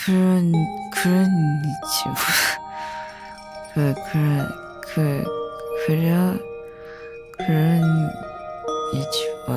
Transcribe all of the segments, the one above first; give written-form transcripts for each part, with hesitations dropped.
그러니지. 그러니지. 그러니지. 그러니치와.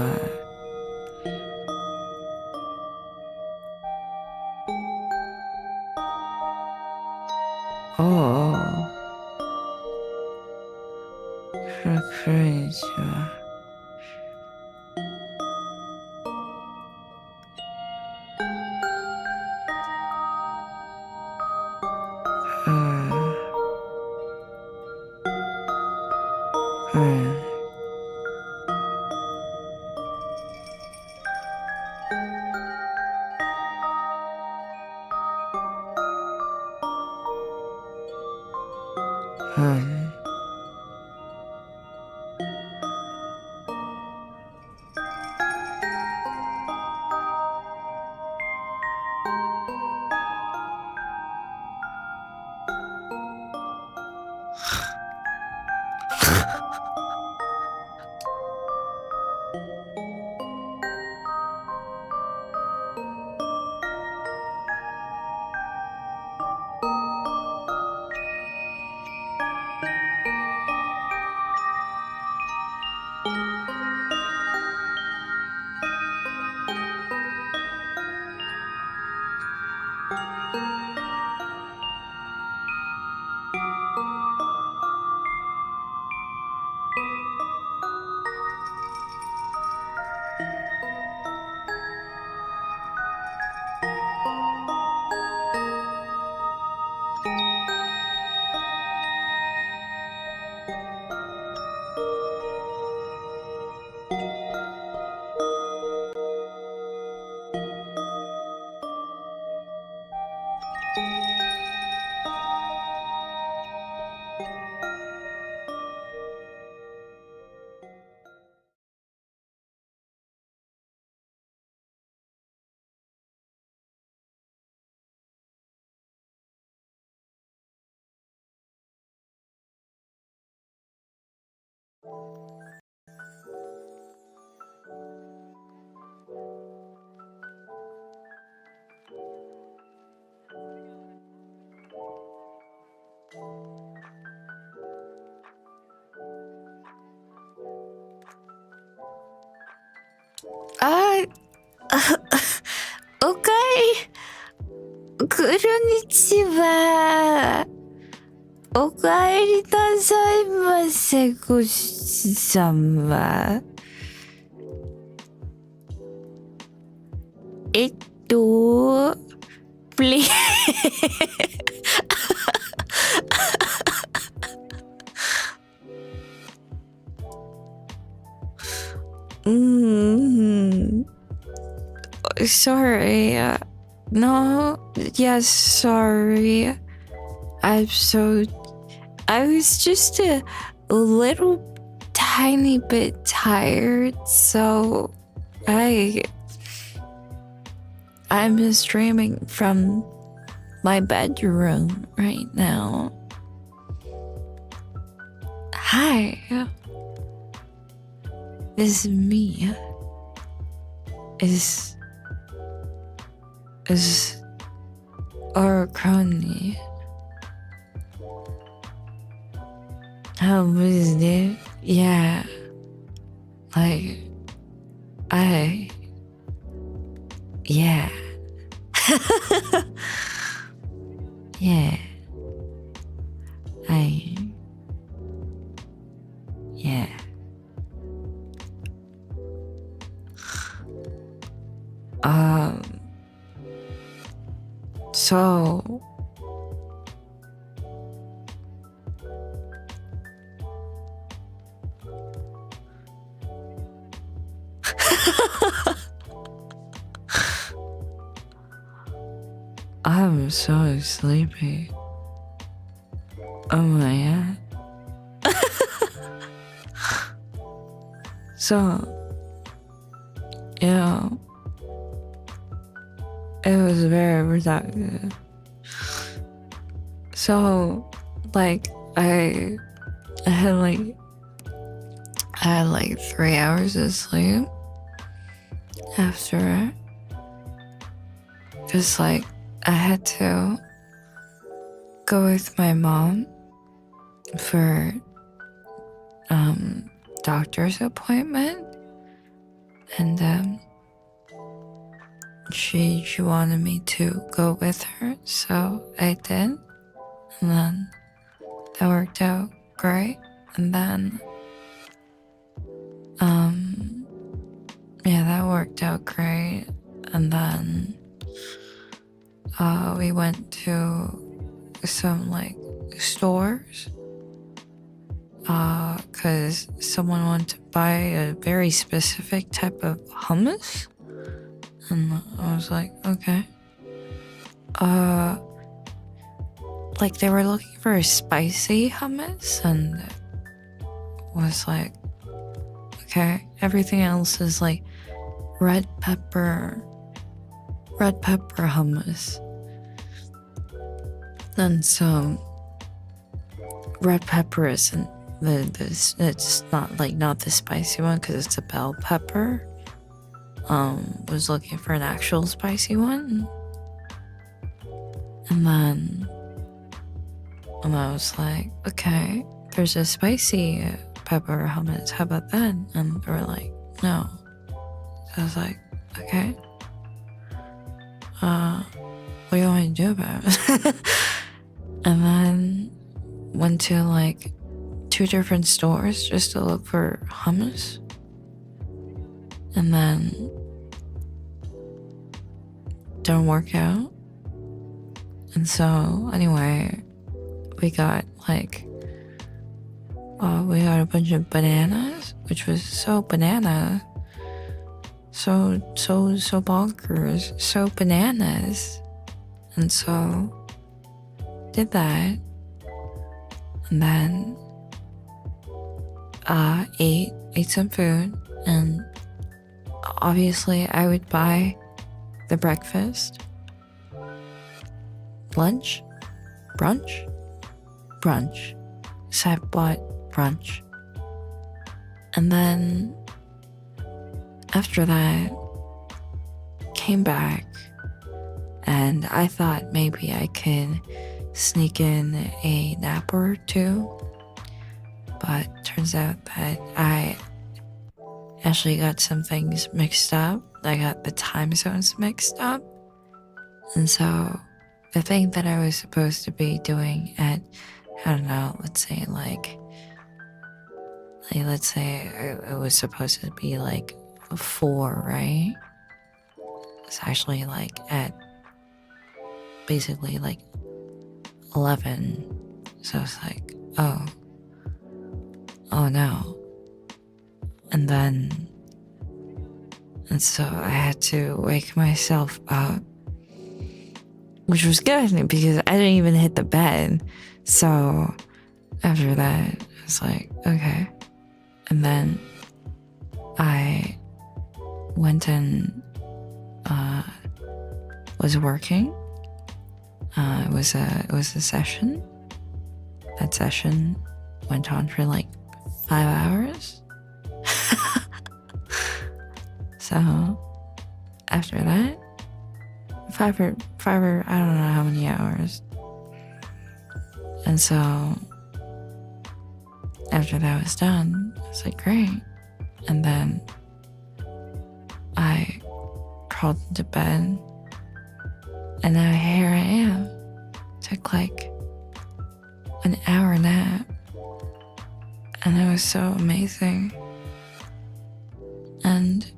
おかえりなさいませ、ご主様。プリSorry. No, yes, sorry. I was just a little tiny bit tired, so I'm streaming from my bedroom right now. Hi, this is me. Is Ouro Kronii. How was it? Yeah, like yeah. Yeah. Yeah. So I'm so sleepy. Oh my god. So, yeah, it was very productive. So, like, I had like 3 hours of sleep after, because like I had to go with my mom for doctor's appointment, and she wanted me to go with her, so I did, and then that worked out great. And then yeah, that worked out great. And then we went to some like stores because someone wanted to buy a very specific type of hummus, and I was like, okay. Like they were looking for a spicy hummus, and was like, okay, everything else is like red pepper hummus. And so red pepper isn't it's not the spicy one because it's a bell pepper. Was looking for an actual spicy one, and then I was like, okay, there's a spicy pepper hummus, how about that? And they were like, no. So I was like, okay, what do you want me to do about it? And then went to like 2 different stores just to look for hummus, and then didn't work out. And so anyway, we got a bunch of bananas, which was so banana, so bonkers, so bananas. And so did that, and then ate some food, and obviously I would buy the breakfast, lunch, brunch. So I bought brunch, and then after that came back, and I thought maybe I could sneak in a nap or two, but turns out that I actually got some things mixed up. I got the time zones mixed up, and so the thing that I was supposed to be doing at, I don't know, let's say it was supposed to be like 4, right? It's actually like at basically like 11. So it's like, oh no. And so I had to wake myself up, which was good because I didn't even hit the bed. So after that, I was like, okay, And then I went and was working. It was a session. That session went on for like 5 hours. So after that, five or I don't know how many hours. And so after that was done, I was like, great. And then I crawled into bed, and now here I am. Took like an hour nap, and it was so amazing. And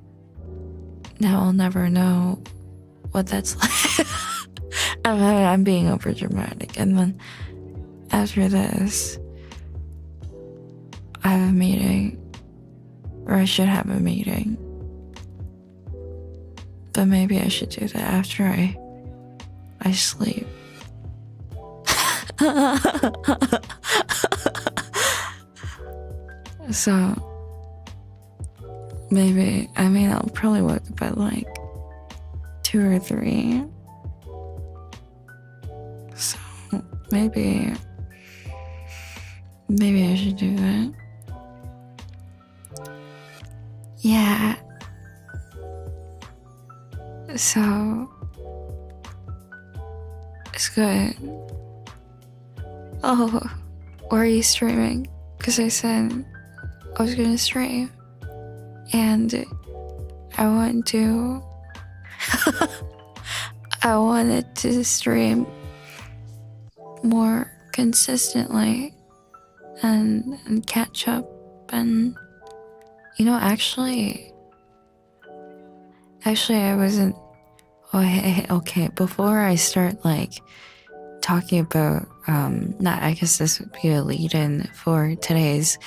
now I'll never know what that's like. I'm being over dramatic. And then after this, I have a meeting, or I should have a meeting. But maybe I should do that after I sleep. So maybe, I'll probably wake up at like 2 or 3. So maybe I should do that. Yeah. So it's good. Oh, why are you streaming? Because I said I was gonna stream, and I wanted to stream more consistently and catch up. And actually I wasn't. Okay, before I start like talking about I guess this would be a lead-in for today's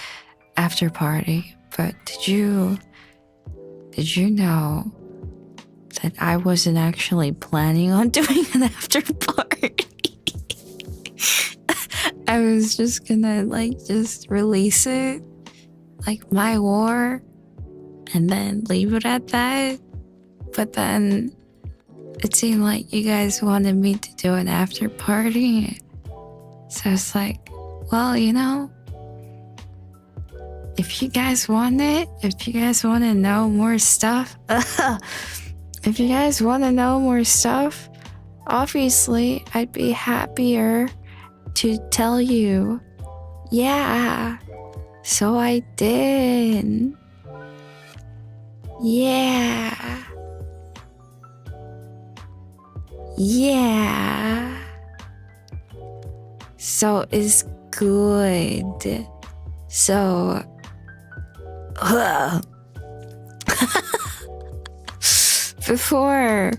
after party, but did you know that I wasn't actually planning on doing an after party? I was just gonna just release it like my war and then leave it at that. But then it seemed like you guys wanted me to do an after party. So it's like, well, if you guys want it, if you guys want to know more stuff, obviously I'd be happier to tell you. Yeah. So I did. Yeah. Yeah. So it's good. So before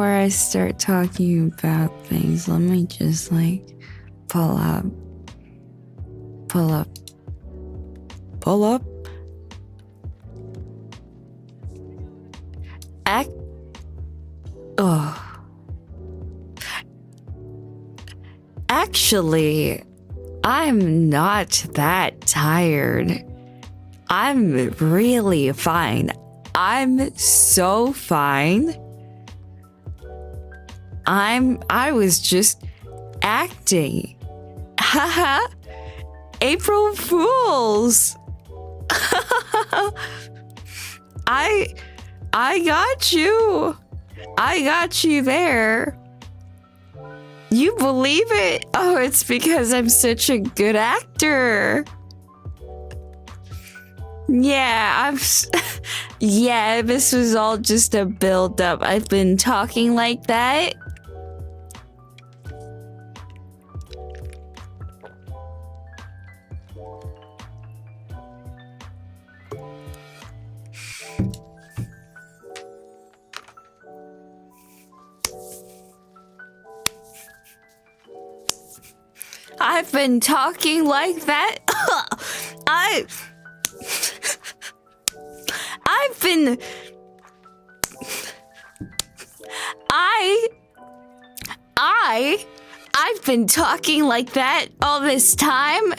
I start talking about things, let me just pull up. Actually, I'm not that tired. I'm really fine. I'm so fine. I was just acting. Haha. April Fools. I got you. I got you there. You believe it? Oh, it's because I'm such a good actor. Yeah, yeah, this was all just a build-up. I've been talking like that. I've been talking like that. I've been talking like that all this time.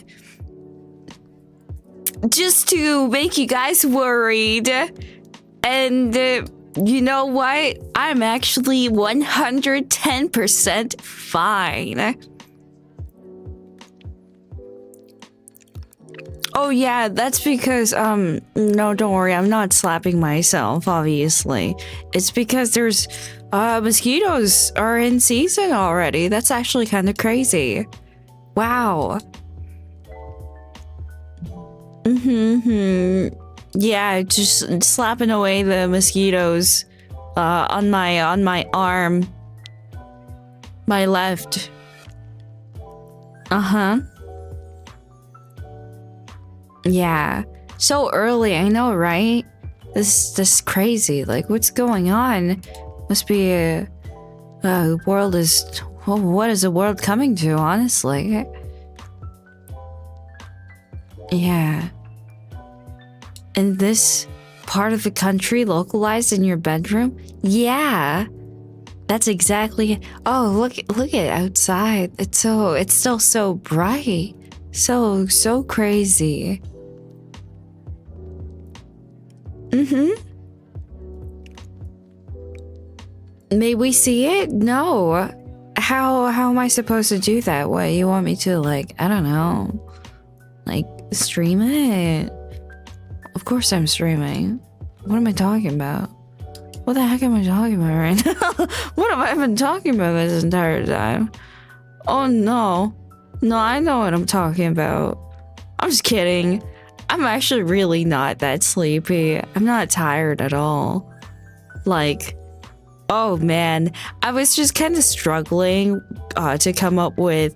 just to make you guys worried. And you know what? I'm actually 110% fine. Oh yeah, that's because no, don't worry, I'm not slapping myself, obviously. It's because there's mosquitoes are in season already. That's actually kind of crazy. Wow. Yeah, just slapping away the mosquitoes on my arm. My left. Yeah. So early, I know, right? This is crazy. Like, what's going on? Must be the world is... Well, what is the world coming to, honestly? Yeah. In this part of the country, localized in your bedroom? Yeah. That's exactly... Oh, look at outside. It's still so bright. So crazy. May we see it? No. How am I supposed to do that? What, you want me to, like, I don't know, like, stream it? Of course I'm streaming. What am I talking about? What the heck am I talking about right now? What have I been talking about this entire time? Oh no. No, I know what I'm talking about. I'm just kidding. I'm actually really not that sleepy. I'm not tired at all. Like, oh man, I was just kind of struggling to come up with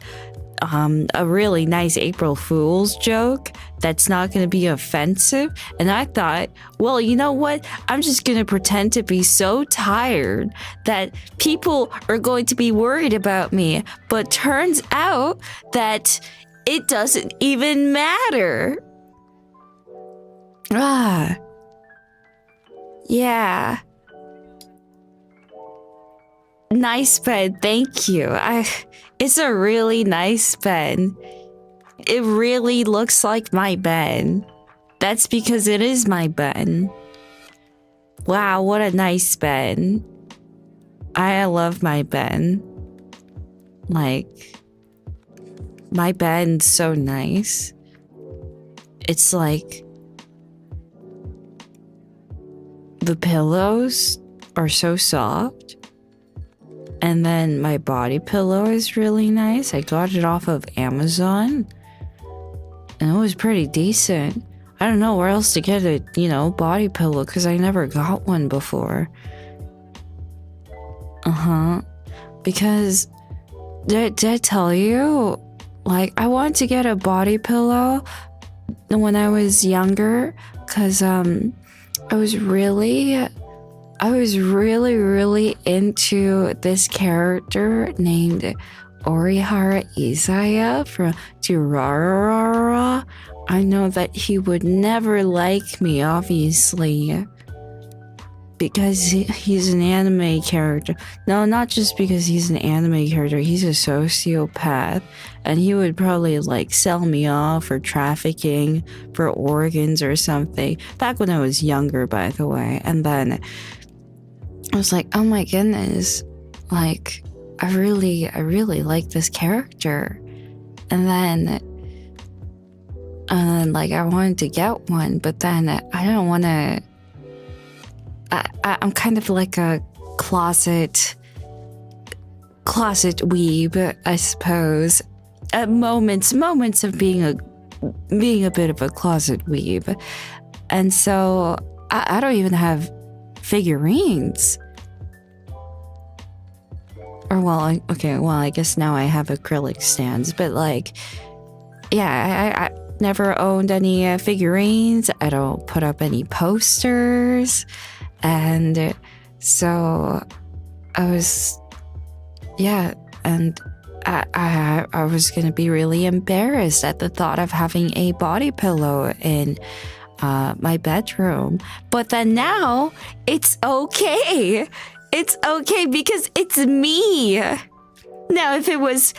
a really nice April Fool's joke that's not going to be offensive. And I thought, well, you know what? I'm just going to pretend to be so tired that people are going to be worried about me. But turns out that it doesn't even matter. Yeah. Nice bed, thank you. It's a really nice bed. It really looks like my bed. That's because it is my bed. Wow, what a nice bed. I love my bed. Like, my bed's so nice. It's like the pillows are so soft. And then my body pillow is really nice. I got it off of Amazon. And it was pretty decent. I don't know where else to get a, body pillow because I never got one before. Because, did I tell you? Like, I wanted to get a body pillow when I was younger because I was really into this character named Orihara Izaya from Durarara. I know that he would never like me, obviously, because he's an anime character. No, not just because he's an anime character. He's a sociopath, and he would probably like sell me off for trafficking for organs or something. Back when I was younger, by the way. And then I was like, oh my goodness, like, I really like this character. And then like, I wanted to get one, but then I don't want to, I'm kind of like a closet weeb, I suppose. At moments of being a bit of a closet weeb. And so I don't even have figurines. Or I guess now I have acrylic stands, but like, yeah, I never owned any figurines. I don't put up any posters. And so I was, and I was going to be really embarrassed at the thought of having a body pillow in my bedroom. But then now it's okay. It's okay because it's me. Now, if it was,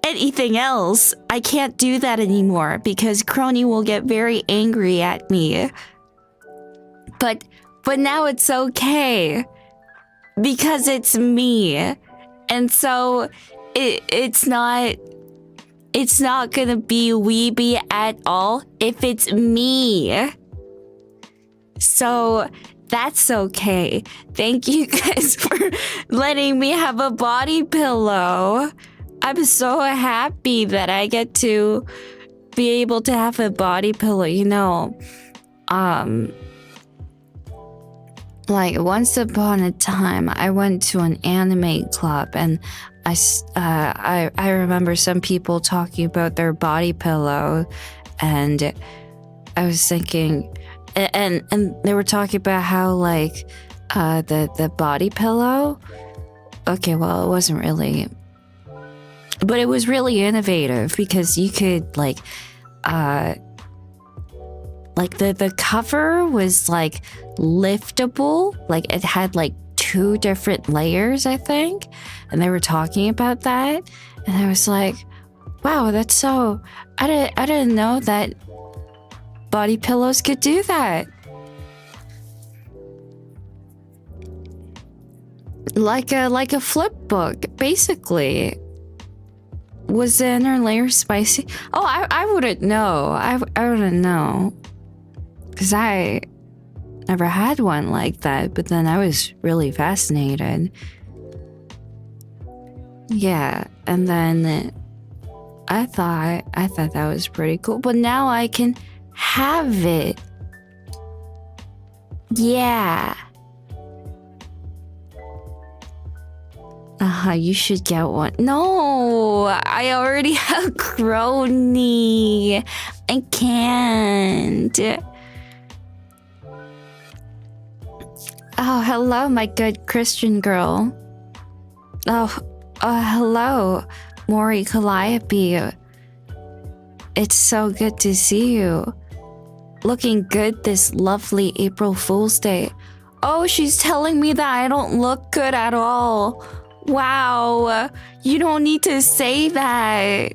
anything else. I can't do that anymore because Kronii will get very angry at me. But now it's okay because it's me. And so it's not gonna be weeby at all if it's me. So that's okay. Thank you guys for letting me have a body pillow. I'm so happy that I get to be able to have a body pillow. You know, like once upon a time, I went to an anime club, and I remember some people talking about their body pillow, and I was thinking, and they were talking about how like the body pillow. Okay, well, it wasn't really. But it was really innovative because you could like the cover was like liftable, like it had like 2 different layers, I think, and they were talking about that, and I was like, wow, that's so I didn't know that body pillows could do that. Like a flip book, basically. Was the inner layer spicy? Oh, I wouldn't know. I wouldn't know. Because I never had one like that, but then I was really fascinated. Yeah, and then I thought that was pretty cool. But now I can have it. Yeah. You should get one. No, I already have Kronii. I can't. Oh, hello, my good Christian girl. Oh, hello, Mori Calliope. It's so good to see you. Looking good this lovely April Fool's Day. Oh, she's telling me that I don't look good at all. Wow, you don't need to say that.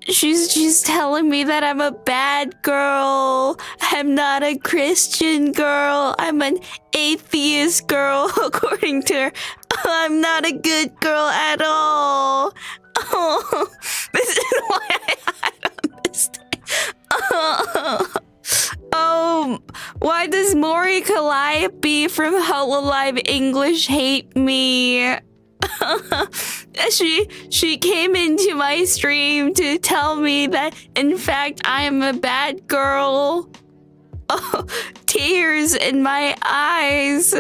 She's telling me that I'm a bad girl. I'm not a Christian girl. I'm an atheist girl, according to her. I'm not a good girl at all. Oh, this is why I don't understand. Oh, why does Mori Calliope from hololive English hate me? She came into my stream to tell me that in fact I am a bad girl. Oh, tears in my eyes.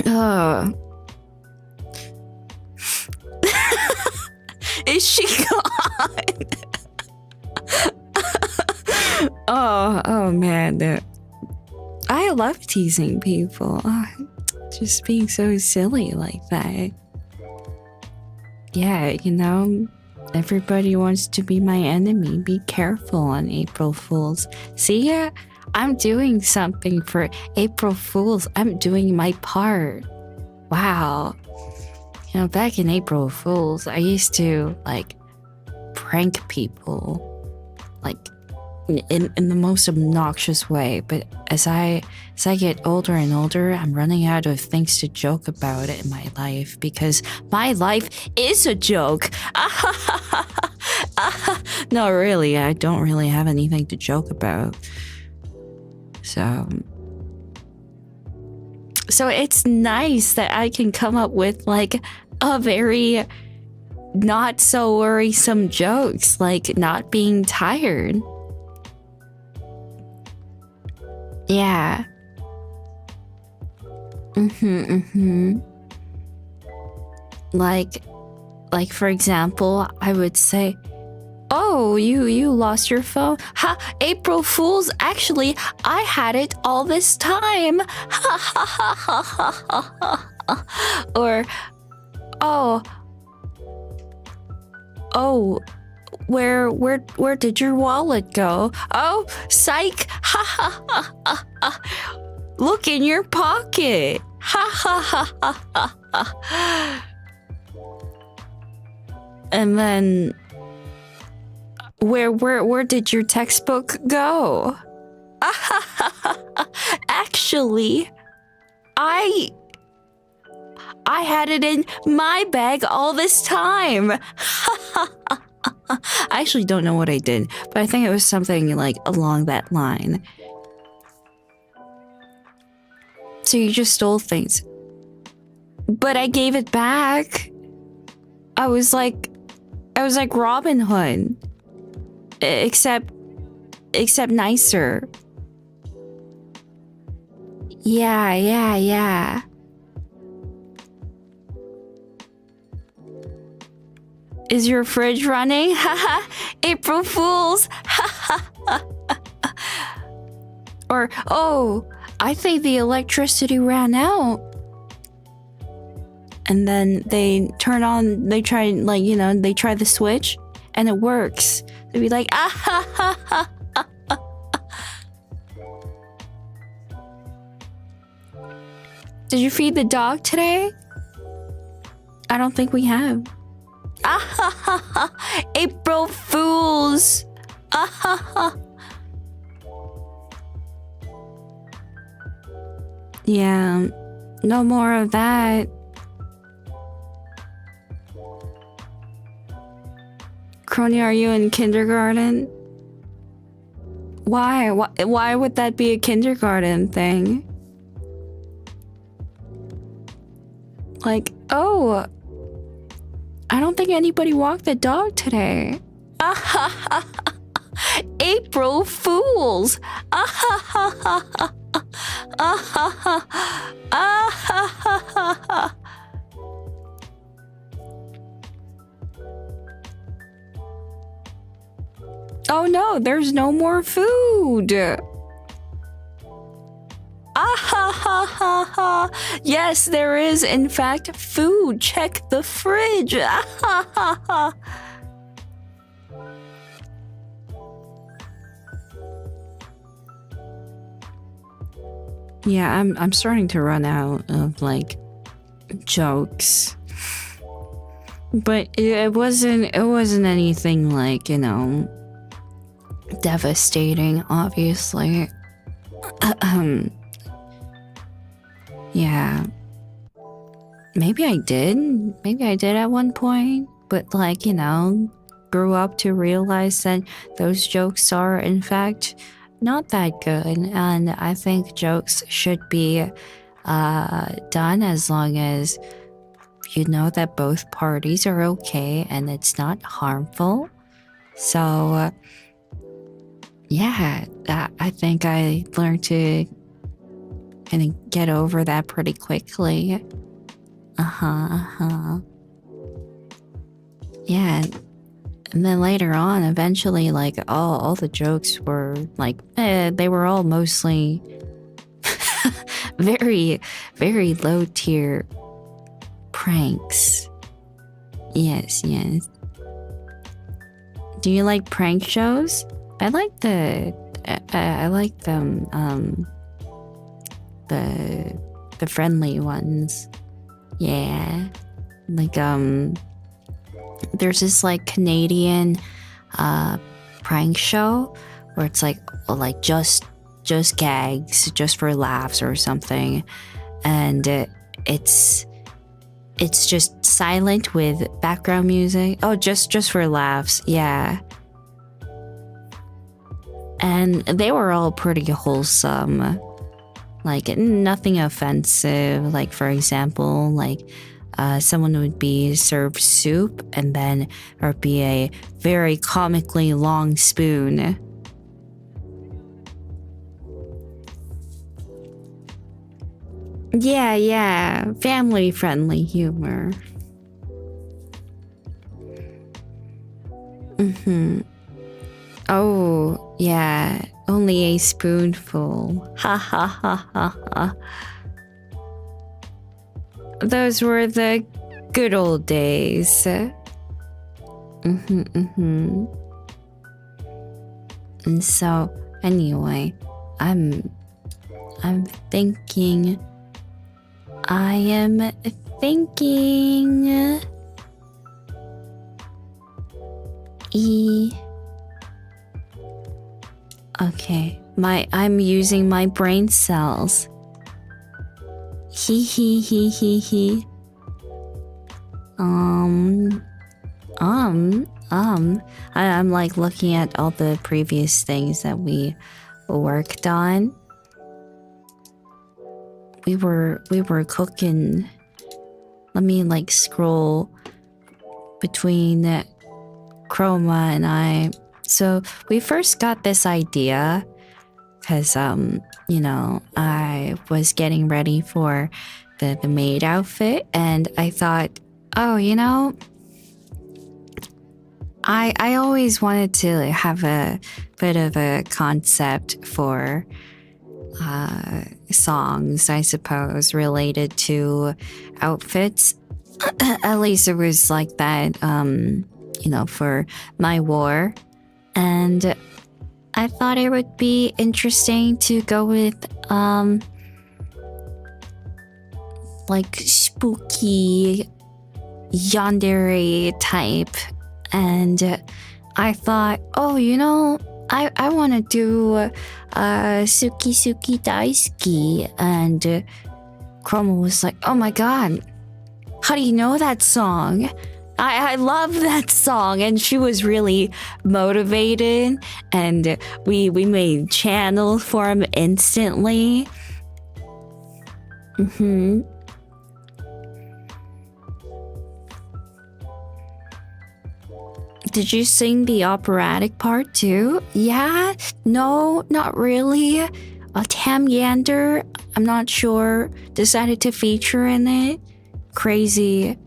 Oh. Is she gone? Oh man. I love teasing people. Just being so silly like that. Yeah, you know, everybody wants to be my enemy. Be careful on April Fools. See, I'm doing something for April Fools. I'm doing my part. Wow. You know, back in April Fools, I used to, like, prank people. Like, in the most obnoxious way. But as I get older and older, I'm running out of things to joke about in my life. Because my life is a joke. No, really, I don't really have anything to joke about. So it's nice that I can come up with like a very not so worrisome jokes, like not being tired. Yeah. Like for example, I would say, oh, you lost your phone? Ha, April Fools, actually, I had it all this time. Or, oh, where did your wallet go? Oh, psych. Look in your pocket. Ha ha ha ha ha ha. And then where did your textbook go? Actually, I had it in my bag all this time. I actually don't know what I did, but I think it was something like along that line. So you just stole things. But I gave it back. I was like Robin Hood. Except nicer. Yeah. Is your fridge running? Haha. April Fools. Or, oh, I think the electricity ran out. And then they turn on, they try the switch and it works. They'd be like, ah ha ha ha. Did you feed the dog today? I don't think we have. Ah ha ha ha. April Fools. Ah ha ha. Yeah, no more of that. Kronii, are you in kindergarten? Why? Why would that be a kindergarten thing? Like, oh, I don't think anybody walked the dog today. Ah ha ha ha. April Fools. Ah ha ha ha ha. Ah ha ha. Ah ha ha ha ha. Oh no, there's no more food. Ah ha ha ha ha. Yes, there is in fact food. Check the fridge. Ah ha ha ha. Yeah, I'm starting to run out of like jokes. But it wasn't anything like, devastating, obviously. Yeah. Maybe I did at one point, but like, grew up to realize that those jokes are in fact not that good, and I think jokes should be done as long as you know that both parties are okay and it's not harmful. So yeah, I think I learned to kind of get over that pretty quickly. Yeah. And then later on, eventually, like, all the jokes were, like, they were all mostly very, very low-tier pranks. Yes. Do you like prank shows? I like them, the friendly ones. Yeah. Like, there's this like Canadian prank show where it's like just gags, just for laughs or something, and it's just silent with background music. Oh, just for laughs. Yeah. And they were all pretty wholesome, like nothing offensive. Like, for example, like someone would be served soup and then there would be a very comically long spoon. Yeah, family friendly humor. Oh, yeah, only a spoonful. Ha ha ha ha ha. Those were the good old days. And so, anyway, I'm I'm thinking. I am thinking. Okay, I'm using my brain cells. He. I'm like looking at all the previous things that we worked on. We were cooking. Let me like scroll between Chroma and I. So we first got this idea because I was getting ready for the maid outfit, and I thought, I always wanted to have a bit of a concept for songs, I suppose, related to outfits. At least it was like that, for my war. And I thought it would be interesting to go with, like spooky yandere type. And I thought, I want to do Suki Daisuki. And Kronii was like, oh my god, how do you know that song? I love that song. And she was really motivated, and we made channels for him instantly. Did you sing the operatic part too? Yeah? No, not really. Tam Yander, I'm not sure, decided to feature in it. Crazy.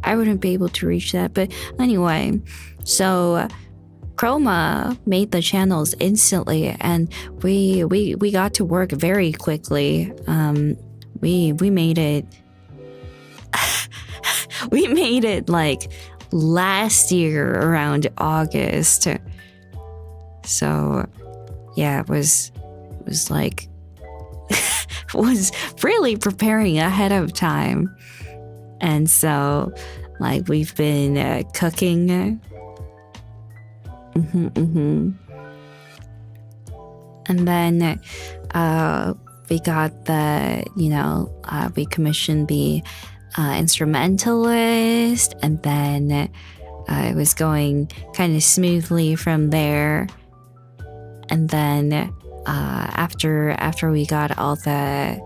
I wouldn't be able to reach that. But anyway, so Chroma made the channels instantly, and we got to work very quickly. We made it we made it like last year around August. So yeah, it was like was really preparing ahead of time. And so like we've been cooking. And then we got we commissioned the instrumentalist, and then it was going kind of smoothly from there. And then after we got all the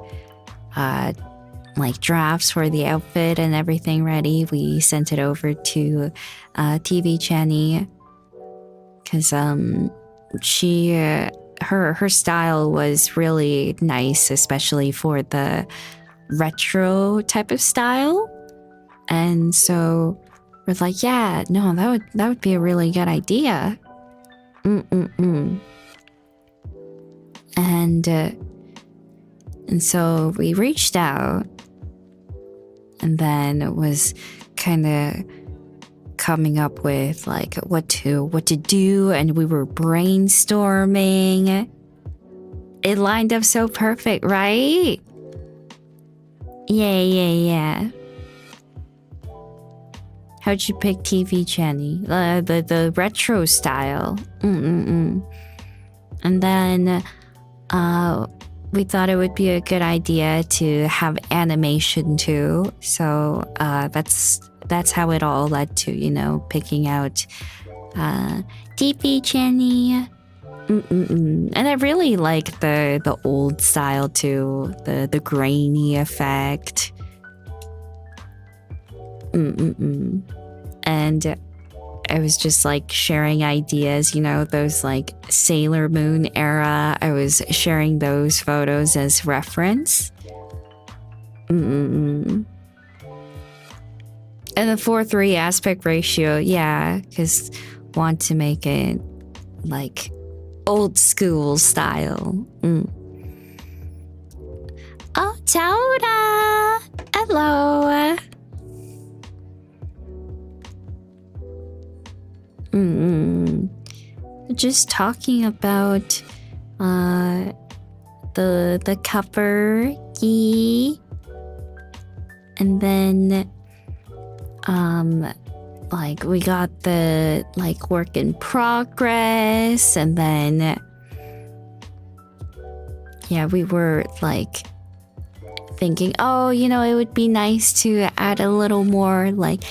like drafts for the outfit and everything ready, we sent it over to TV Chani, because her style was really nice, especially for the retro type of style. And so we're like, yeah, no, that would be a really good idea. And so we reached out, and then it was kind of coming up with like what to do, and we were brainstorming. It lined up so perfect, right? Yeah. How'd you pick TV Chani? The retro style. And then we thought it would be a good idea to have animation too. So that's how it all led to, picking out TV Chani. And I really like the old style too, the grainy effect. And I was just like sharing ideas, those like Sailor Moon era. I was sharing those photos as reference. And the 4:3 aspect ratio, yeah, because want to make it like old school style. Oh, Tauda! Hello! Just talking about the cover key, and then like we got the like work in progress, and then yeah, we were like thinking, oh, you know, it would be nice to add a little more like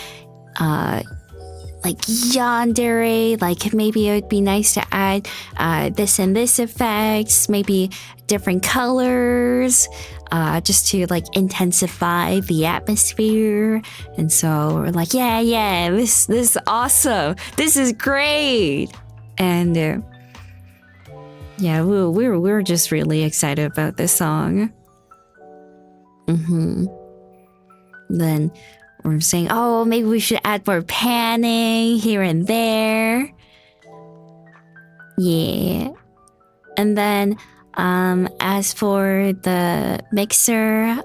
yandere, like maybe it would be nice to add this and this effects, maybe different colors, just to like intensify the atmosphere. And so we're like, yeah, this is awesome, this is great. And yeah, we were just really excited about this song. Then we're saying, oh, maybe we should add more panning here and there. Yeah. And then as for the mixer,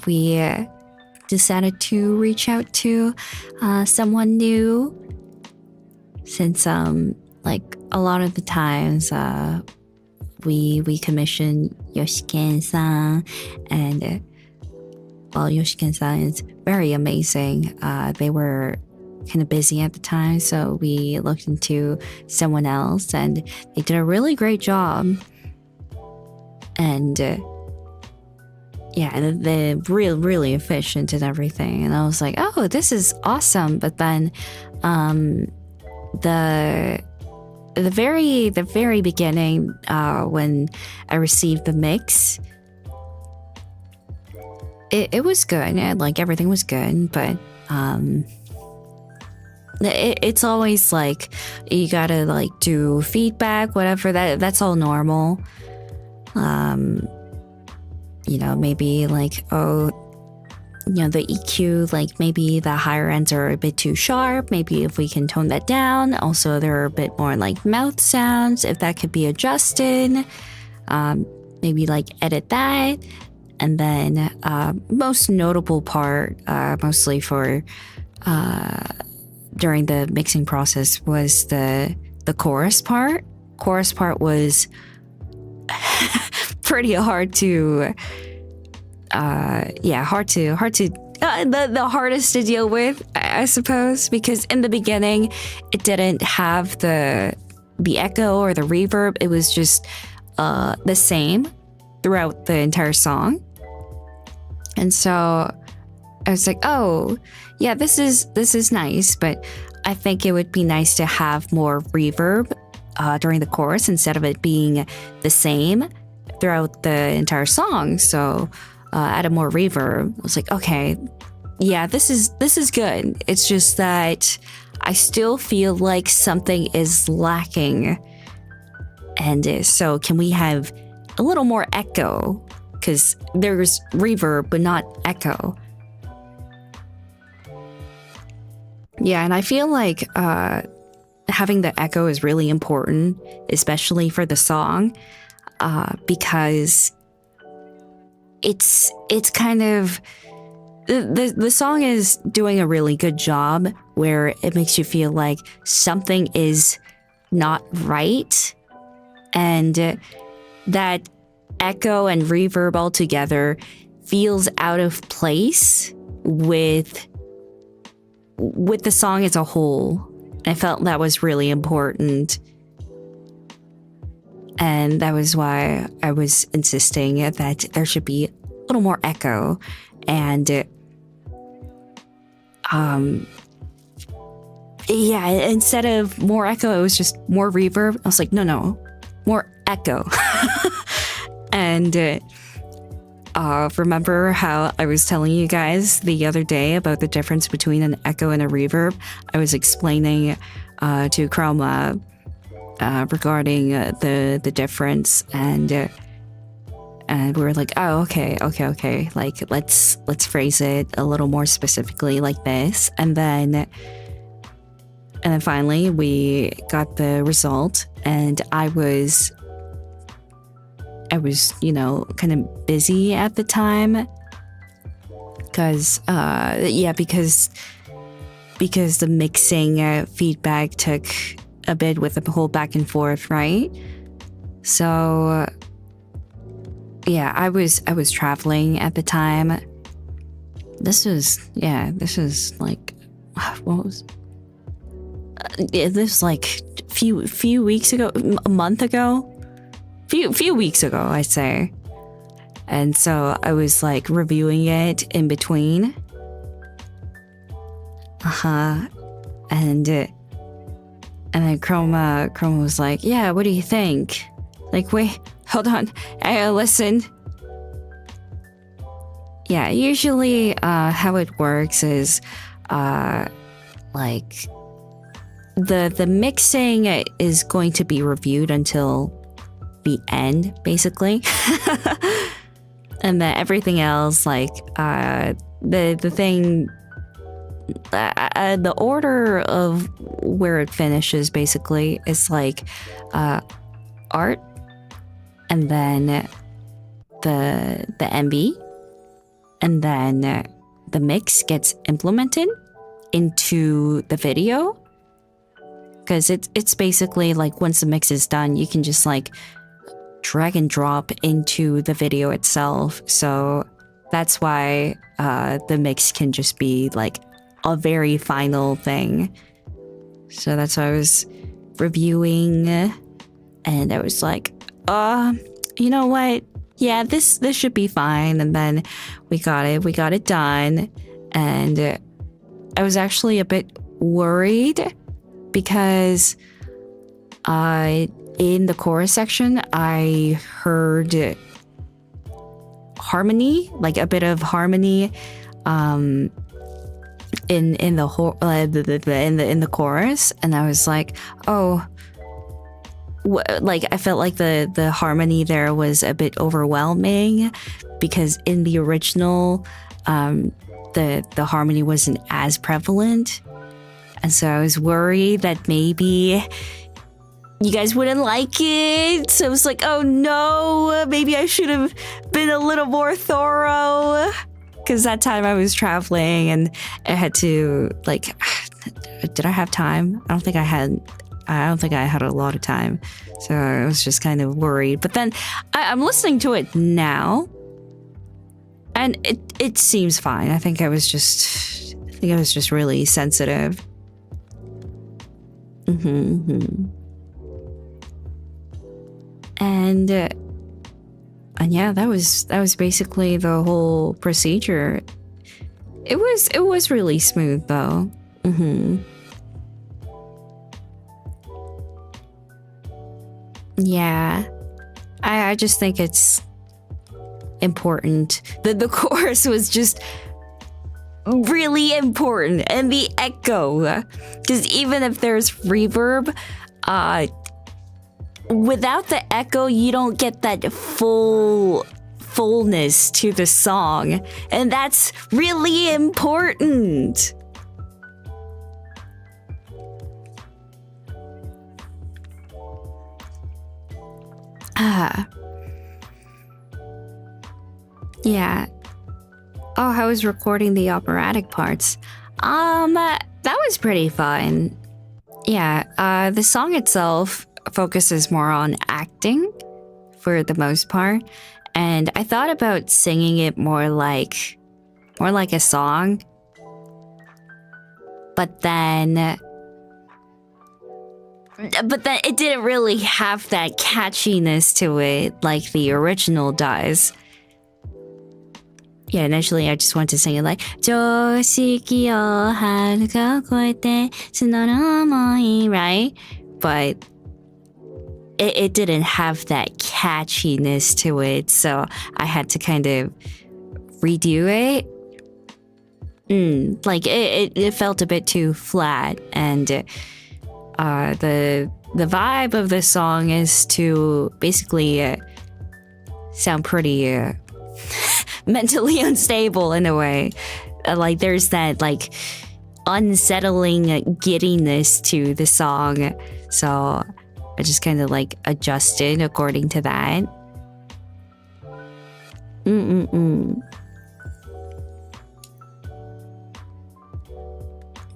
we decided to reach out to someone new, since like a lot of the times we commission Yoshiki-san, and well, Yoshiki-san is very amazing. They were kind of busy at the time, so we looked into someone else, and they did a really great job. And yeah, they're really efficient and everything. And I was like, oh, this is awesome. But then the very beginning, when I received the mix, it was good. Like everything was good, but it's always like you gotta like do feedback, whatever. That's all normal. You know, maybe like, oh, you know, the EQ, like maybe the higher ends are a bit too sharp. Maybe if we can tone that down. Also, there are a bit more like mouth sounds, if that could be adjusted. Maybe like edit that. And then most notable part, mostly for during the mixing process, was the chorus part. Chorus part was pretty hard to the hardest to deal with, I suppose, because in the beginning it didn't have the echo or the reverb. It was just the same throughout the entire song. And so I was like, oh yeah, this is nice, but I think it would be nice to have more reverb during the chorus instead of it being the same throughout the entire song. So add more reverb. I was like, okay, yeah, this is good. It's just that I still feel like something is lacking. And so can we have a little more echo? Because there's reverb but not echo. Yeah, and I feel like having the echo is really important, especially for the song, because it's kind of the song is doing a really good job where it makes you feel like something is not right, and that echo and reverb all together feels out of place with the song as a whole. I felt that was really important. And that was why I was insisting that there should be a little more echo. And yeah, instead of more echo, it was just more reverb. I was like, no, more echo. And remember how I was telling you guys the other day about the difference between an echo and a reverb? I was explaining to Chroma regarding the difference, and we were like, oh, okay, like let's phrase it a little more specifically like this, and then finally we got the result, and I was you know, kind of busy at the time because the mixing feedback took a bit with the whole back and forth, right? So yeah, I was traveling at the time. This was like, what was this was like few weeks ago, a month ago, few weeks ago, I'd say. And so I was like reviewing it in between. And then Chroma was like, yeah, what do you think? Like, wait, hold on, I listened. Yeah, usually how it works is like the mixing is going to be reviewed until the end, basically. And then everything else, like the thing, the order of where it finishes basically is like art, and then the MV, and then the mix gets implemented into the video, because it's basically like once the mix is done, you can just like drag and drop into the video itself. So that's why the mix can just be like a very final thing. So that's why I was reviewing, and I was like, you know what? Yeah, this should be fine. And then we got it done. And I was actually a bit worried because in the chorus section, I heard harmony, like a bit of harmony, in the chorus, and I was like, oh, like I felt like the harmony there was a bit overwhelming, because in the original, the harmony wasn't as prevalent, and so I was worried that maybe you guys wouldn't like it. So I was like, oh no, maybe I should have been a little more thorough. Because that time I was traveling and I had to, like, did I have time? I don't think I had a lot of time. So I was just kind of worried. But then I'm listening to it now, and it seems fine. I think I was just really sensitive. And yeah, that was basically the whole procedure. It was really smooth though. Yeah, I just think it's important that the chorus was just really important, and the echo, because even if there's reverb, without the echo, you don't get that fullness to the song, and that's really important. Yeah. Oh, I was recording the operatic parts. That was pretty fun. Yeah, the song itself focuses more on acting for the most part, and I thought about singing it more like a song, but then it didn't really have that catchiness to it like the original does. Yeah, initially I just wanted to sing it like 常識をはるか超えてその想い, right? But it didn't have that catchiness to it, so I had to kind of redo it. Like it felt a bit too flat, and the vibe of the song is to basically sound pretty mentally unstable in a way. Like there's that like unsettling giddiness to the song, so I just kind of like adjusted according to that.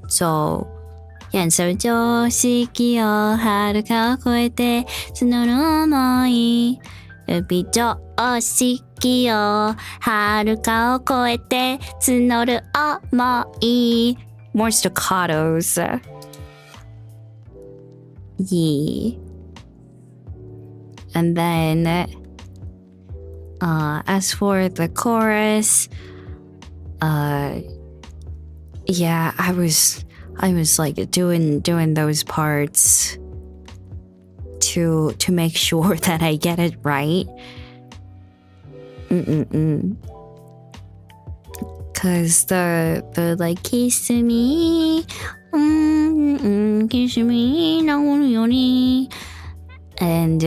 So, yeah, and so 常識をはるか超えてその想い海上四季を遥かを越えて募る想い More staccatos. Yeah. And then as for the chorus, yeah, I was like doing those parts to make sure that I get it right. Cause the like kiss me, kiss me, and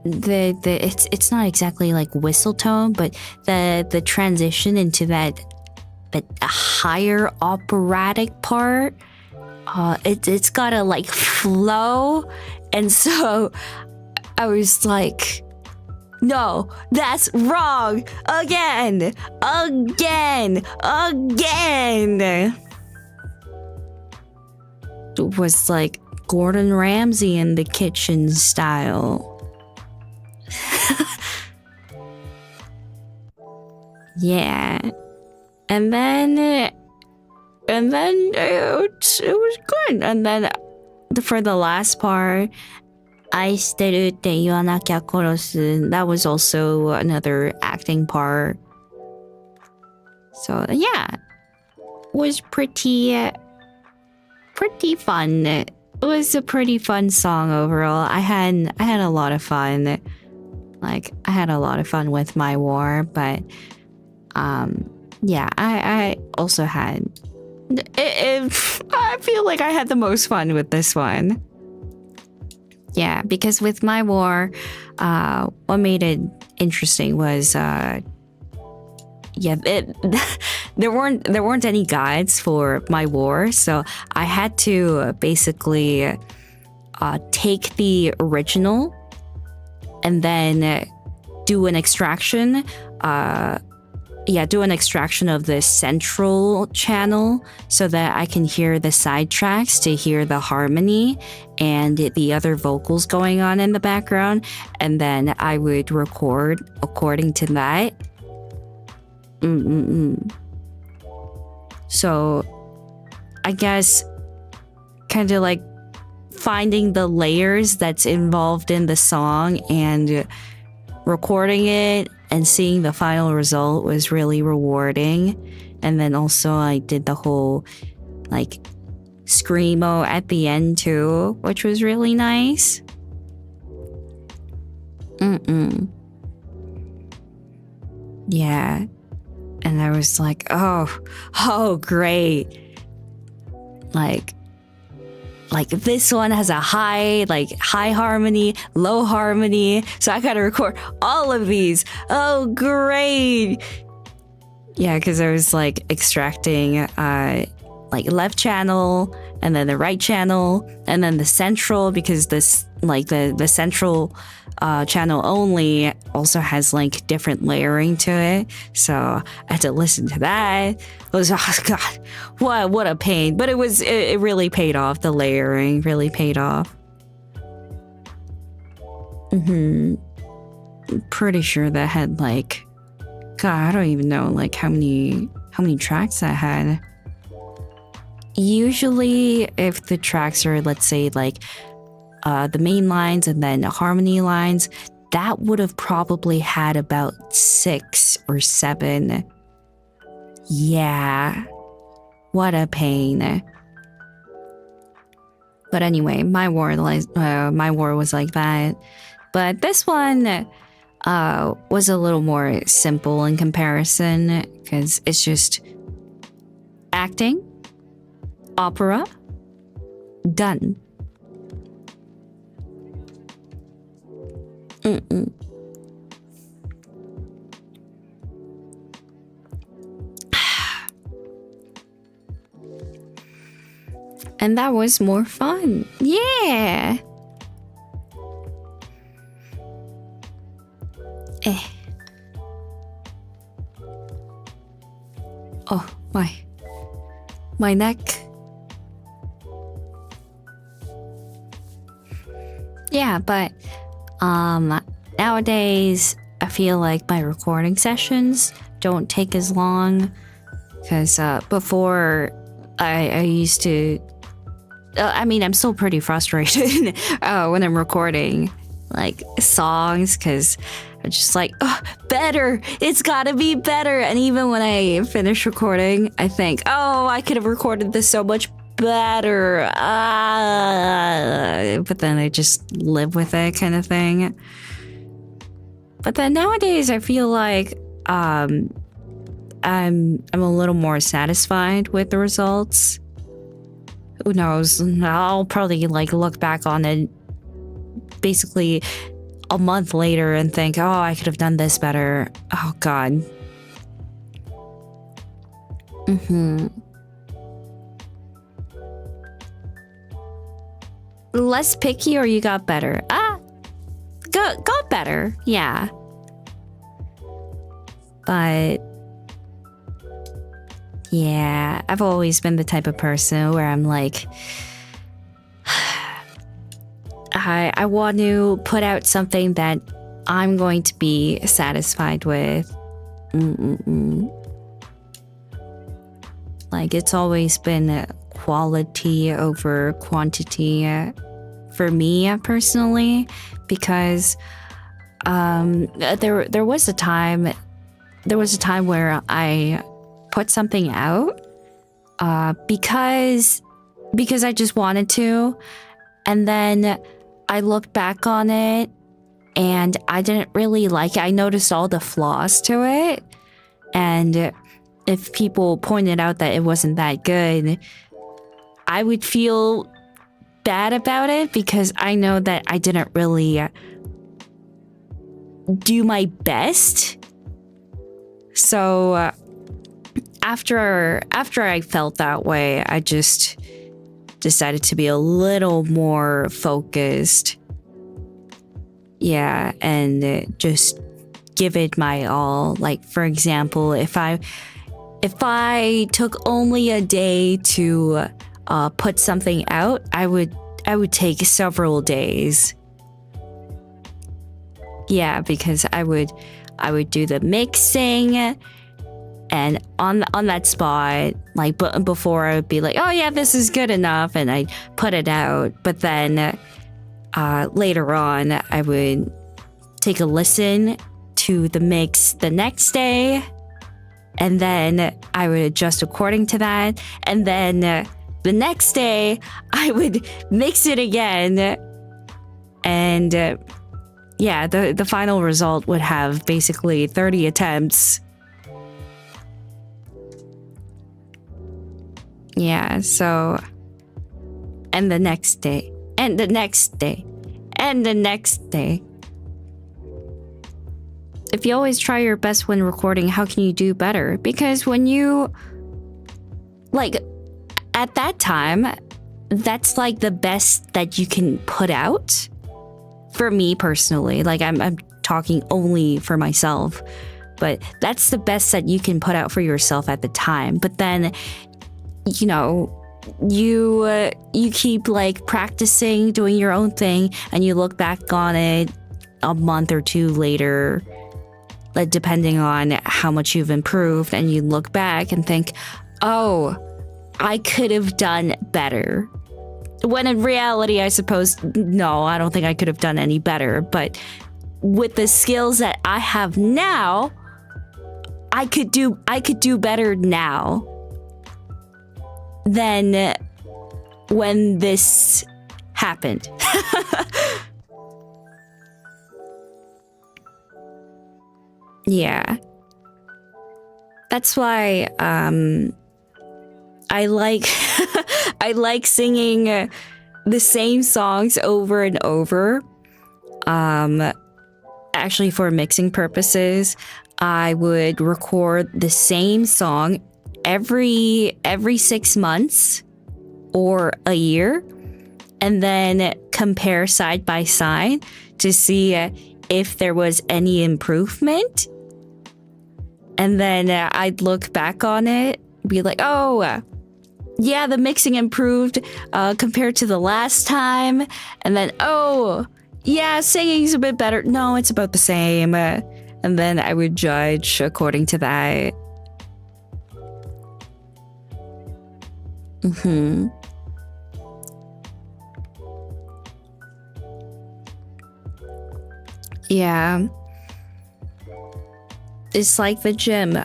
the it's not exactly like whistle tone, but the transition into that higher operatic part, it's gotta like flow, and so I was like, no, that's wrong again. It was like Gordon Ramsay in the kitchen style. Yeah. And then it was good. And then for the last part, 愛してるって言わなきゃ殺す. That was also another acting part. So yeah, was pretty fun. It was a pretty fun song overall. I had a lot of fun. Like I had a lot of fun with my war, but yeah, I also had. I feel like I had the most fun with this one. Yeah, because with my war, what made it interesting was, there weren't any guides for my war, so I had to basically take the original and then do an extraction. Do an extraction of the central channel so that I can hear the side tracks to hear the harmony and the other vocals going on in the background. And then I would record according to that. So I guess kind of like finding the layers that's involved in the song and recording it and seeing the final result was really rewarding. And then also I did the whole like screamo at the end too, which was really nice. Yeah. And I was like, oh great. Like this one has a high harmony, low harmony. So I gotta record all of these. Oh, great. Yeah, because I was like extracting like left channel and then the right channel and then the central, because this like the central channel only also has like different layering to it. So I had to listen to that. It was, oh God, what a pain. But it really paid off. The layering really paid off. Pretty sure that had like, God, I don't even know like how many tracks that had. Usually if the tracks are, let's say like the main lines and then harmony lines, that would have probably had about 6 or 7. Yeah, what a pain. But anyway, my war was like that. But this one was a little more simple in comparison, because it's just acting, opera, done. And that was more fun. Yeah. Oh, my neck. Yeah, but nowadays I feel like my recording sessions don't take as long, because before I used to, I mean, I'm still pretty frustrated when I'm recording like songs, because I'm just like, oh, better, it's gotta be better. And even when I finish recording, I think, oh, I could have recorded this so much better, but then I just live with it, kind of thing. But then nowadays I feel like I'm a little more satisfied with the results. Who knows, I'll probably like look back on it basically a month later and think, oh, I could have done this better. Oh god. Less picky, or you got better? Got better, yeah. But yeah, I've always been the type of person where I'm like, I want to put out something that I'm going to be satisfied with. Like, it's always been quality over quantity for me personally, because there was a time where I put something out because I just wanted to, and then I looked back on it and I didn't really like it. I noticed all the flaws to it, and if people pointed out that it wasn't that good, I would feel bad about it, because I know that I didn't really do my best. So after I felt that way, I just decided to be a little more focused. Yeah, and just give it my all. Like, for example, if I took only a day to put something out, I would take several days. Yeah, because I would do the mixing, and on that spot, like, but before I would be like, oh yeah, this is good enough, and I put it out. But then later on, I would take a listen to the mix the next day, and then I would adjust according to that, and then the next day I would mix it again, and yeah, the final result would have basically 30 attempts. Yeah, so, and the next day, and the next day, and the next day. If you always try your best when recording, how can you do better? Because when you, like, at that time, that's like the best that you can put out. For me personally, like, I'm talking only for myself, but that's the best that you can put out for yourself at the time. But then, you know, you keep like practicing, doing your own thing, and you look back on it a month or two later, like, depending on how much you've improved, and you look back and think, oh, I could have done better. When in reality, I suppose, no, I don't think I could have done any better. But with the skills that I have now, I could do better now than when this happened. Yeah. That's why I like I like singing the same songs over and over. Actually, for mixing purposes, I would record the same song every 6 months or a year, and then compare side by side to see if there was any improvement. And then I'd look back on it, be like, oh, yeah, the mixing improved compared to the last time. And then, oh, yeah, singing's a bit better. No, it's about the same. And then I would judge according to that. Yeah. It's like the gym.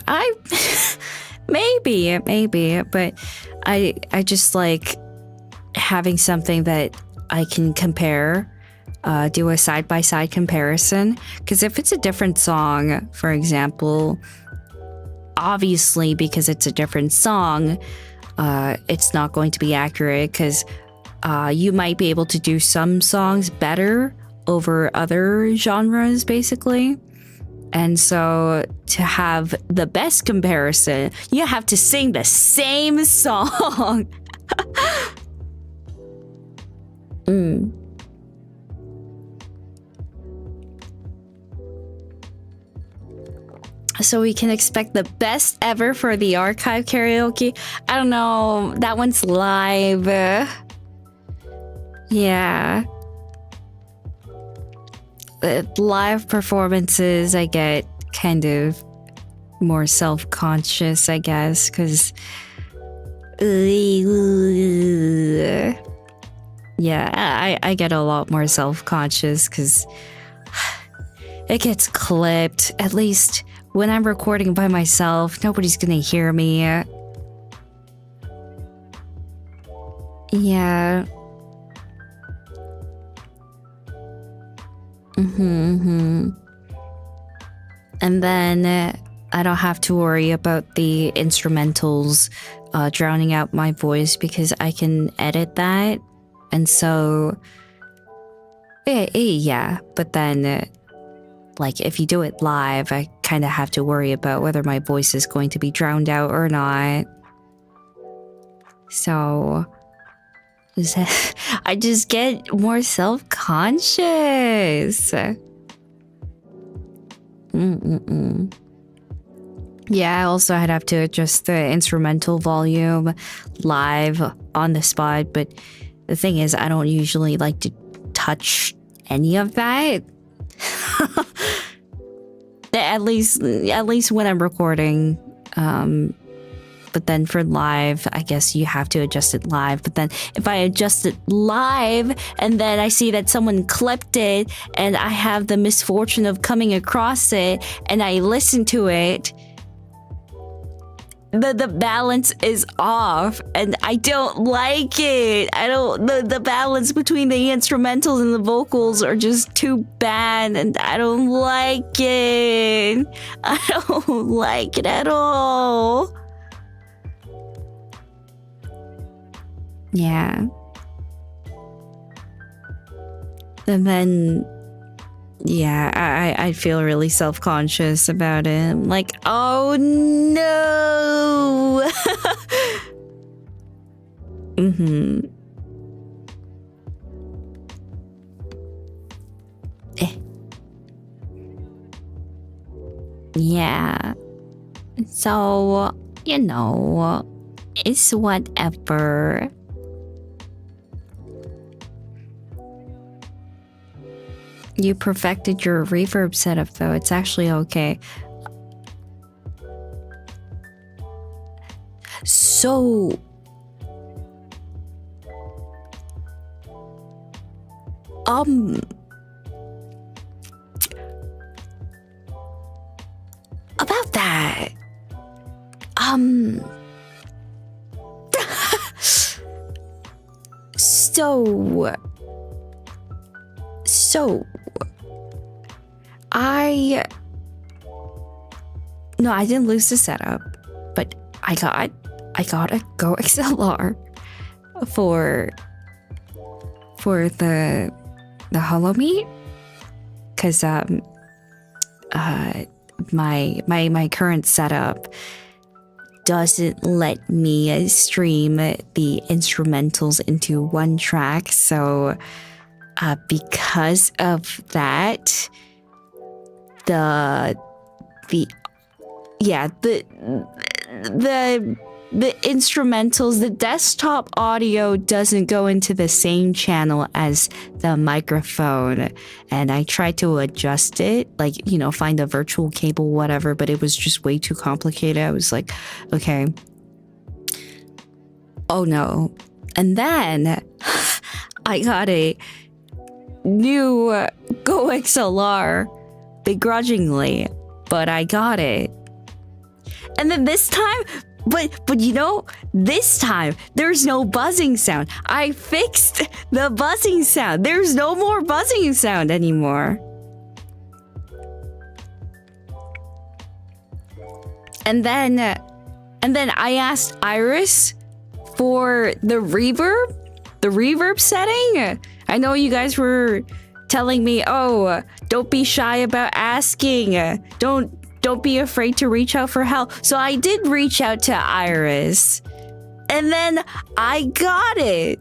Maybe, but I just like having something that I can compare, do a side-by-side comparison. Because if it's a different song, for example, obviously because it's a different song, it's not going to be accurate because you might be able to do some songs better over other genres, basically. And so to have the best comparison, you have to sing the same song. So we can expect the best ever for the archive karaoke. I don't know. That one's live. Yeah. Live performances, I get kind of more self-conscious, I guess, because yeah, I get a lot more self-conscious because it gets clipped. At least when I'm recording by myself, nobody's gonna hear me. Yeah. And then I don't have to worry about the instrumentals drowning out my voice because I can edit that. And so, yeah. But then, like, if you do it live, I kind of have to worry about whether my voice is going to be drowned out or not. So I just get more self-conscious. Yeah, I also I'd have to adjust the instrumental volume live on the spot, but the thing is, I don't usually like to touch any of that. At least when I'm recording. But then for live, I guess you have to adjust it live. But then if I adjust it live and then I see that someone clipped it and I have the misfortune of coming across it and I listen to it, the balance is off and I don't like it. The balance between the instrumentals and the vocals are just too bad and I don't like it. I don't like it at all. Yeah. And then, yeah, I feel really self-conscious about it. I'm like, oh no! Yeah. So, you know, it's whatever. You perfected your reverb setup, though. It's actually okay. So, about that, No, I didn't lose the setup, but I got a Go XLR for the HoloMeet, because my current setup doesn't let me stream the instrumentals into one track, so because of that, the the instrumentals, the desktop audio doesn't go into the same channel as the microphone. And I tried to adjust it, like, you know, find a virtual cable, whatever, but it was just way too complicated. I was like, okay. Oh no. And then I got a new Go XLR begrudgingly, but I got it. And then this time, but you know, this time there's no buzzing sound. I fixed the buzzing sound. There's no more buzzing sound anymore. And then I asked Iris for the reverb setting. I know you guys were telling me, oh, don't be shy about asking. Don't be afraid to reach out for help. So I did reach out to Iris. And then I got it.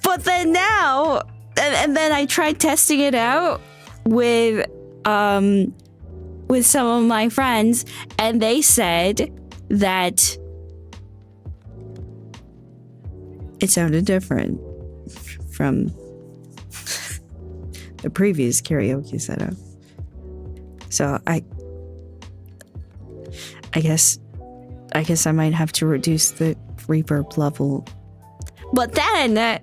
But then now, and then I tried testing it out with some of my friends, and they said that it sounded different from the previous karaoke setup. So I guess I might have to reduce the reverb level. But then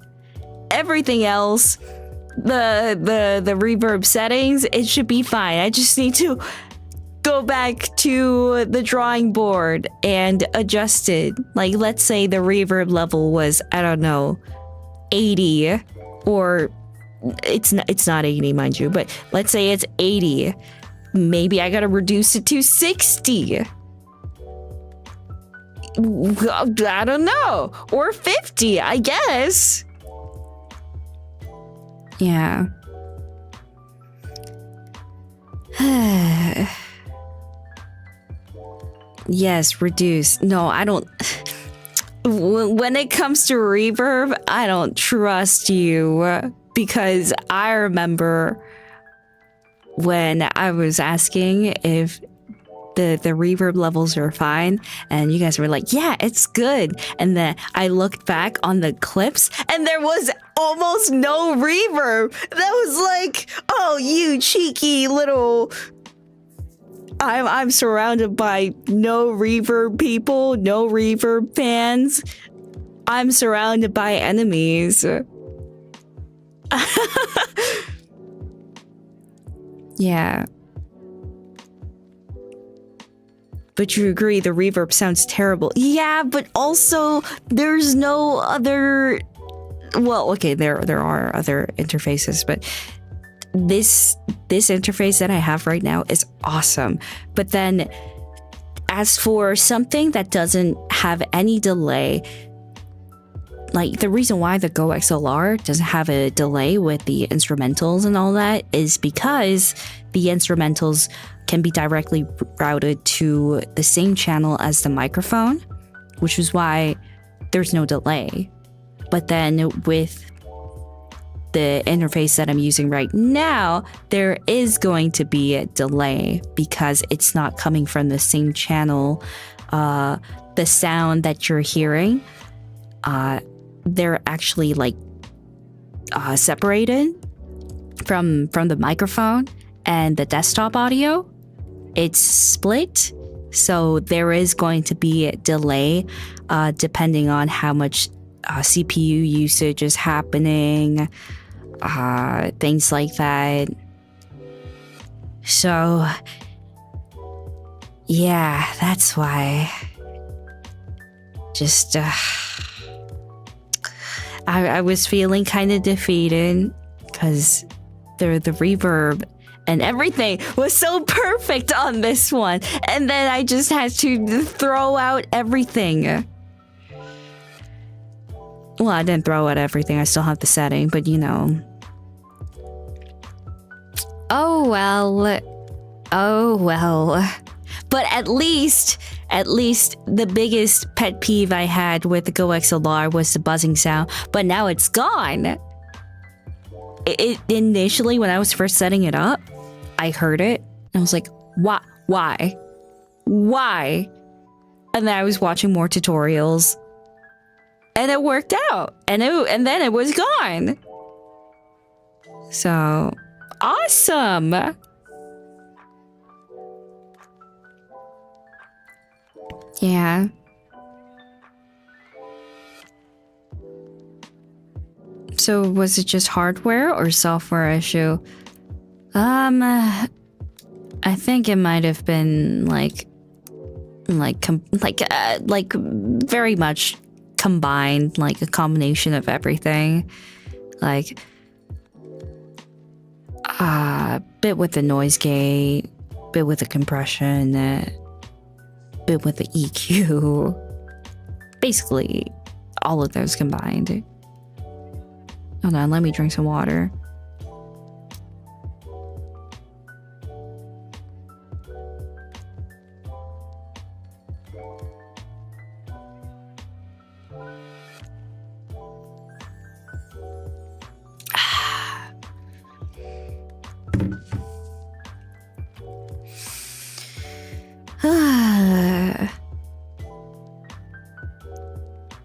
everything else, the reverb settings, it should be fine. I just need to go back to the drawing board and adjust it. Like, let's say the reverb level was, I don't know, 80, or it's not 80, mind you, but let's say it's 80. Maybe I gotta reduce it to 60. I don't know. Or 50, I guess. Yeah. Yes, reduce. No, I don't. When it comes to reverb, I don't trust you, because I remember when I was asking if the reverb levels are fine, and you guys were like, yeah, it's good. And then I looked back on the clips and there was almost no reverb. That was like, oh, you cheeky little... I'm surrounded by no reverb people, no reverb fans. I'm surrounded by enemies. Yeah. But you agree the reverb sounds terrible. Yeah, but also there's no other... Well, okay, there are other interfaces, but this interface that I have right now is awesome. But then as for something that doesn't have any delay, like the reason why the Go XLR doesn't have a delay with the instrumentals and all that is because the instrumentals can be directly routed to the same channel as the microphone, which is why there's no delay. But then with the interface that I'm using right now, there is going to be a delay because it's not coming from the same channel. The sound that you're hearing, they're actually like separated from the microphone and the desktop audio. It's split, so there is going to be a delay depending on how much CPU usage is happening, things like that. So yeah, that's why. Just I was feeling kind of defeated because the reverb and everything was so perfect on this one, and then I just had to throw out everything. Well, I didn't throw out everything. I still have the setting, but you know. Oh well. But at least the biggest pet peeve I had with the Go XLR was the buzzing sound, but now it's gone. It initially, when I was first setting it up, I heard it and I was like, why? And then I was watching more tutorials. And it worked out. And then it was gone. So, awesome. Yeah. So was it just hardware or software issue? I think it might have been like very much combined, like a combination of everything. Like bit with the noise gate, bit with the compression, bit with the EQ. Basically, all of those combined. Hold on, let me drink some water.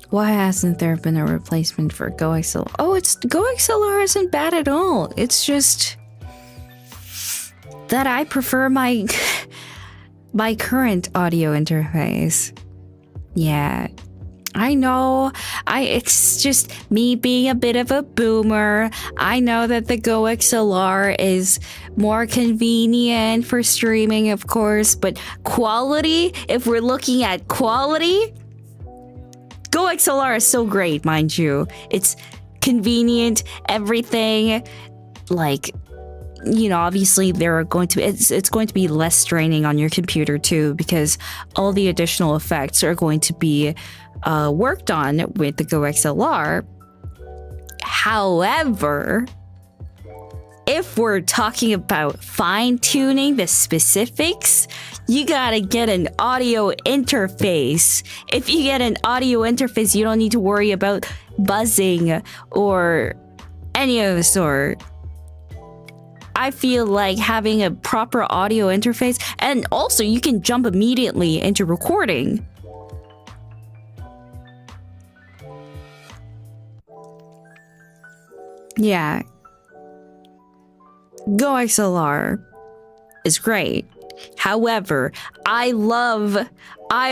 Why hasn't there been a replacement for GoXLR? Oh, GoXLR isn't bad at all. It's just that I prefer my current audio interface. Yeah, I know. It's just me being a bit of a boomer. I know that the GoXLR is more convenient for streaming, of course, but quality, if we're looking at quality, GoXLR is so great, mind you. It's convenient, everything. Like, you know, obviously it's going to be less straining on your computer too, because all the additional effects are going to be worked on with the GoXLR. However, if we're talking about fine-tuning the specifics, you gotta get an audio interface. If you get an audio interface, you don't need to worry about buzzing or any of the sort. I feel like having a proper audio interface, and also you can jump immediately into recording. Yeah. GoXLR is great. However, I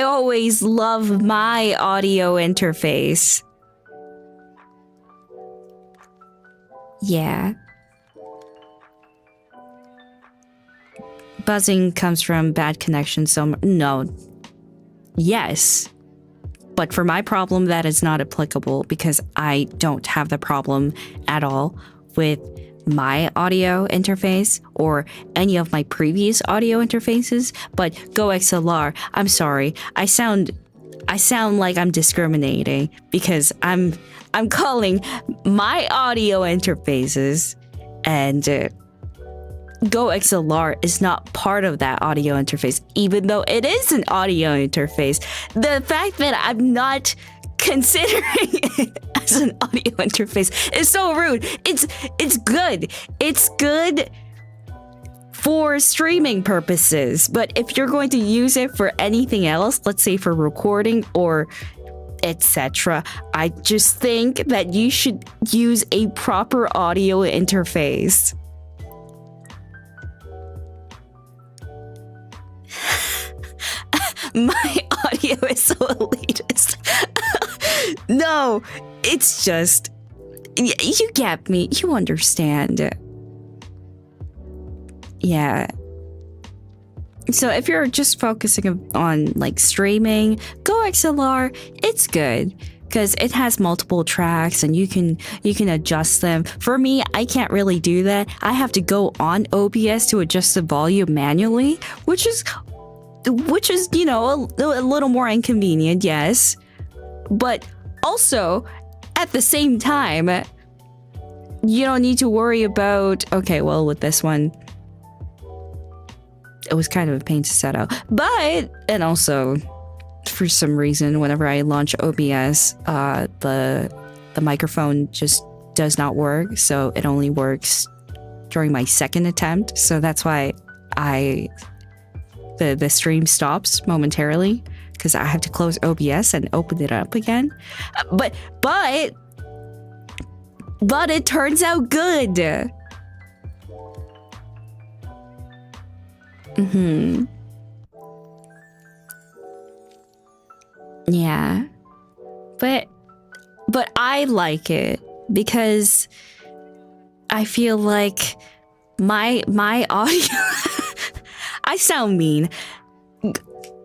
always love my audio interface. Yeah. Buzzing comes from bad connection, so no. Yes. But for my problem, that is not applicable because I don't have the problem at all with my audio interface or any of my previous audio interfaces. But GoXLR, I'm sorry, I sound like I'm discriminating because I'm calling my audio interfaces, and GoXLR is not part of that audio interface, even though it is an audio interface. The fact that I'm not considering it as an audio interface is so rude. It's good. It's good for streaming purposes, but if you're going to use it for anything else, let's say for recording or etc., I just think that you should use a proper audio interface. My audio is so elitist. No, it's just, you get me. You understand. Yeah. So if you're just focusing on like streaming, GoXLR, it's good because it has multiple tracks and you can adjust them. For me, I can't really do that. I have to go on OBS to adjust the volume manually, which is, you know, a little more inconvenient, yes. But also, at the same time, you don't need to worry about, okay, well, with this one, it was kind of a pain to set up. But, and also, for some reason, whenever I launch OBS, the microphone just does not work. So it only works during my second attempt. So that's why the stream stops momentarily, because I have to close OBS and open it up again. But it turns out good. Yeah. But I like it because I feel like my audio I sound mean.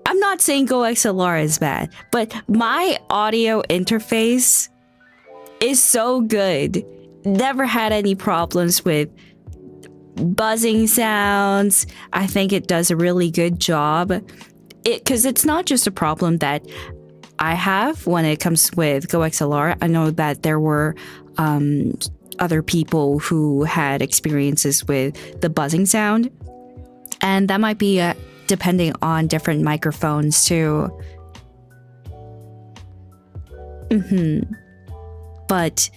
I'm not saying Go XLR is bad, but my audio interface is so good. Never had any problems with buzzing sounds. I think it does a really good job. Because it's not just a problem that I have when it comes with Go XLR. I know that there were other people who had experiences with the buzzing sound. And that might be depending on different microphones too. But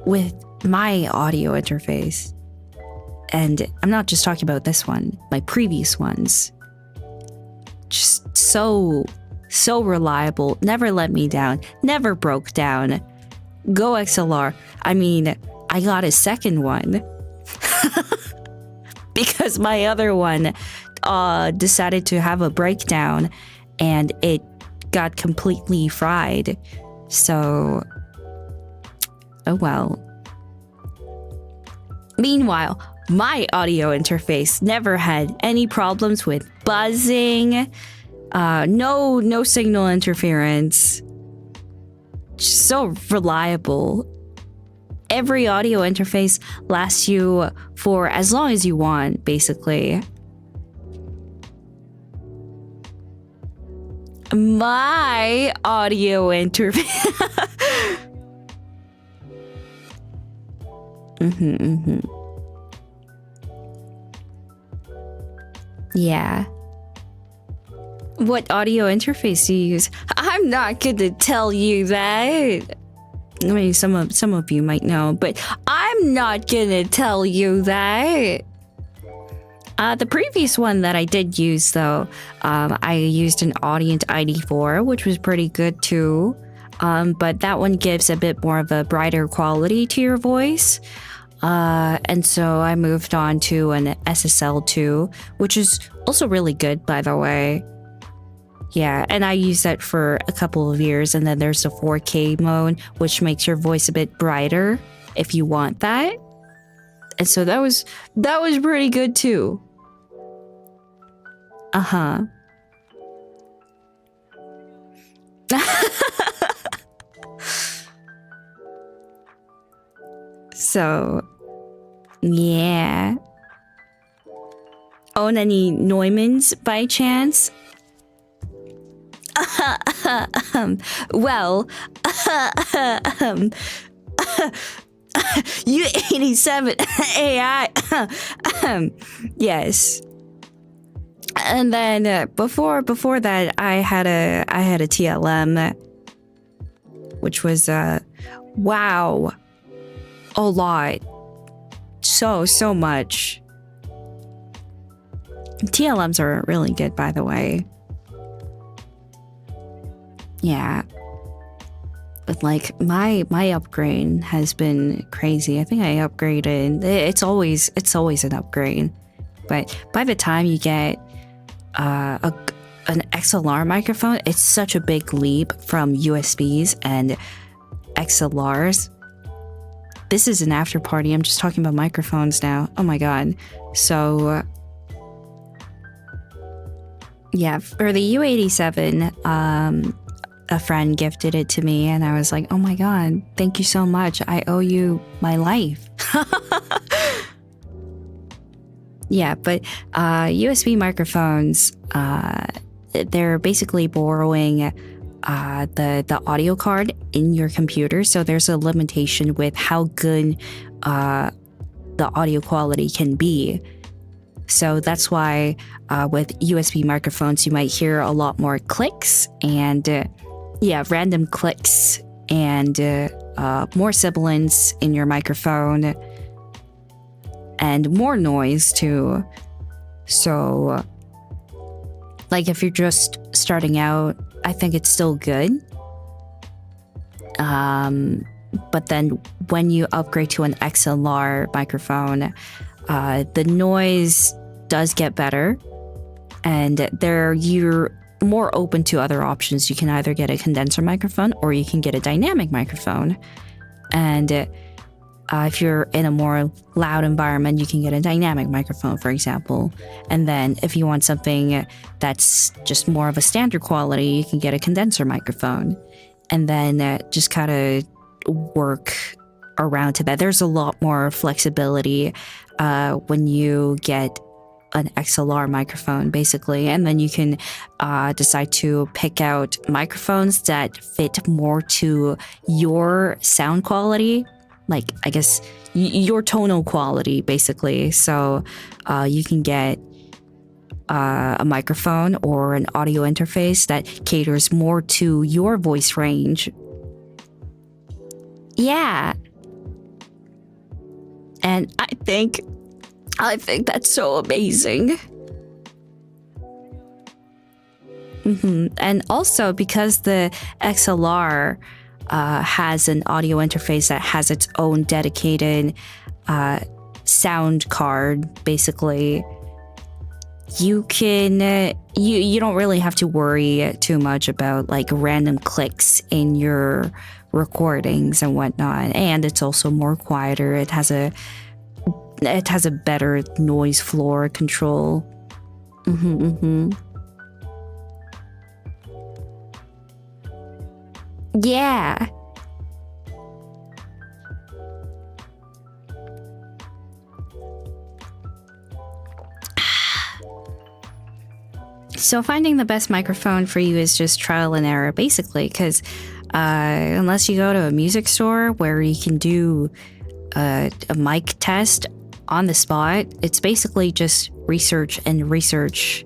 with my audio interface, and I'm not just talking about this one, my previous ones, just so reliable, never let me down, never broke down. Go XLR. I mean, I got a second one because my other one decided to have a breakdown and it got completely fried. So, oh well. Meanwhile, my audio interface never had any problems with buzzing, no signal interference. Just so reliable. Every audio interface lasts you for as long as you want, basically. My audio interface. Yeah. What audio interface do you use? I'm not gonna tell you that. I mean, some of you might know, but I'm not gonna tell you that. The previous one that I did use, though, I used an Audient ID4, which was pretty good too. But that one gives a bit more of a brighter quality to your voice. And so I moved on to an SSL2, which is also really good, by the way. Yeah, and I used that for a couple of years, and then there's the 4K mode, which makes your voice a bit brighter if you want that. And so that was pretty good too. So, yeah. Own any Neumanns by chance? Well, U87 AI. Yes. And then before that, I had a TLM, which was wow, a lot, so much. TLMs are really good, by the way. Yeah. But like my upgrade has been crazy. I think I upgraded. It's always an upgrade. But by the time you get an XLR microphone, it's such a big leap from USBs and XLRs. This is an after party. I'm just talking about microphones now. Oh my god. So yeah, for the U87, a friend gifted it to me, and I was like, oh my god, thank you so much. I owe you my life. Yeah, but USB microphones, they're basically borrowing the audio card in your computer, so there's a limitation with how good the audio quality can be. So that's why with USB microphones, you might hear a lot more clicks and random clicks and more sibilance in your microphone and more noise too. So like if you're just starting out I think it's still good. But then when you upgrade to an XLR microphone, the noise does get better, and you're more open to other options. You can either get a condenser microphone or you can get a dynamic microphone. And if you're in a more loud environment, you can get a dynamic microphone, for example. And then if you want something that's just more of a standard quality, you can get a condenser microphone. And then just kind of work around to that. There's a lot more flexibility when you get an XLR microphone, basically, and then you can decide to pick out microphones that fit more to your sound quality, like I guess your tonal quality, basically. So you can get a microphone or an audio interface that caters more to your voice range. Yeah. And I think that's so amazing. And also because the XLR has an audio interface that has its own dedicated sound card, basically, you can you don't really have to worry too much about like random clicks in your recordings and whatnot. And it's also more quieter. It has a better noise floor control. Yeah. So finding the best microphone for you is just trial and error, basically, because unless you go to a music store where you can do a mic test on the spot, it's basically just research and research.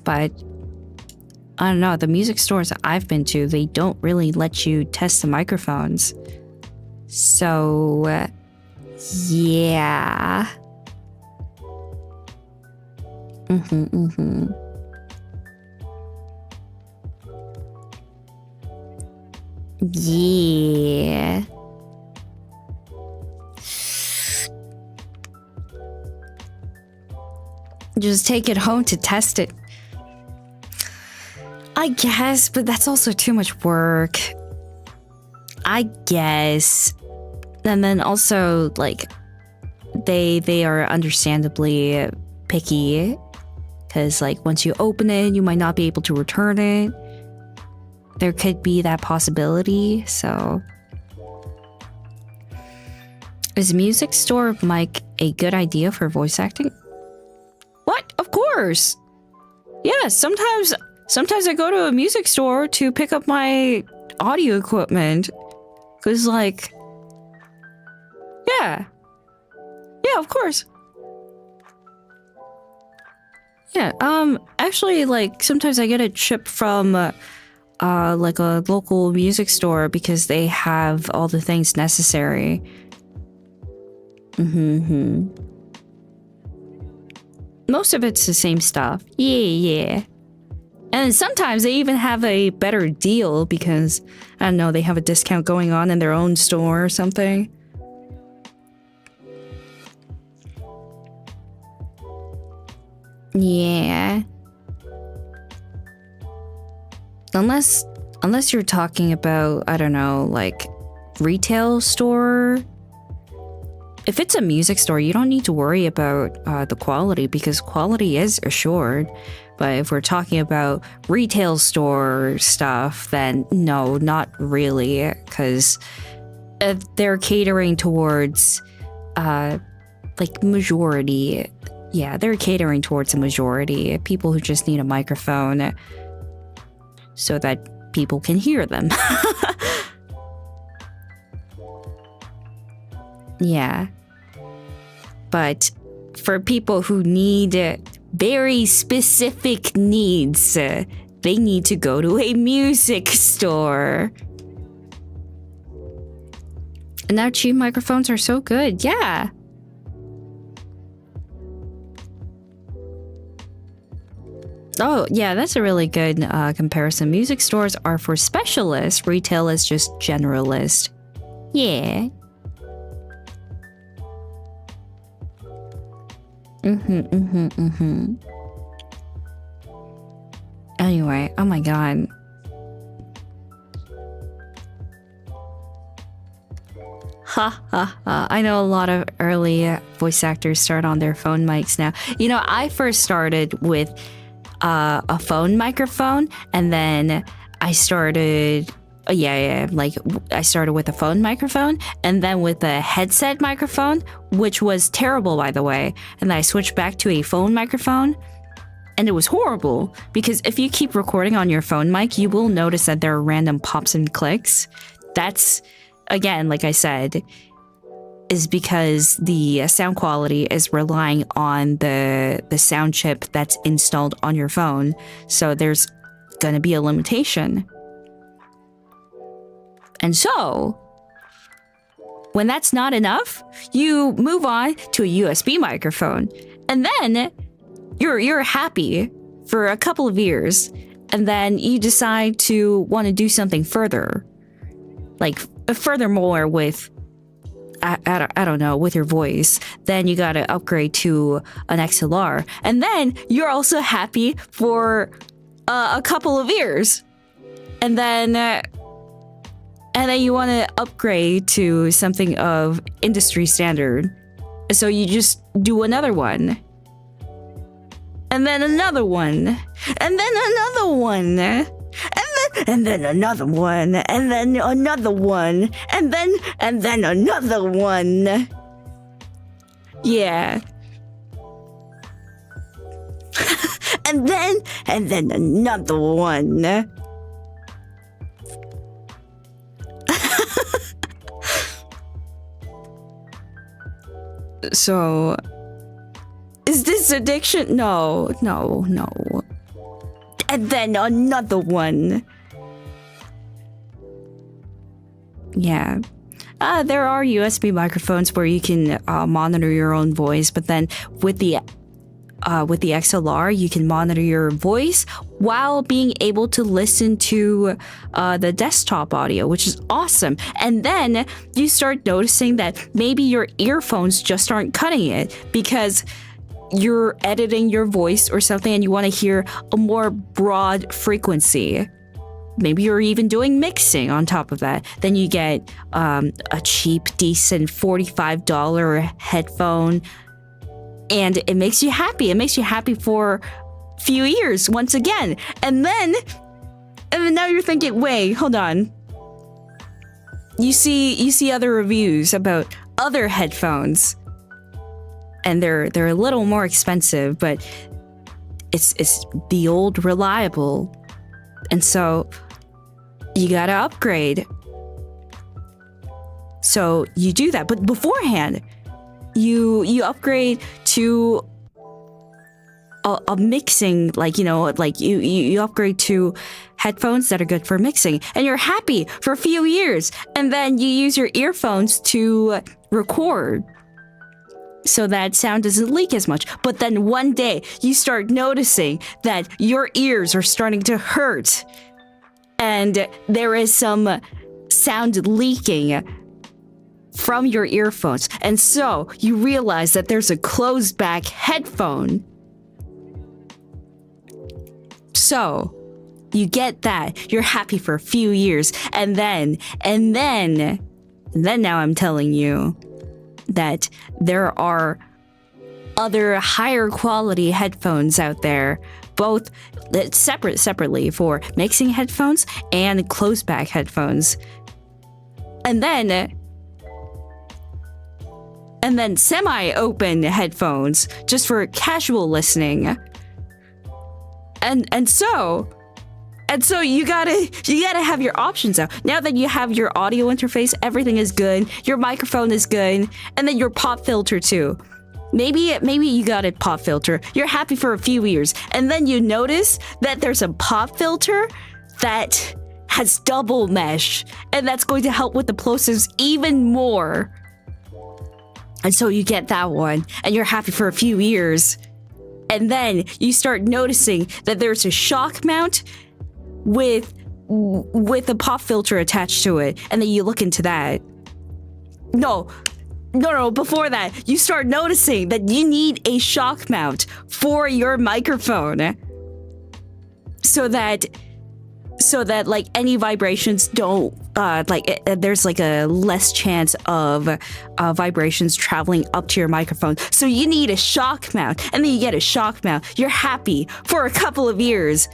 But I don't know, the music stores I've been to, they don't really let you test the microphones. So yeah. Yeah. Just take it home to test it. I guess, but that's also too much work. I guess. And then also, like, they are understandably picky, because, like, once you open it, you might not be able to return it. There could be that possibility, so. Is music store mic a good idea for voice acting? What? Of course! Yeah, sometimes I go to a music store to pick up my audio equipment. Cause like, yeah, of course. Yeah, actually, like, sometimes I get a chip from, like a local music store because they have all the things necessary. Most of it's the same stuff. Yeah. And sometimes they even have a better deal because, I don't know, they have a discount going on in their own store or something. Yeah. Unless you're talking about, I don't know, like retail store. If it's a music store, you don't need to worry about the quality because quality is assured. But if we're talking about retail store stuff, then no, not really, because they're catering towards like majority. Yeah, they're catering towards a majority. People who just need a microphone so that people can hear them. Yeah. But for people who need very specific needs, they need to go to a music store. And now cheap microphones are so good. Yeah. Oh, yeah, that's a really good comparison. Music stores are for specialists. Retail is just generalist. Yeah. Anyway, oh my god. Ha ha ha. I know a lot of early voice actors start on their phone mics now. You know, I first started with a phone microphone, and then I started I started with a phone microphone and then with a headset microphone, which was terrible, by the way. And then I switched back to a phone microphone, and it was horrible because if you keep recording on your phone mic, you will notice that there are random pops and clicks. That's, again, like I said, is because the sound quality is relying on the sound chip that's installed on your phone. So there's going to be a limitation. And so, when that's not enough, you move on to a USB microphone. And then you're happy for a couple of years. And then you decide to want to do something further. Like, furthermore with, I don't know, with your voice. Then you got to upgrade to an XLR. And then you're also happy for a couple of years. And then you want to upgrade to something of industry standard. So you just do another one. And then another one. And then another one. And then another one. And then another one. And then another one. Yeah. and then another one. So, is this addiction? No. And then another one. Yeah. There are USB microphones where you can monitor your own voice, but then with the XLR, you can monitor your voice while being able to listen to the desktop audio, which is awesome. And then you start noticing that maybe your earphones just aren't cutting it because you're editing your voice or something and you want to hear a more broad frequency. Maybe you're even doing mixing on top of that. Then you get a cheap, decent $45 headphone. And it makes you happy. It makes you happy for a few years once again. And then now you're thinking, wait, hold on. You see other reviews about other headphones. And they're a little more expensive, but it's the old reliable. And so you gotta upgrade. So you do that. But beforehand, you upgrade to a mixing, you upgrade to headphones that are good for mixing, and you're happy for a few years, and then you use your earphones to record so that sound doesn't leak as much. But then one day you start noticing that your ears are starting to hurt and there is some sound leaking from your earphones. And so you realize that there's a closed back headphone. So you get that. You're happy for a few years. And then now I'm telling you that there are other higher quality headphones out there, both separately for mixing headphones and closed back headphones. And then semi-open headphones just for casual listening. And so you gotta have your options out. Now that you have your audio interface, everything is good, your microphone is good, and then your pop filter too. Maybe you got a pop filter, you're happy for a few years, and then you notice that there's a pop filter that has double mesh, and that's going to help with the plosives even more. And so you get that one, and you're happy for a few years. And then you start noticing that there's a shock mount with a pop filter attached to it. And then you look into that. No, before that, you start noticing that you need a shock mount for your microphone. So that like any vibrations don't there's like a less chance of vibrations traveling up to your microphone. So you need a shock mount, and then you get a shock mount. You're happy for a couple of years,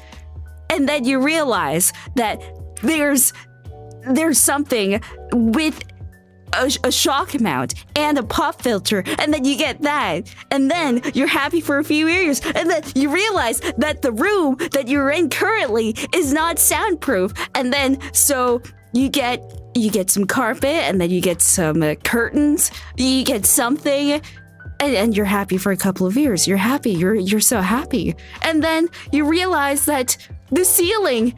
and then you realize that there's something with a shock mount and a pop filter, and then you get that, and then you're happy for a few years, and then you realize that the room that you're in currently is not soundproof, and then so you get some carpet, and then you get some curtains, you get something, and you're happy for a couple of years. You're happy. You're so happy, and then you realize that the ceiling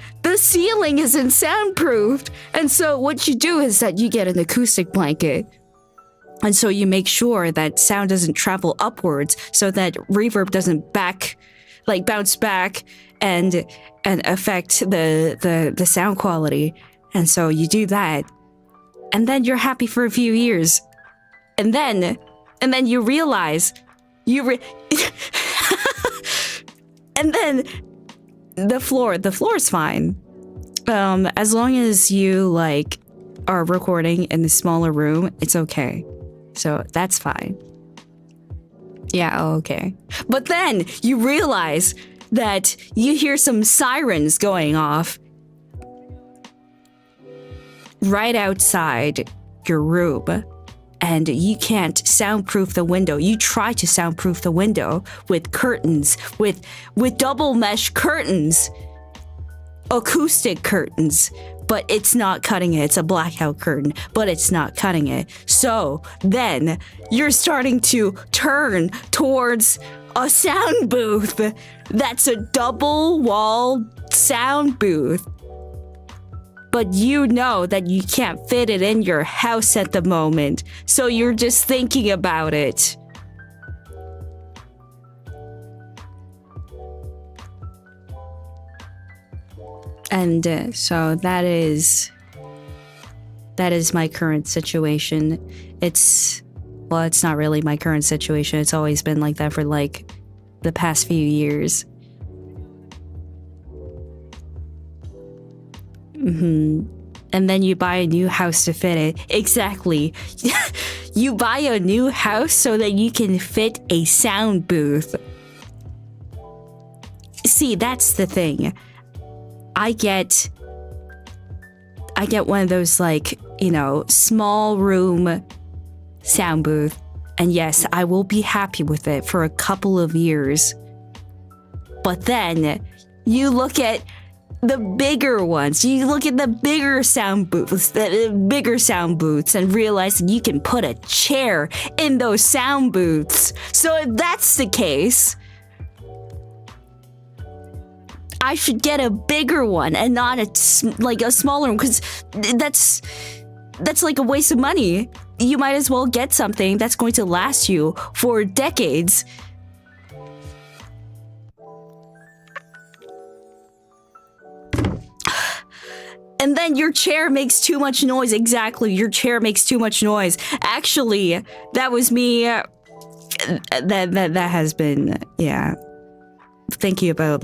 isn't soundproofed. And so what you do is that you get an acoustic blanket. And so you make sure that sound doesn't travel upwards, so that reverb doesn't bounce back and affect the sound quality. And so you do that. And then you're happy for a few years. And then you realize and then the floor is fine. As long as you are recording in a smaller room, it's okay. So that's fine. Yeah, okay. But then you realize that you hear some sirens going off right outside your room, and you can't soundproof the window. You try to soundproof the window with curtains, with double mesh curtains, acoustic curtains, but it's not cutting it. It's a blackout curtain, but it's not cutting it. So then you're starting to turn towards a sound booth that's a double wall sound booth. But you know that you can't fit it in your house at the moment, so you're just thinking about it. And so that is my current situation. It's not really my current situation. It's always been like that for the past few years. And then you buy a new house to fit it. Exactly. You buy a new house so that you can fit a sound booth. See, that's the thing. I get one of those small room sound booth, and yes, I will be happy with it for a couple of years. But then you look at the bigger ones. You look at the bigger sound booths, and realize that you can put a chair in those sound booths. So if that's the case, I should get a bigger one and not a smaller one, because that's like a waste of money. You might as well get something that's going to last you for decades. And then your chair makes too much noise. Exactly, your chair makes too much noise. Actually, that was me. That has been, yeah. Thinking about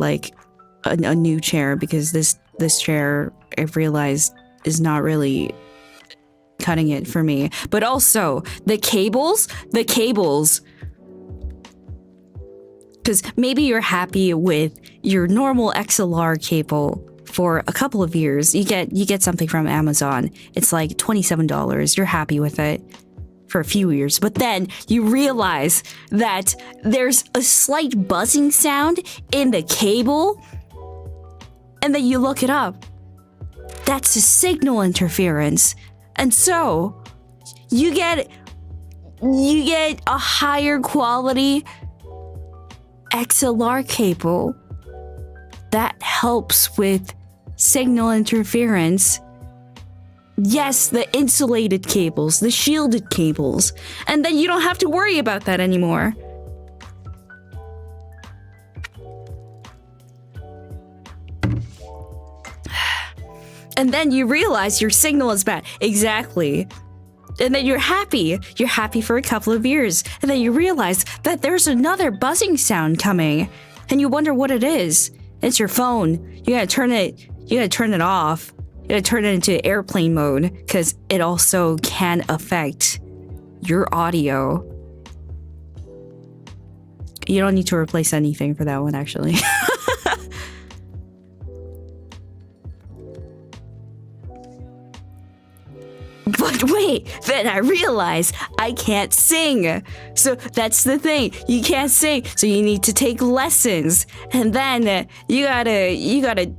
a new chair, because this chair, I've realized, is not really cutting it for me. But also the cables, because maybe you're happy with your normal XLR cable for a couple of years. You get something from Amazon. It's like $27. You're happy with it for a few years, but then you realize that there's a slight buzzing sound in the cable, and then you look it up. That's a signal interference. And so you get a higher quality XLR cable that helps with signal interference. Yes, the insulated cables, the shielded cables. And then you don't have to worry about that anymore. And then you realize your signal is bad. Exactly. And then you're happy. You're happy for a couple of years. And then you realize that there's another buzzing sound coming. And you wonder what it is. It's your phone. You gotta turn it off. You gotta turn it into airplane mode because it also can affect your audio. You don't need to replace anything for that one, actually. But wait, then I realize I can't sing. So that's the thing. You can't sing. So you need to take lessons. And then you gotta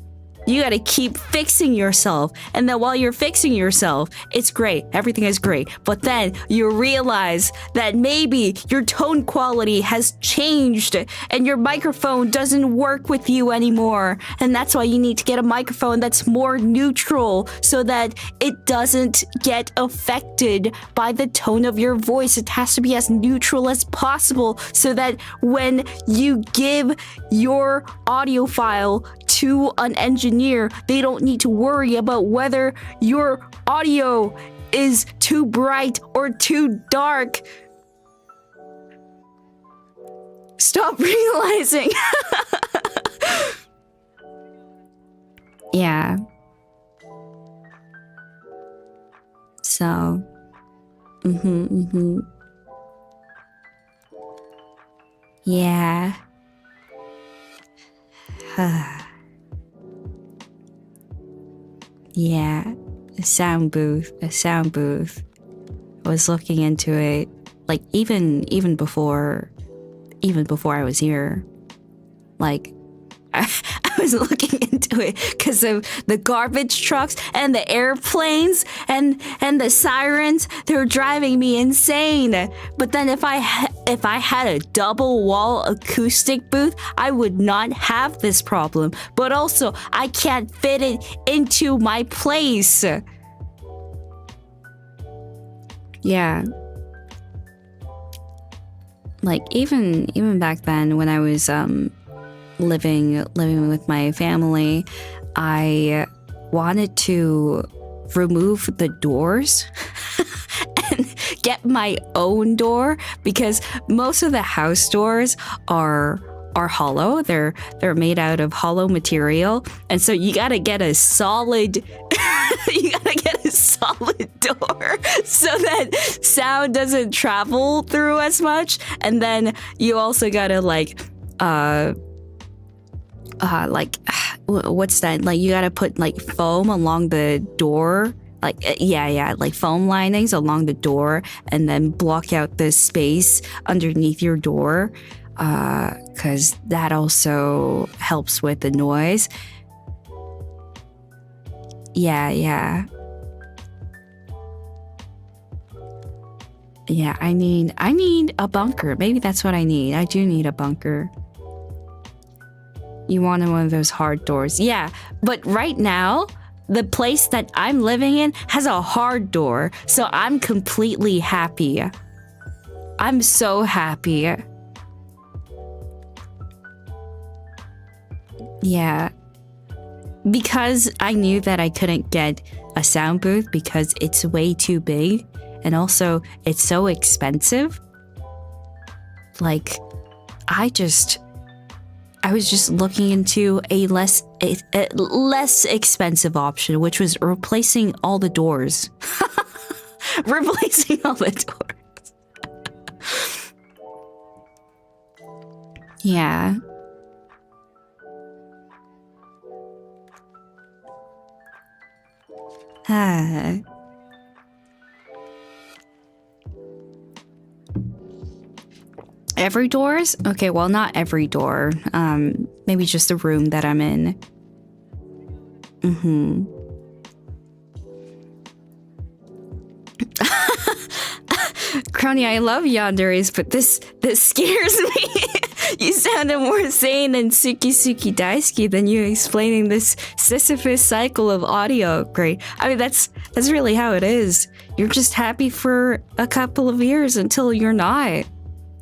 keep fixing yourself. And then while you're fixing yourself, it's great. Everything is great. But then you realize that maybe your tone quality has changed and your microphone doesn't work with you anymore. And that's why you need to get a microphone that's more neutral so that it doesn't get affected by the tone of your voice. It has to be as neutral as possible so that when you give your audio file to an engineer, they don't need to worry about whether your audio is too bright or too dark. Stop realizing. Yeah. So, yeah. Yeah, a sound booth. I was looking into it, like even before I was here. Like, I was looking into it because of the garbage trucks and the airplanes and the sirens. They were driving me insane. But then if I had a double wall acoustic booth, I would not have this problem. But also, I can't fit it into my place. Yeah. Like even back then when I was living with my family, I wanted to remove the doors and get my own door because most of the house doors are hollow. They're made out of hollow material, and so you gotta get a solid door so that sound doesn't travel through as much. And then you also gotta what's that? Like you gotta put like foam along the door. Like foam linings along the door and then block out the space underneath your door. Because that also helps with the noise. Yeah, I need a bunker. Maybe that's what I need. I do need a bunker. You wanted one of those hard doors. Yeah, but right now, the place that I'm living in has a hard door, so I'm completely happy. I'm so happy. Yeah. Because I knew that I couldn't get a sound booth because it's way too big, and also it's so expensive. Like, I was just looking into a less expensive option, which was replacing all the doors. Replacing all the doors. Yeah. Every doors? Okay, well, not every door. Maybe just the room that I'm in. Kronii, I love yanderes, but this scares me. You sounded more sane than Suki Daisuki than you explaining this Sisyphus cycle of audio. Great. I mean, that's really how it is. You're just happy for a couple of years until you're not.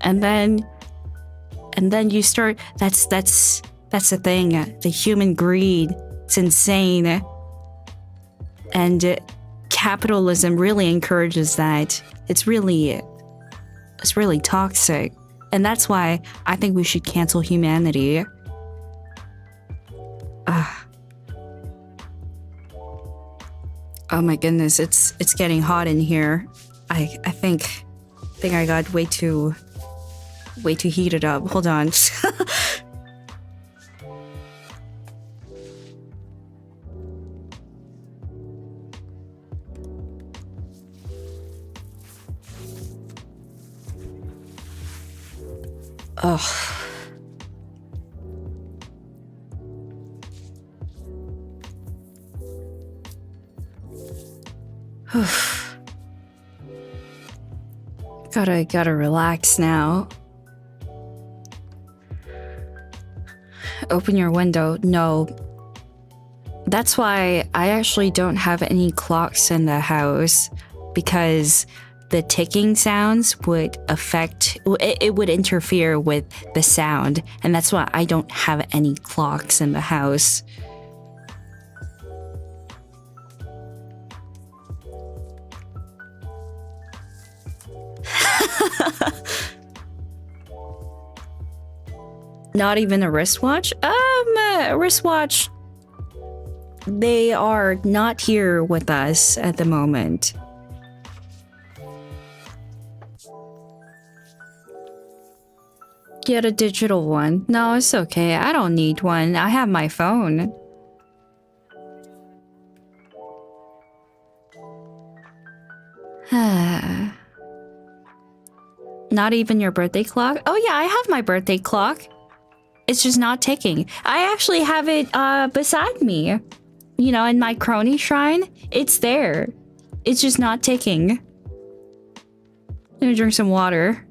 And then you start, that's the thing, the human greed. It's insane. And capitalism really encourages that. It's really toxic. And that's why I think we should cancel humanity. Oh my goodness, it's getting hot in here. I think I got way too heated up. Hold on. Ugh. Gotta relax now. Open your window. No. That's why I actually don't have any clocks in the house, because the ticking sounds would it would interfere with the sound, and that's why I don't have any clocks in the house. Not even a wristwatch? A wristwatch. They are not here with us at the moment. Get a digital one. No, it's okay. I don't need one. I have my phone. Not even your birthday clock? Oh yeah, I have my birthday clock. It's just not ticking. I actually have it beside me. You know, in my Kronii shrine. It's there. It's just not ticking. I'm gonna drink some water.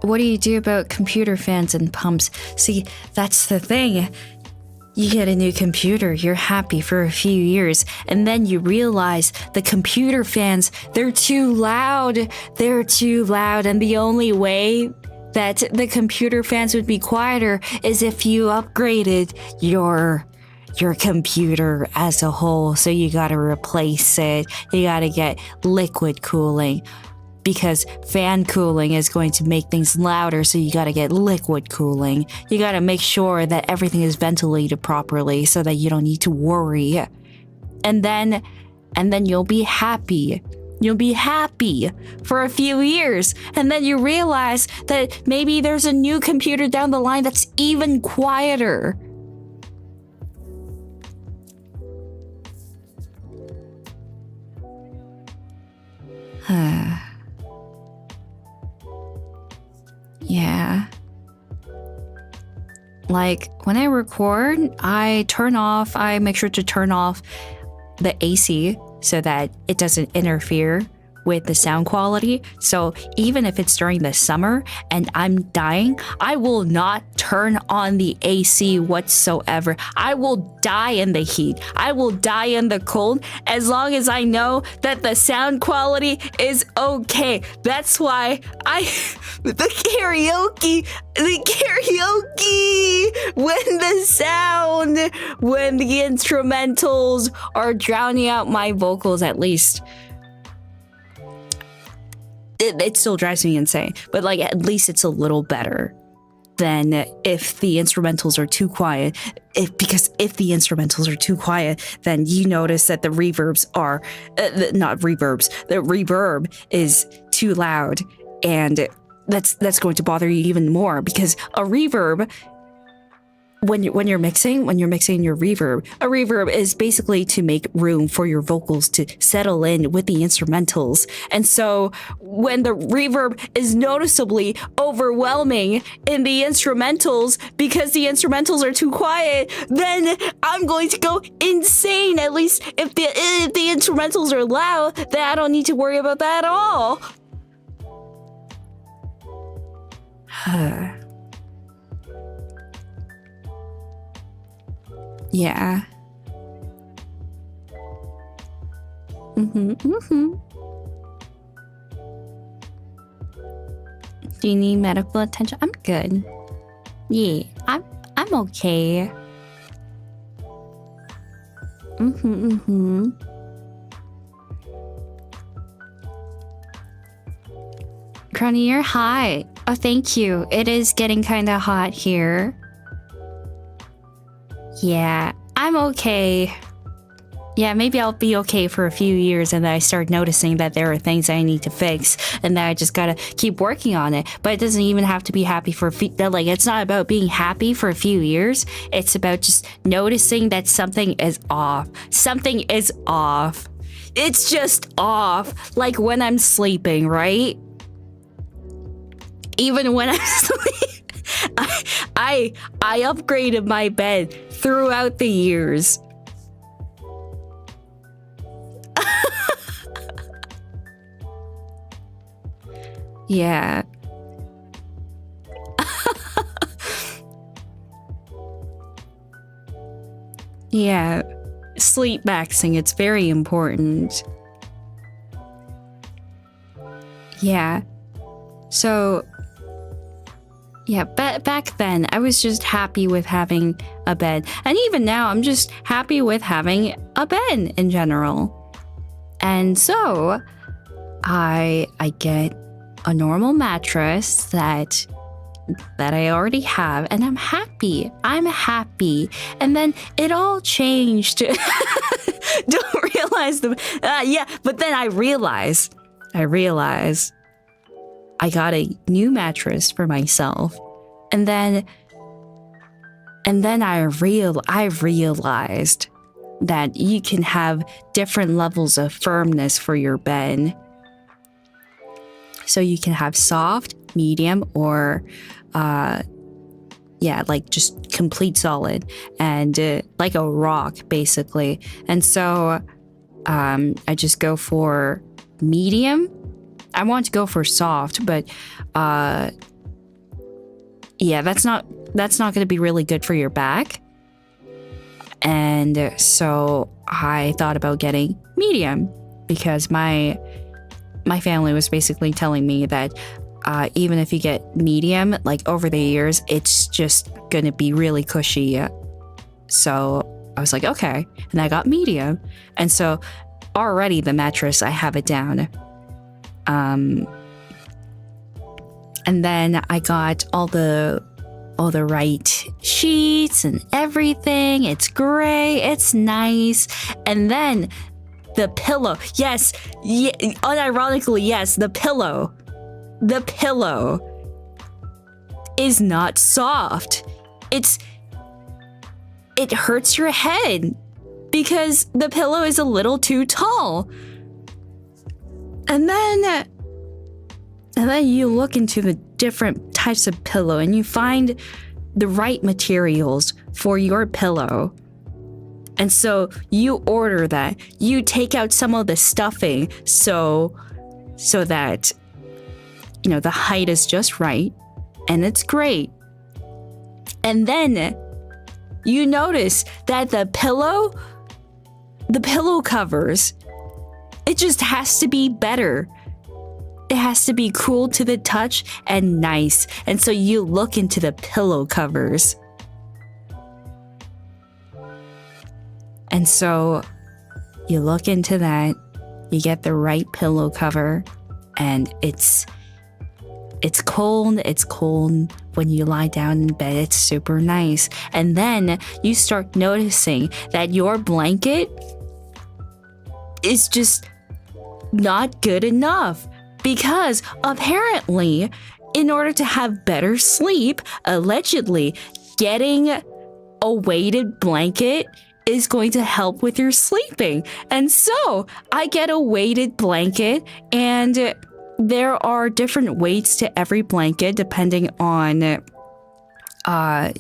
What do you do about computer fans and pumps? See, that's the thing. You get a new computer, you're happy for a few years, and then you realize the computer fans, they're too loud. They're too loud, and the only way that the computer fans would be quieter is if you upgraded your computer as a whole. So you gotta replace it. You gotta get liquid cooling, because fan cooling is going to make things louder, so you gotta get liquid cooling. You gotta make sure that everything is ventilated properly so that you don't need to worry. And then you'll be happy. You'll be happy for a few years, and then you realize that maybe there's a new computer down the line that's even quieter. Yeah. Like, when I record, I make sure to turn off the AC so that it doesn't interfere with the sound quality. So even if it's during the summer and I'm dying, I will not turn on the AC whatsoever. I will die in the heat. I will die in the cold, as long as I know that the sound quality is okay. That's why the karaoke, when the instrumentals are drowning out my vocals, at least. It still drives me insane, but like, at least it's a little better than if the instrumentals are too quiet. Because if the instrumentals are too quiet, then you notice that the reverbs are the reverb is too loud, and that's going to bother you even more, because a reverb, when you're mixing your reverb, a reverb is basically to make room for your vocals to settle in with the instrumentals. And so when the reverb is noticeably overwhelming in the instrumentals because the instrumentals are too quiet, then I'm going to go insane. At least if the instrumentals are loud, then I don't need to worry about that at all. Yeah. Do you need medical attention? I'm good. Yeah, I'm okay. Kronii, you're hot. Oh, thank you. It is getting kind of hot here. Yeah, I'm okay. Yeah, maybe I'll be okay for a few years and then I start noticing that there are things I need to fix and that I just gotta keep working on it. But it doesn't even have to be happy for like, it's not about being happy for a few years. It's about just noticing that something is off. Something is off. It's just off. Like when I'm sleeping, right? Even when I'm sleeping, I upgraded my bed throughout the years. Yeah. Yeah. Sleep maxing, it's very important. Yeah. So, yeah, back then, I was just happy with having a bed. And even now, I'm just happy with having a bed in general. And so, I get a normal mattress that I already have, and I'm happy. And then it all changed. Don't realize but then I realize I got a new mattress for myself, and then I realized that you can have different levels of firmness for your bed. So you can have soft, medium, or like just complete solid, and like a rock basically. And so I just go for medium. I want to go for soft, but that's not going to be really good for your back. And so I thought about getting medium because my family was basically telling me that even if you get medium, like over the years, it's just going to be really cushy. So I was like, okay. And I got medium. And so already the mattress, I have it down. And then I got all the right sheets and everything. It's gray. It's nice. And then the pillow. Yes. Unironically, yes. The pillow is not soft. It hurts your head because the pillow is a little too tall. And then you look into the different types of pillow and you find the right materials for your pillow. And so you order that. You take out some of the stuffing so that, the height is just right, and it's great. And then you notice that the pillow covers, it just has to be better. It has to be cool to the touch and nice. And so you look into the pillow covers. And so you look into that, you get the right pillow cover, and it's cold. It's cold when you lie down in bed. It's super nice. And then you start noticing that your blanket is just not good enough. Because apparently, in order to have better sleep, allegedly, getting a weighted blanket is going to help with your sleeping. And so I get a weighted blanket, and there are different weights to every blanket depending on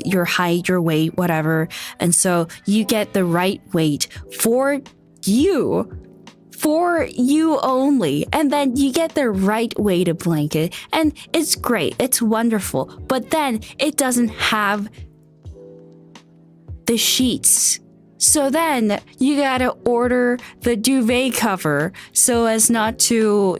your height, your weight, whatever. And so you get the right weight for you, for you only. And then you get the right weighted blanket and it's great. It's wonderful. But then it doesn't have the sheets. So then you gotta order the duvet cover so as not to,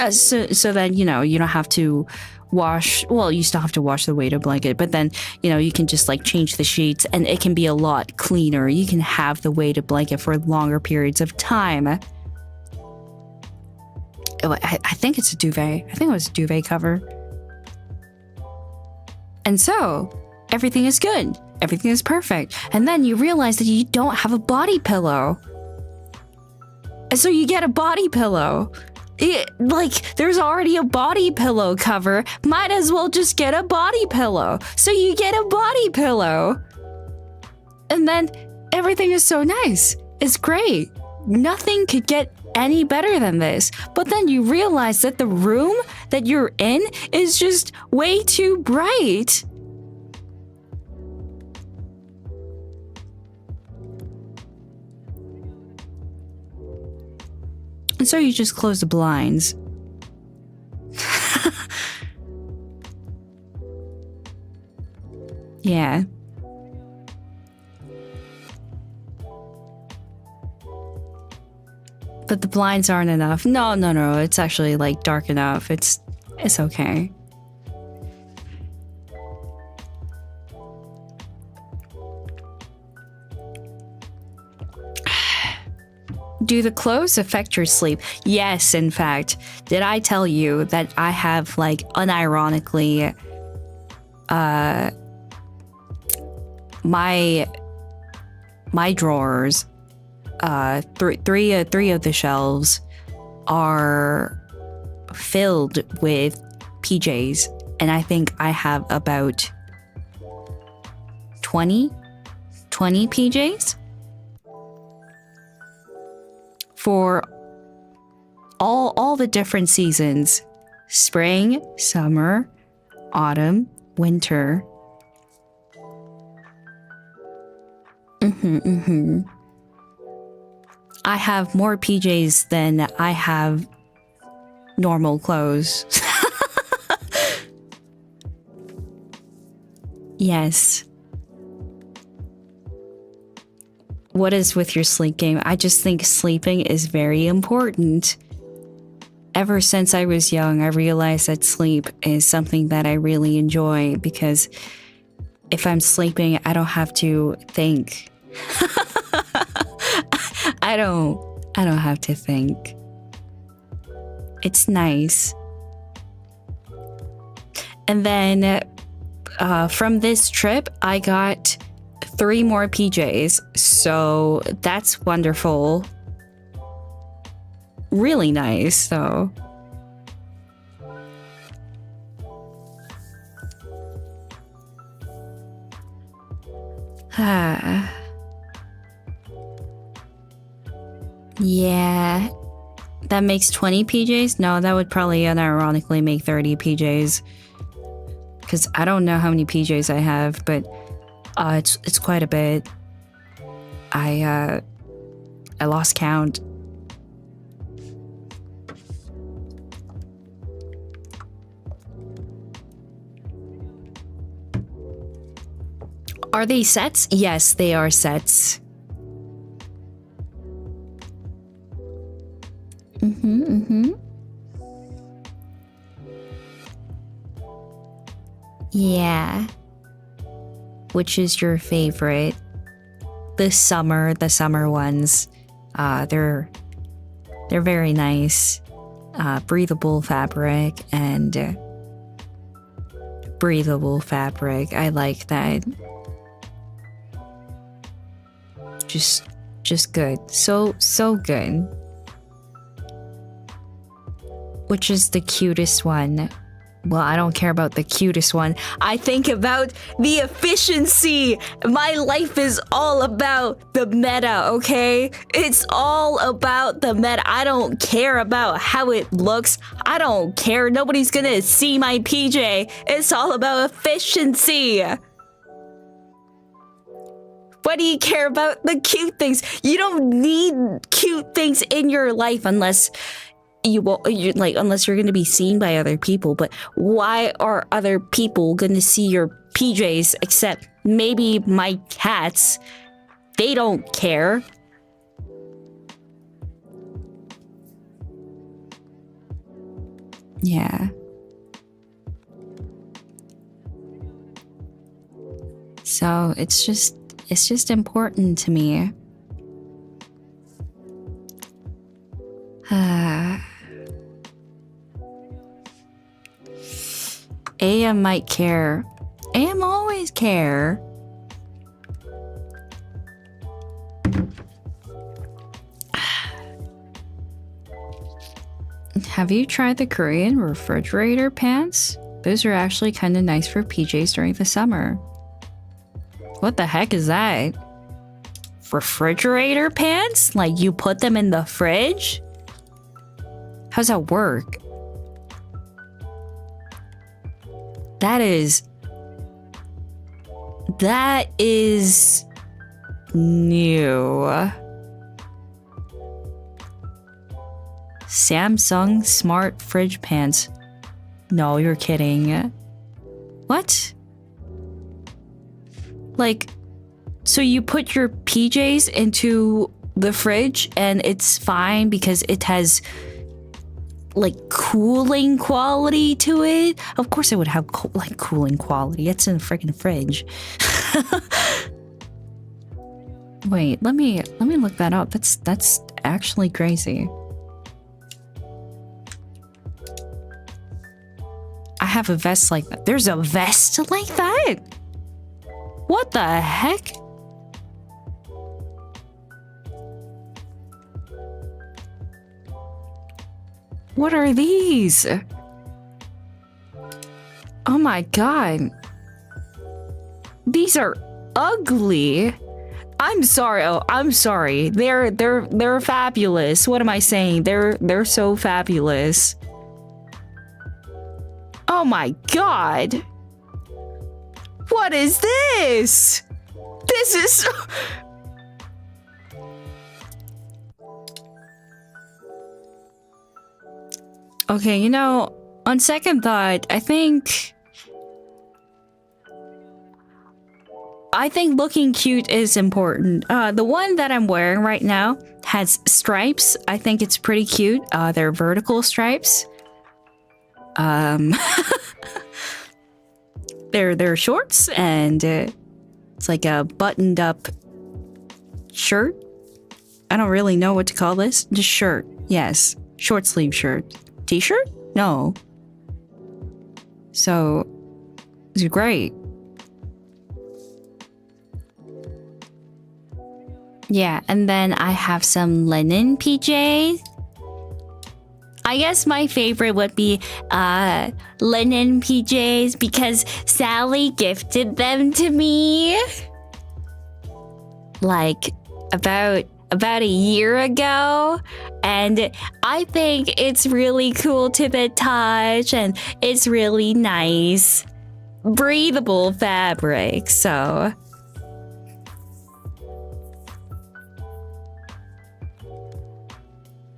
so then, you don't have to wash. Well, you still have to wash the weighted blanket, but then, you can just like change the sheets and it can be a lot cleaner. You can have the weighted blanket for longer periods of time. I think it's a duvet. I think it was a duvet cover. And so everything is good. Everything is perfect. And then you realize that you don't have a body pillow. And so you get a body pillow. There's already a body pillow cover. Might as well just get a body pillow. So you get a body pillow. And then everything is so nice. It's great. Nothing could get any better than this. But then you realize that the room that you're in is just way too bright. And so you just close the blinds. Yeah. But the blinds aren't enough. No. It's actually like dark enough. It's okay. Do the clothes affect your sleep? Yes, in fact. Did I tell you that I have, like, unironically, my drawers, three of the shelves are filled with PJs, and I think I have about 20 PJs. For all the different seasons: spring, summer, autumn, winter. I have more PJs than I have normal clothes. Yes. What is with your sleep game? I just think sleeping is very important. Ever since I was young, I realized that sleep is something that I really enjoy, because if I'm sleeping, I don't have to think. I don't have to think. It's nice. And then from this trip, I got 3 more PJs, so that's wonderful. Really nice, though. Yeah. That makes 20 PJs? No, that would probably unironically make 30 PJs. Because I don't know how many PJs I have, but it's quite a bit. I lost count. Are they sets? Yes, they are sets. Yeah. Which is your favorite? The summer ones. They're very nice. Breathable fabric and breathable fabric. I like that. Just good. So good. Which is the cutest one? Well, I don't care about the cutest one. I think about the efficiency. My life is all about the meta, okay? It's all about the meta. I don't care about how it looks. I don't care. Nobody's gonna see my PJ. It's all about efficiency. Why do you care about the cute things? You don't need cute things in your life unless unless you're going to be seen by other people. But why are other people going to see your PJs except maybe my cats? They don't care. Yeah. So it's just important to me. AM might care. AM always care. Have you tried the Korean refrigerator pants? Those are actually kind of nice for PJs during the summer. What the heck is that? Refrigerator pants? Like you put them in the fridge? How's that work? That is new. Samsung smart fridge pants. No, you're kidding. What? Like, so you put your PJs into the fridge and it's fine because it has like cooling quality to it? Of course it would have cooling quality. It's in the freaking fridge. Wait, let me look that up. That's actually crazy. I have a vest like that. There's a vest like that? What the heck? What are these? Oh my god. These are ugly. I'm sorry. Oh, I'm sorry. They're fabulous. What am I saying? They're so fabulous. Oh my god. What is this? This is okay, you know, on second thought, I think looking cute is important. The one that I'm wearing right now has stripes. I think it's pretty cute. They're vertical stripes. They're shorts and it's like a buttoned up shirt. I don't really know what to call this. Just shirt. Yes. Short sleeve shirt. T-shirt? No. So it's great. Yeah, and then I have some linen PJs. I guess my favorite would be linen PJs because Sally gifted them to me like about a year ago, and I think it's really cool to the touch and it's really nice breathable fabric. So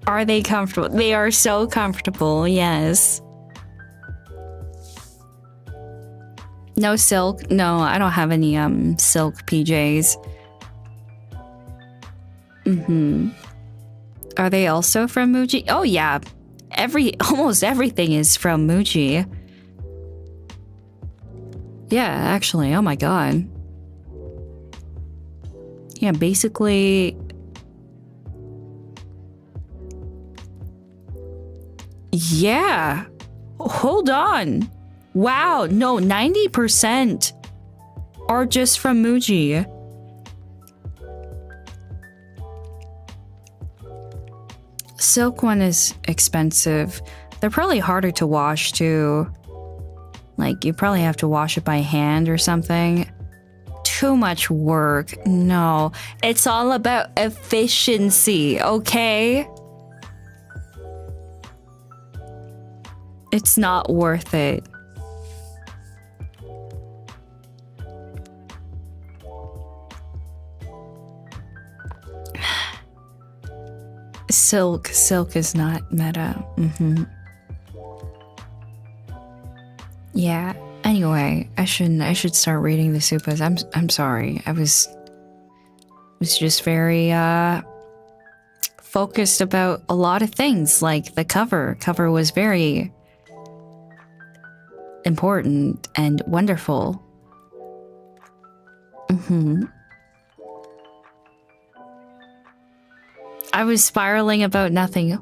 are they comfortable? They are so comfortable, yes. No silk? No, I don't have any silk PJs. Are they also from Muji? Oh yeah. Almost everything is from Muji. Yeah, actually, oh my god. Yeah, basically yeah. Hold on. Wow, no, 90% are just from Muji. Silk one is expensive. They're probably harder to wash too. Like, you probably have to wash it by hand or something. Too much work. No, it's all about efficiency, okay? It's not worth it. Silk is not meta. Yeah. Anyway, I should start reading the Supas. I'm sorry. I was just very focused about a lot of things, like the cover. Cover was very important and wonderful. I was spiraling about nothing.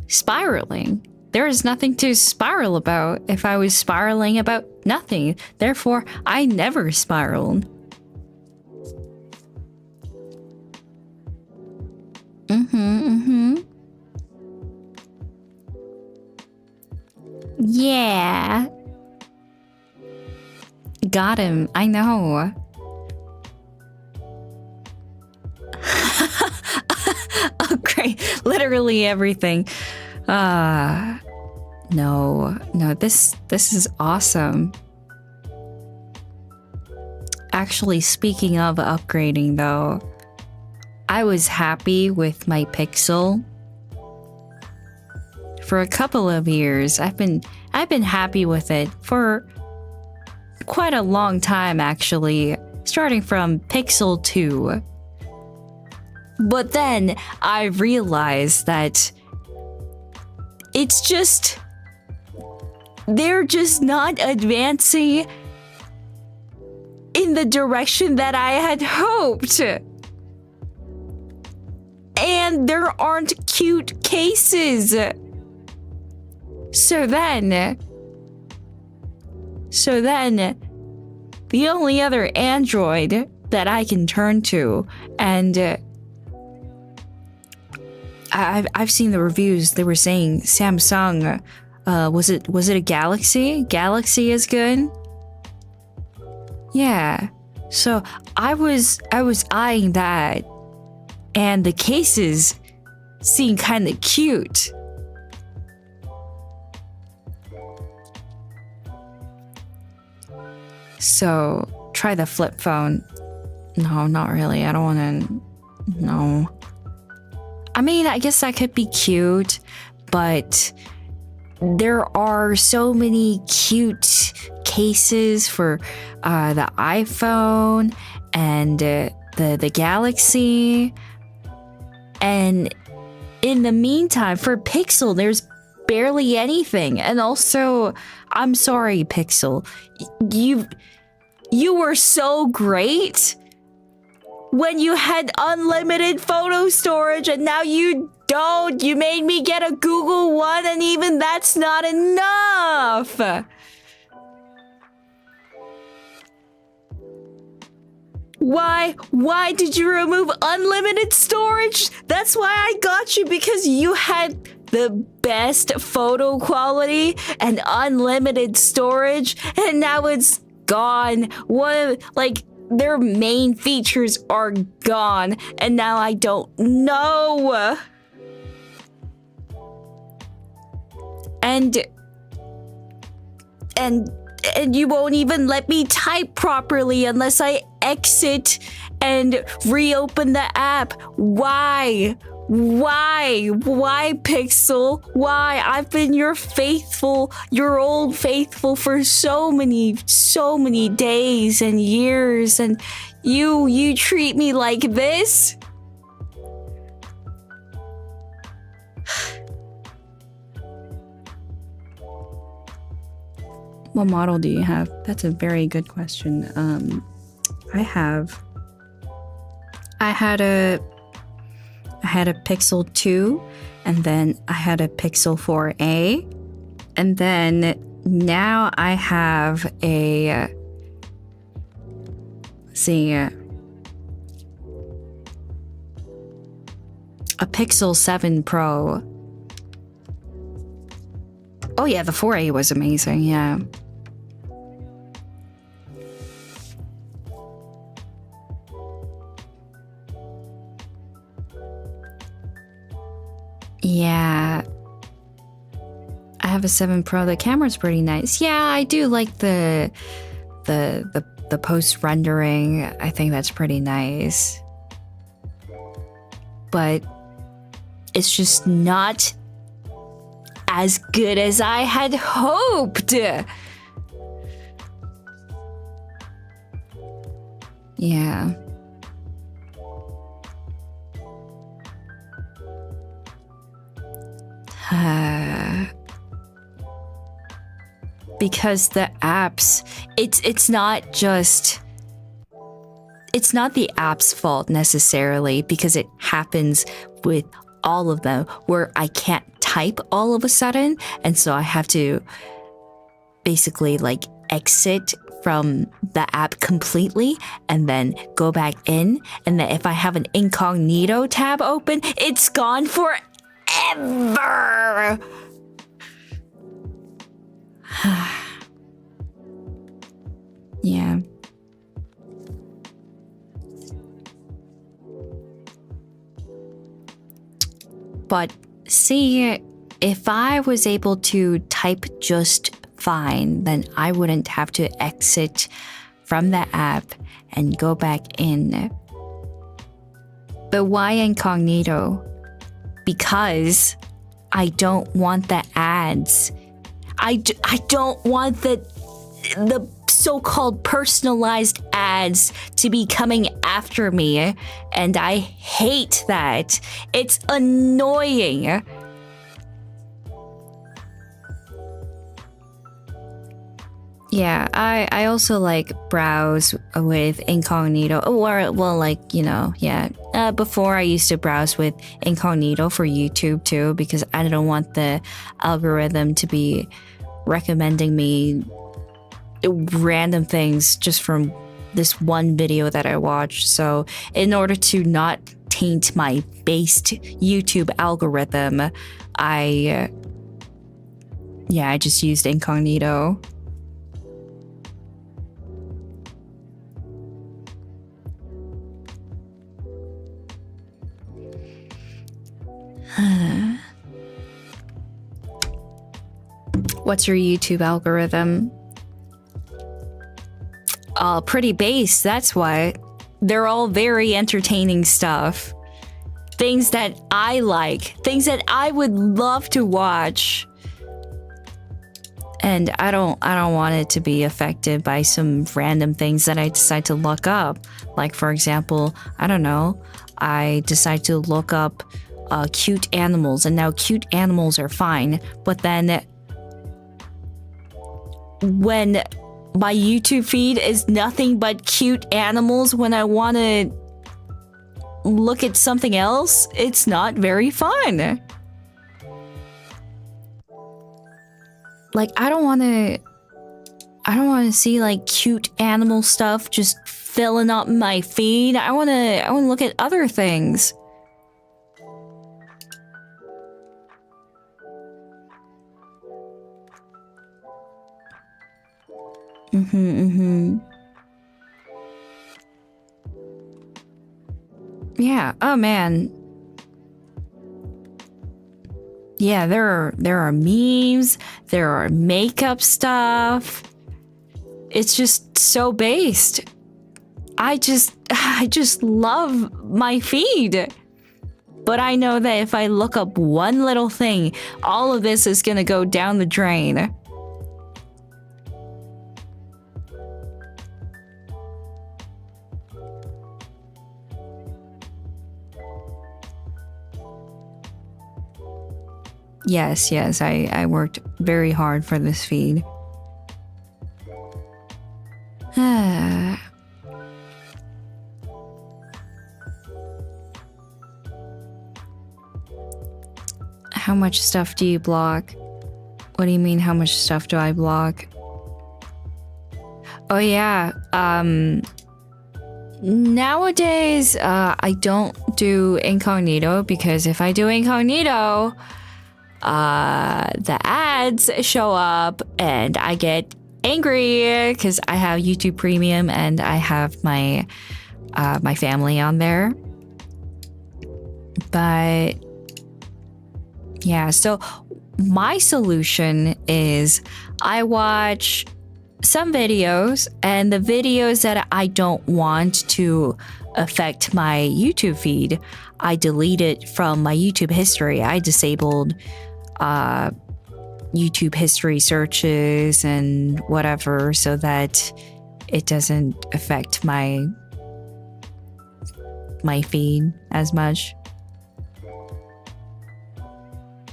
Spiraling? There is nothing to spiral about if I was spiraling about nothing. Therefore, I never spiraled. Yeah. Got him. I know. Oh, great. Literally everything. No, this is awesome. Actually, speaking of upgrading though, I was happy with my Pixel. For a couple of years, I've been happy with it for quite a long time actually, starting from Pixel 2. But then I realized that they're just not advancing in the direction that I had hoped. And there aren't cute cases. So then, the only other Android that I can turn to, and I've seen the reviews. They were saying Samsung, was it a Galaxy? Galaxy is good. Yeah. So I was eyeing that, and the cases seem kind of cute. So try the flip phone. No, not really. I don't want to. No. I mean, I guess that could be cute, but there are so many cute cases for the iPhone and the Galaxy. And in the meantime, for Pixel, there's barely anything. And also, I'm sorry, Pixel. You were so great when you had unlimited photo storage, and now you don't. You made me get a Google One, and even that's not enough. Why did you remove unlimited storage? That's why I got you, because you had the best photo quality and unlimited storage, and now it's gone. Their main features are gone, and now I don't know. And you won't even let me type properly unless I exit and reopen the app. Why? Why, Pixel? Why? I've been your old faithful for so many days and years, and you treat me like this? What model do you have? That's a very good question. I had a Pixel 2, and then I had a Pixel 4a, and then now I have a Pixel 7 Pro. Oh yeah, the 4a was amazing, yeah. Yeah, I have a 7 Pro. The camera's pretty nice. Yeah, I do like the post rendering. I think that's pretty nice. But it's just not as good as I had hoped. Yeah. Because the apps, it's not the app's fault necessarily, because it happens with all of them where I can't type all of a sudden, and so I have to basically like exit from the app completely and then go back in, and then if I have an incognito tab open, it's gone forever. Yeah. But see, if I was able to type just fine, then I wouldn't have to exit from the app and go back in. But why incognito? Because I don't want the ads. I don't want the so-called personalized ads to be coming after me, and I hate that. It's annoying. Yeah, I also like browse with incognito, or well, like, you know, yeah. Before I used to browse with incognito for YouTube too, because I don't want the algorithm to be recommending me random things just from this one video that I watched. So in order to not taint my based YouTube algorithm, I just used incognito. What's your YouTube algorithm? Pretty base, that's why. They're all very entertaining stuff. Things that I like. Things that I would love to watch. And I don't want it to be affected by some random things that I decide to look up. Like, for example, I don't know, I decide to look up cute animals, and now cute animals are fine. But then when my YouTube feed is nothing but cute animals, when I want to look at something else, it's not very fun. Like, I don't want to see like cute animal stuff just filling up my feed. I want to look at other things. Yeah. Oh man. Yeah, there are memes, there are makeup stuff. It's just so based. I just love my feed. But I know that if I look up one little thing, all of this is gonna go down the drain. Yes, I worked very hard for this feed. How much stuff do you block? What do you mean, how much stuff do I block? Oh yeah, nowadays, I don't do incognito, because if I do incognito, the ads show up and I get angry because I have YouTube Premium and I have my my family on there. But yeah, so my solution is I watch some videos, and the videos that I don't want to affect my YouTube feed. I deleted from my YouTube history. I disabled YouTube history searches and whatever so that it doesn't affect my feed as much.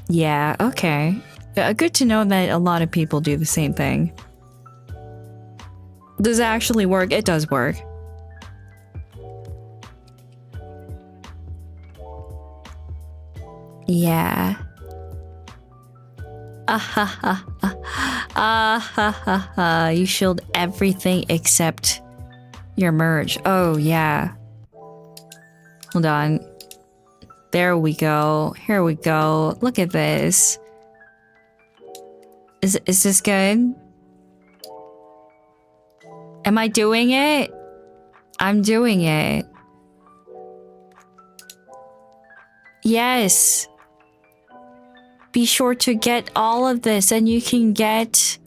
Yeah, okay. Good to know that a lot of people do the same thing. Does it actually work? It does work. Yeah. You shielded everything except your merge. Oh, yeah. Hold on. There we go. Here we go. Look at this. Is this good? Am I doing it? I'm doing it. Yes. Be sure to get all of this and you can get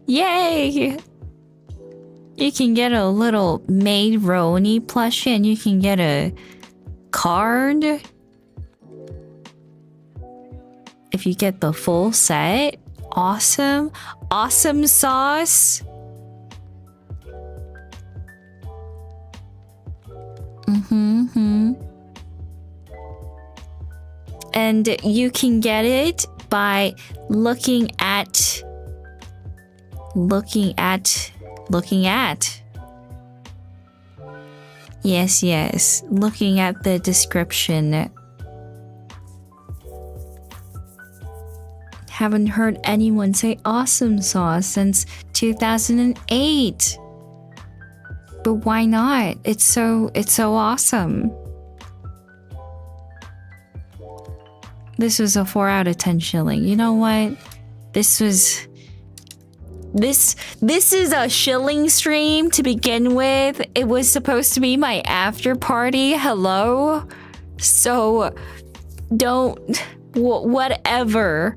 Yay! You can get a little maid Kronii plushie and you can get a card. If you get the full set. Awesome. Awesome sauce. And you can get it by looking at. Yes. Looking at the description. Haven't heard anyone say awesome sauce since 2008. But why not? It's so awesome. This was a 4 out of 10 shilling. You know what? This is a shilling stream to begin with. It was supposed to be my after party. Hello? So don't whatever.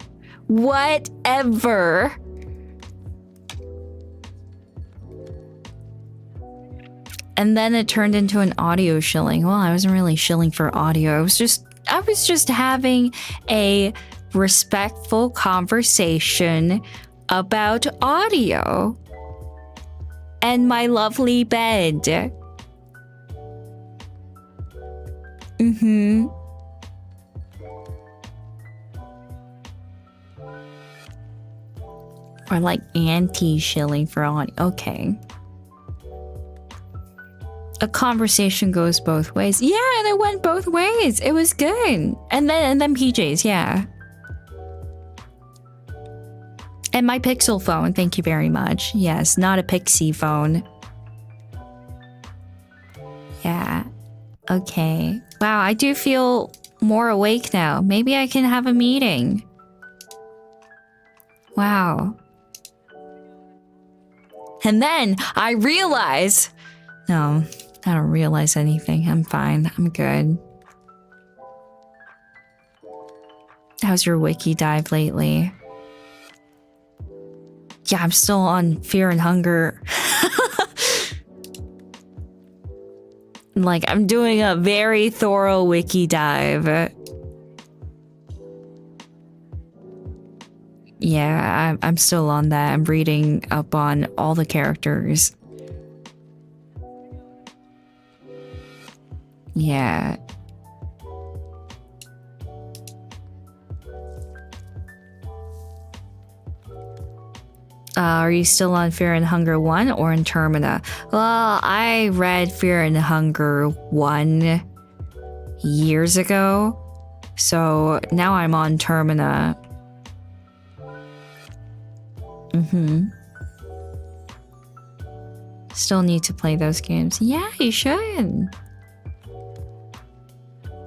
And then it turned into an audio shilling. Well, I wasn't really shilling for audio. I was just having a respectful conversation about audio and my lovely bed. Or like anti-shilling for audio. Okay. A conversation goes both ways. Yeah, and it went both ways. It was good. And then PJs, yeah. And my Pixel phone, thank you very much. Yes, not a Pixie phone. Yeah. Okay. Wow, I do feel more awake now. Maybe I can have a meeting. Wow. And then I realize... No, I don't realize anything. I'm fine. I'm good. How's your wiki dive lately? Yeah, I'm still on Fear and Hunger. Like, I'm doing a very thorough wiki dive. Yeah, I'm still on that. I'm reading up on all the characters. Yeah. Are you still on Fear and Hunger 1 or in Termina? Well, I read Fear and Hunger 1 years ago. So now I'm on Termina. Still need to play those games. Yeah, you should.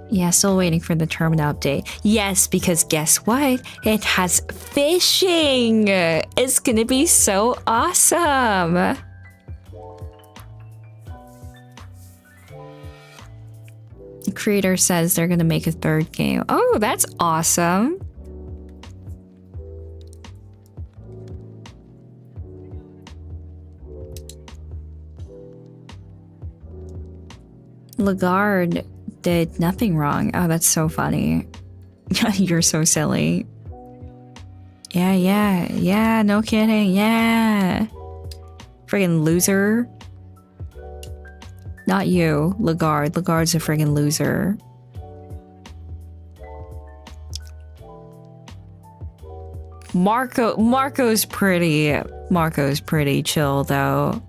Yeah, still waiting for the Termina update. Yes, because guess what? It has fishing. It's gonna be so awesome. The creator says they're gonna make a third game. Oh, that's awesome. Lagarde did nothing wrong. Oh, that's so funny. You're so silly. Yeah, no kidding. Yeah. Friggin' loser. Not you, Lagarde. Lagarde's a friggin' loser. Marco's pretty chill though.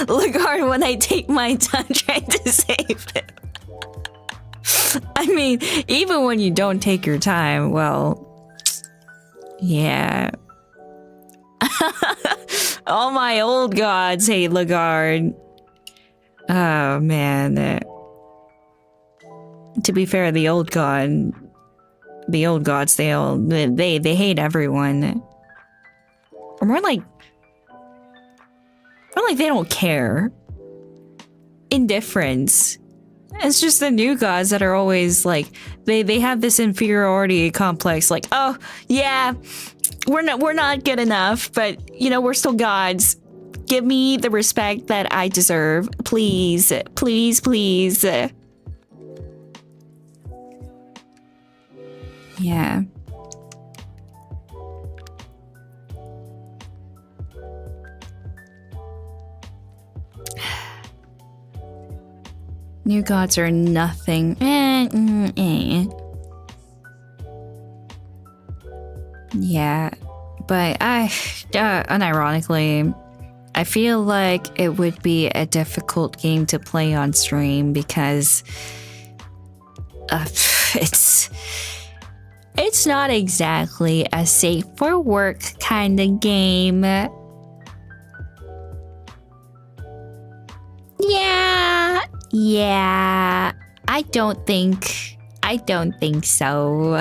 Lagarde, when I take my time trying to save him. I mean, even when you don't take your time, well, yeah. All my old gods hate Lagarde. Oh man. To be fair, the old gods, they hate everyone. Or more like they don't care. Indifference. It's just the new gods that are always like they have this inferiority complex, like, oh yeah, we're not good enough, but you know, we're still gods. Give me the respect that I deserve. Please. Yeah. New gods are nothing. Yeah, but unironically, I feel like it would be a difficult game to play on stream because it's not exactly a safe for work kind of game. Yeah, I don't think so.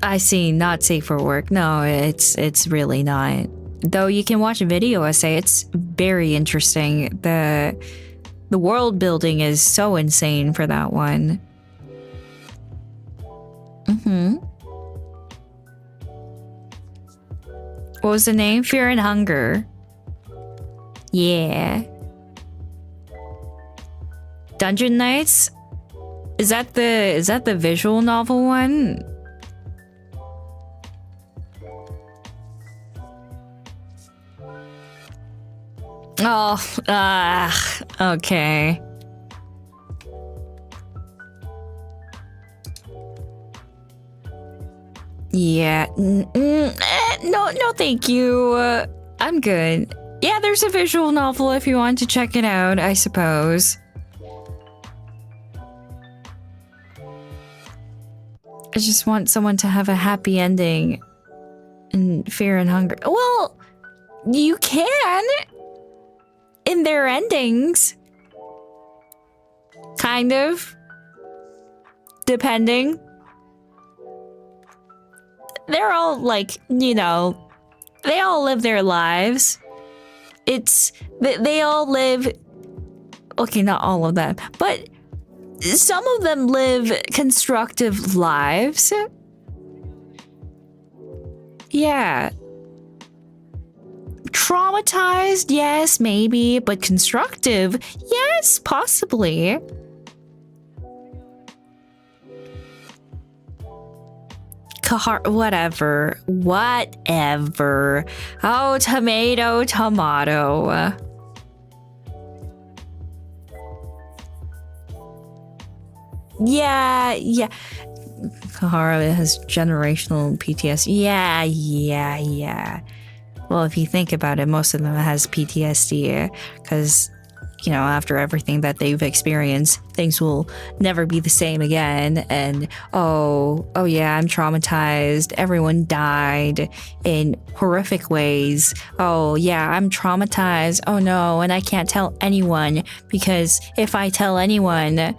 I see, not safe for work. No, it's really not. Though you can watch a video essay, it's very interesting. The world building is so insane for that one. What was the name? Fear and Hunger. Yeah. Dungeon Knights? Is that the visual novel one? Oh, okay. Yeah. No, thank you. I'm good. Yeah, there's a visual novel if you want to check it out, I suppose. I just want someone to have a happy ending in Fear and Hunger. Well, you can in their endings. Kind of. Depending. They're all like, you know, they all live their lives. They all live, okay, not all of them, but some of them live constructive lives. Yeah. Traumatized, yes, maybe, but constructive, yes, possibly. Whatever. Oh, tomato. Yeah. Kahara has generational PTSD. Yeah. Well, if you think about it, most of them has PTSD because, you know, after everything that they've experienced, things will never be the same again. And oh yeah, I'm traumatized. Everyone died in horrific ways. Oh yeah, I'm traumatized. Oh no, and I can't tell anyone because if I tell anyone,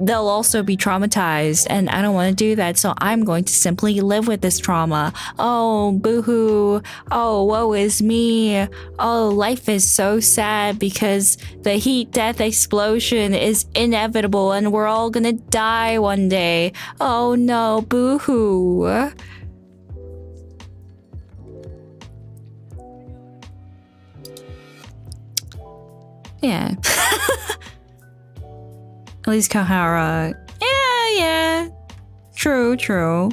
they'll also be traumatized, and I don't want to do that, so I'm going to simply live with this trauma. Oh, boohoo. Oh, woe is me. Oh, life is so sad because the heat death explosion is inevitable and we're all gonna die one day. Oh no, boohoo. Yeah. At least Kahara. Yeah. True.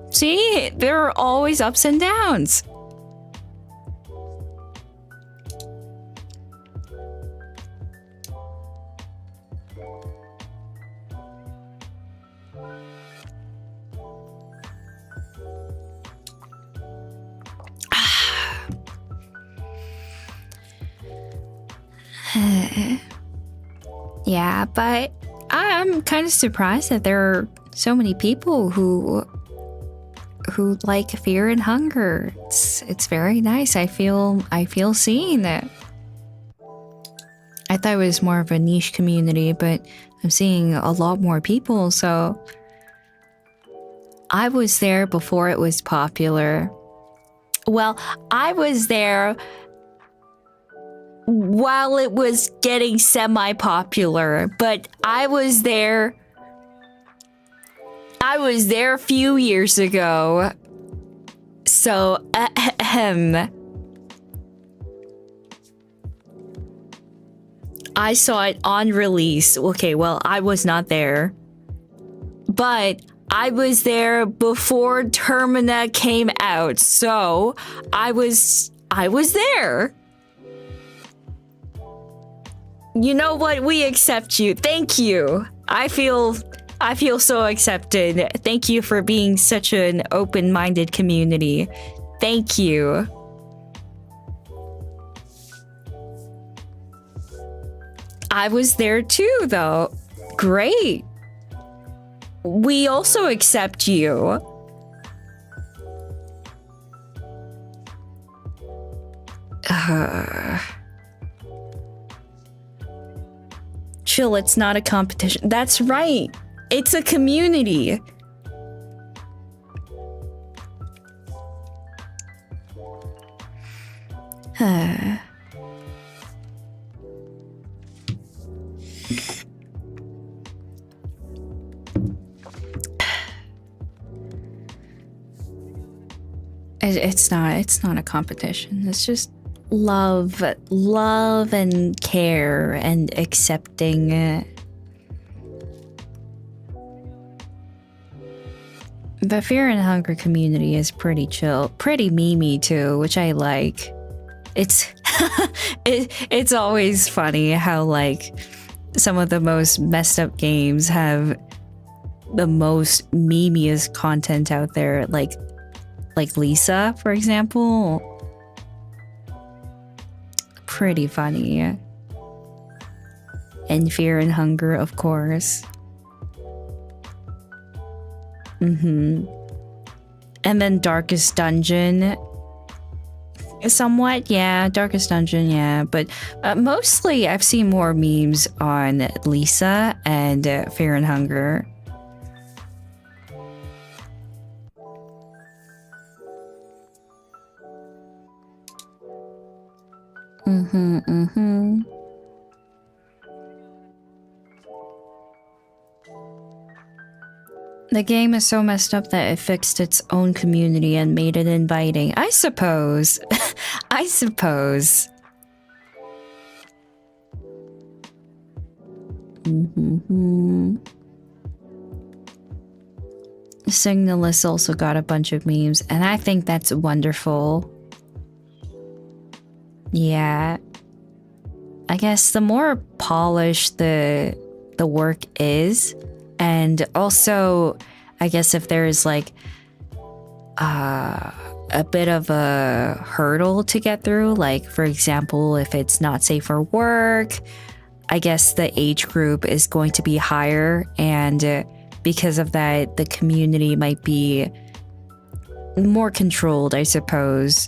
See, there are always ups and downs. Yeah, but I'm kind of surprised that there are so many people who like fear and hunger. It's very nice. I feel seen. I thought it was more of a niche community, but I'm seeing a lot more people. So I was there before it was popular. Well, I was there while it was getting semi-popular, but I was there a few years ago. So, I saw it on release. Okay, well, I was not there, but I was there before Termina came out. So, I was there. You know what? We accept you. Thank you. I feel so accepted. Thank you for being such an open-minded community. Thank you. I was there too, though. Great. We also accept you. Chill, it's not a competition. That's right. It's a community. It's not a competition. It's just love and care and accepting it. The fear and hunger community is pretty chill, pretty memey too, which I like. It's it's always funny how like some of the most messed up games have the most memeiest content out there, like Lisa, for example. Pretty funny. And fear and hunger, of course. And then Darkest Dungeon. Somewhat, yeah. Darkest Dungeon, yeah. But mostly I've seen more memes on Lisa and fear and hunger. The game is so messed up that it fixed its own community and made it inviting. I suppose. I suppose. Signalist also got a bunch of memes, and I think that's wonderful. Yeah. I guess the more polished the work is, and also I guess if there's like a bit of a hurdle to get through, like for example, if it's not safe for work, I guess the age group is going to be higher, and because of that, the community might be more controlled, I suppose.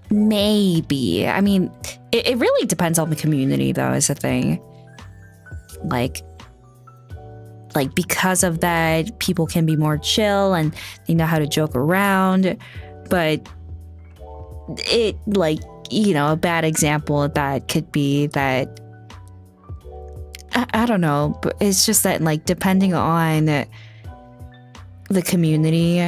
Maybe. I mean, it really depends on the community, though, is the thing. Like, like because of that, people can be more chill and they know how to joke around. But it, like, you know, a bad example of that could be that I don't know, but it's just that, like, depending on the community,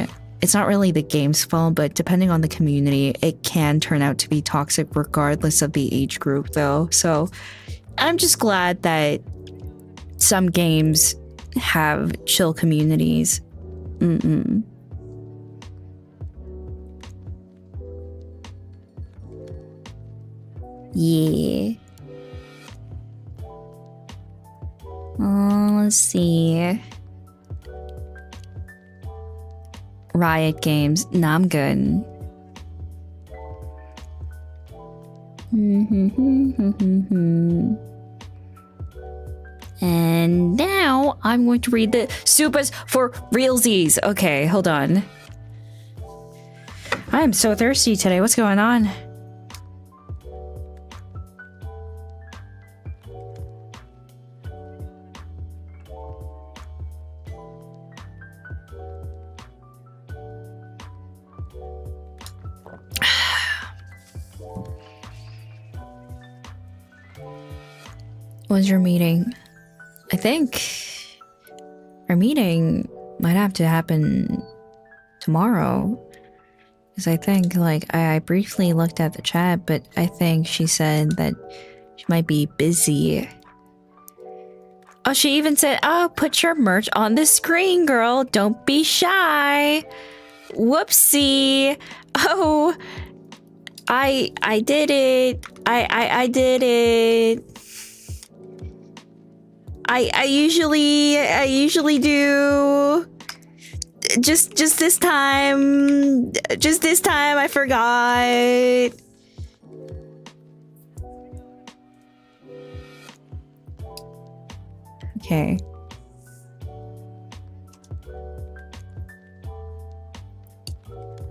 it's not really the game's fault, but depending on the community, it can turn out to be toxic regardless of the age group, though. So I'm just glad that some games have chill communities. Yeah. Let's see. Riot Games. Nah, I'm good. And now I'm going to read the Supas for realsies. Okay, hold on. I am so thirsty today. What's going on? When's your meeting? I think our meeting might have to happen tomorrow. Because I think, like, I briefly looked at the chat, but I think she said that she might be busy. Oh, she even said, oh, put your merch on the screen, girl. Don't be shy. Whoopsie. Oh, I did it. I did it. I usually do. Just this time. Just this time I forgot. Okay.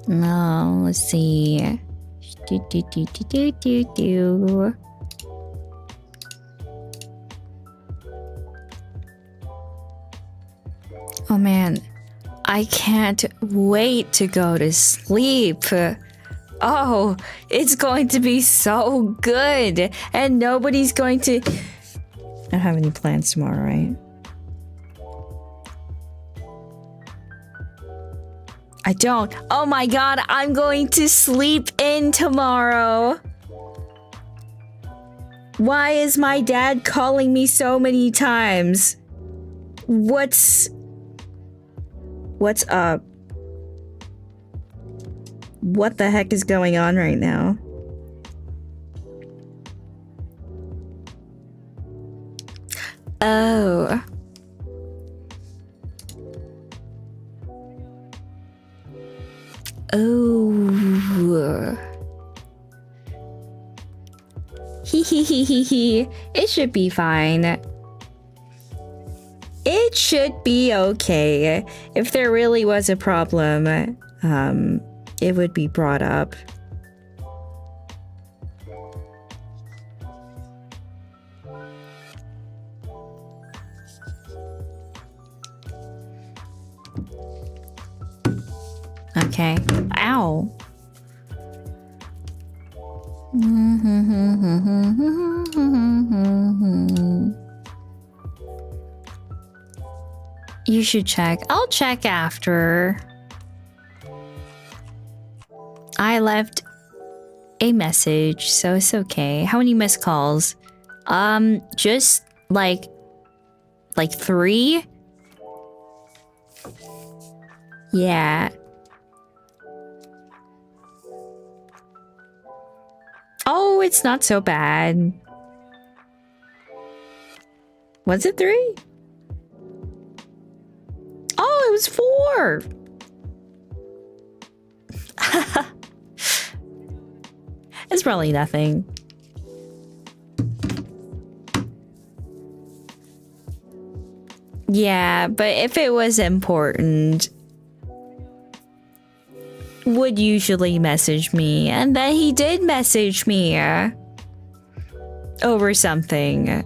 No, let's see. Do. Oh man, I can't wait to go to sleep. Oh, it's going to be so good. And nobody's going to... I don't have any plans tomorrow, right? I don't. Oh my god, I'm going to sleep in tomorrow. Why is my dad calling me so many times? What's up? What the heck is going on right now? Oh. Oh. He. It should be fine. It should be okay. If there really was a problem, it would be brought up. Okay. Ow. You should check. I'll check after. I left a message, so it's okay. How many missed calls? Just like 3? Yeah. Oh, it's not so bad. Was it 3? Oh, it was 4. It's probably nothing. Yeah, but if it was important, would usually message me, and then he did message me over something.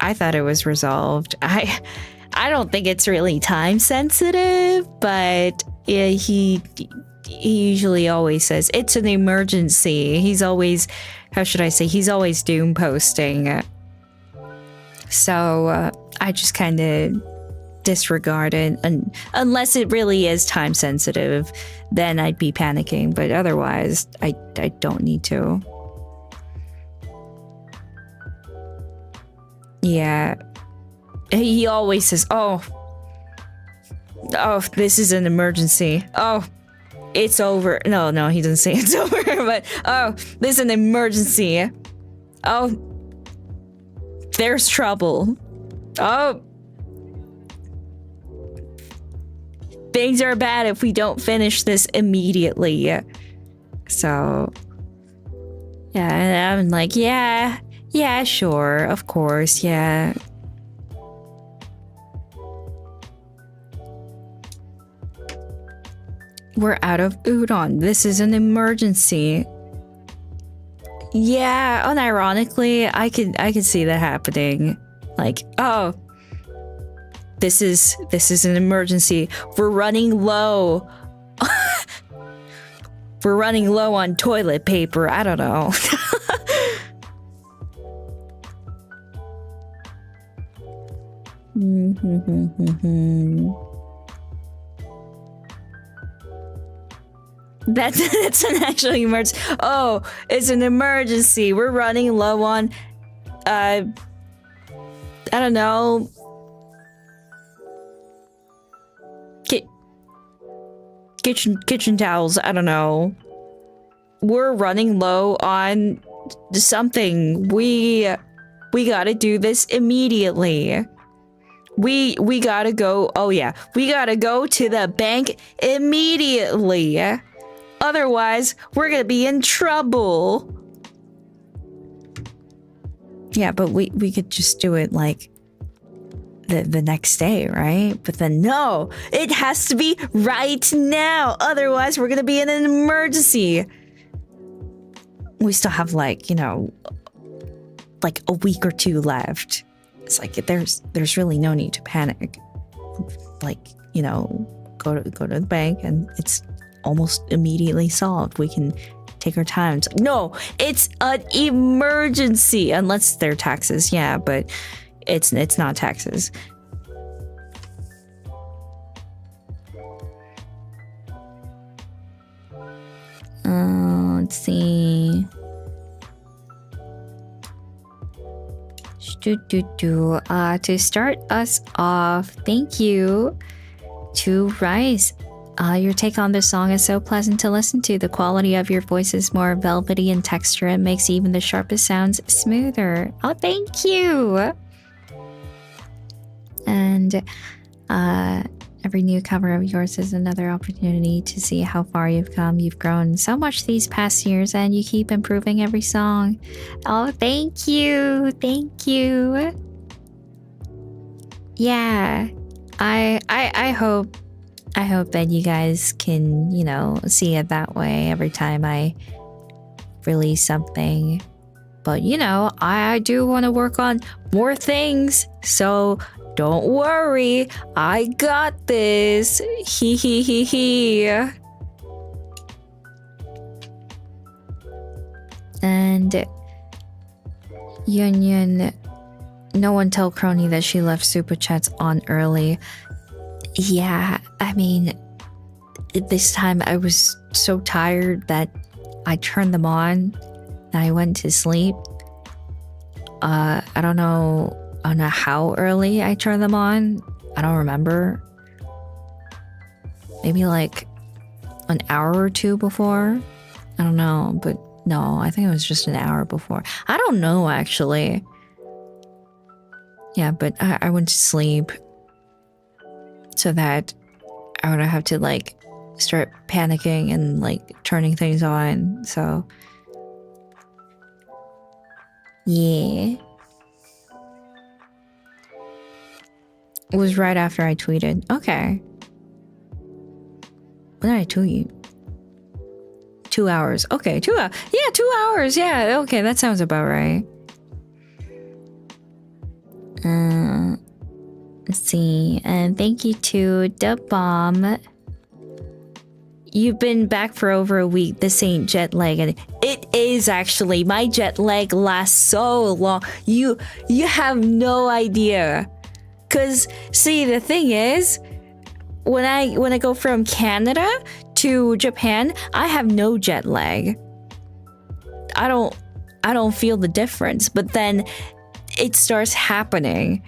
I thought it was resolved. I I don't think it's really time sensitive, but yeah, he usually always says it's an emergency. He's always, how should I say, he's always doom posting. So I just kind of disregard it, and unless it really is time sensitive, then I'd be panicking, but otherwise I don't need to. Yeah, he always says, oh, this is an emergency. Oh, it's over. No, he doesn't say it's over, but oh, this is an emergency. Oh, there's trouble. Oh, things are bad if we don't finish this immediately. So, yeah, and I'm like, yeah, sure, of course, yeah. We're out of udon. This is an emergency. Yeah, unironically, I could see that happening. Like, oh, this is an emergency. We're running low. We're running low on toilet paper. I don't know. That's an actual emergency. Oh, it's an emergency. We're running low on, I don't know. Kitchen towels. I don't know. We're running low on something. We gotta do this immediately. We gotta go. Oh yeah, we gotta go to the bank immediately. Otherwise, we're gonna be in trouble. Yeah, but we could just do it like the next day, right? But then no, it has to be right now. Otherwise, we're gonna be in an emergency. We still have like, like a week or two left. It's like there's really no need to panic. Like, go to the bank and it's almost immediately solved. We can take our time. It's like, no, it's an emergency, unless they're taxes. Yeah, but it's not taxes. Let's see. To start us off, thank you to Rice. Your take on this song is so pleasant to listen to. The quality of your voice is more velvety in texture. It makes even the sharpest sounds smoother. Oh, thank you. And every new cover of yours is another opportunity to see how far you've come. You've grown so much these past years, and you keep improving every song. Oh, thank you. Thank you. Yeah, I hope that you guys can, see it that way every time I release something. But, I do want to work on more things. So don't worry. I got this. He. And Yun, no one tell Kronii that she left Superchats on early. Yeah, I mean, this time I was so tired that I turned them on and I went to sleep. I don't know how early I turned them on. I don't remember. Maybe like an hour or two before. I don't know, but no, I think it was just an hour before. I don't know, actually. Yeah, but I went to sleep so that I wouldn't have to start panicking and turning things on. So yeah, it was right after I tweeted. Okay, when did I tweet? 2 hours. Okay, 2 hours. Yeah, 2 hours. Yeah, okay, that sounds about right. Let's see. And thank you to the bomb. You've been back for over a week. This ain't jet lag. It is actually. My jet lag lasts so long. You have no idea. Cause see, the thing is, when I go from Canada to Japan, I have no jet lag. I don't feel the difference. But then it starts happening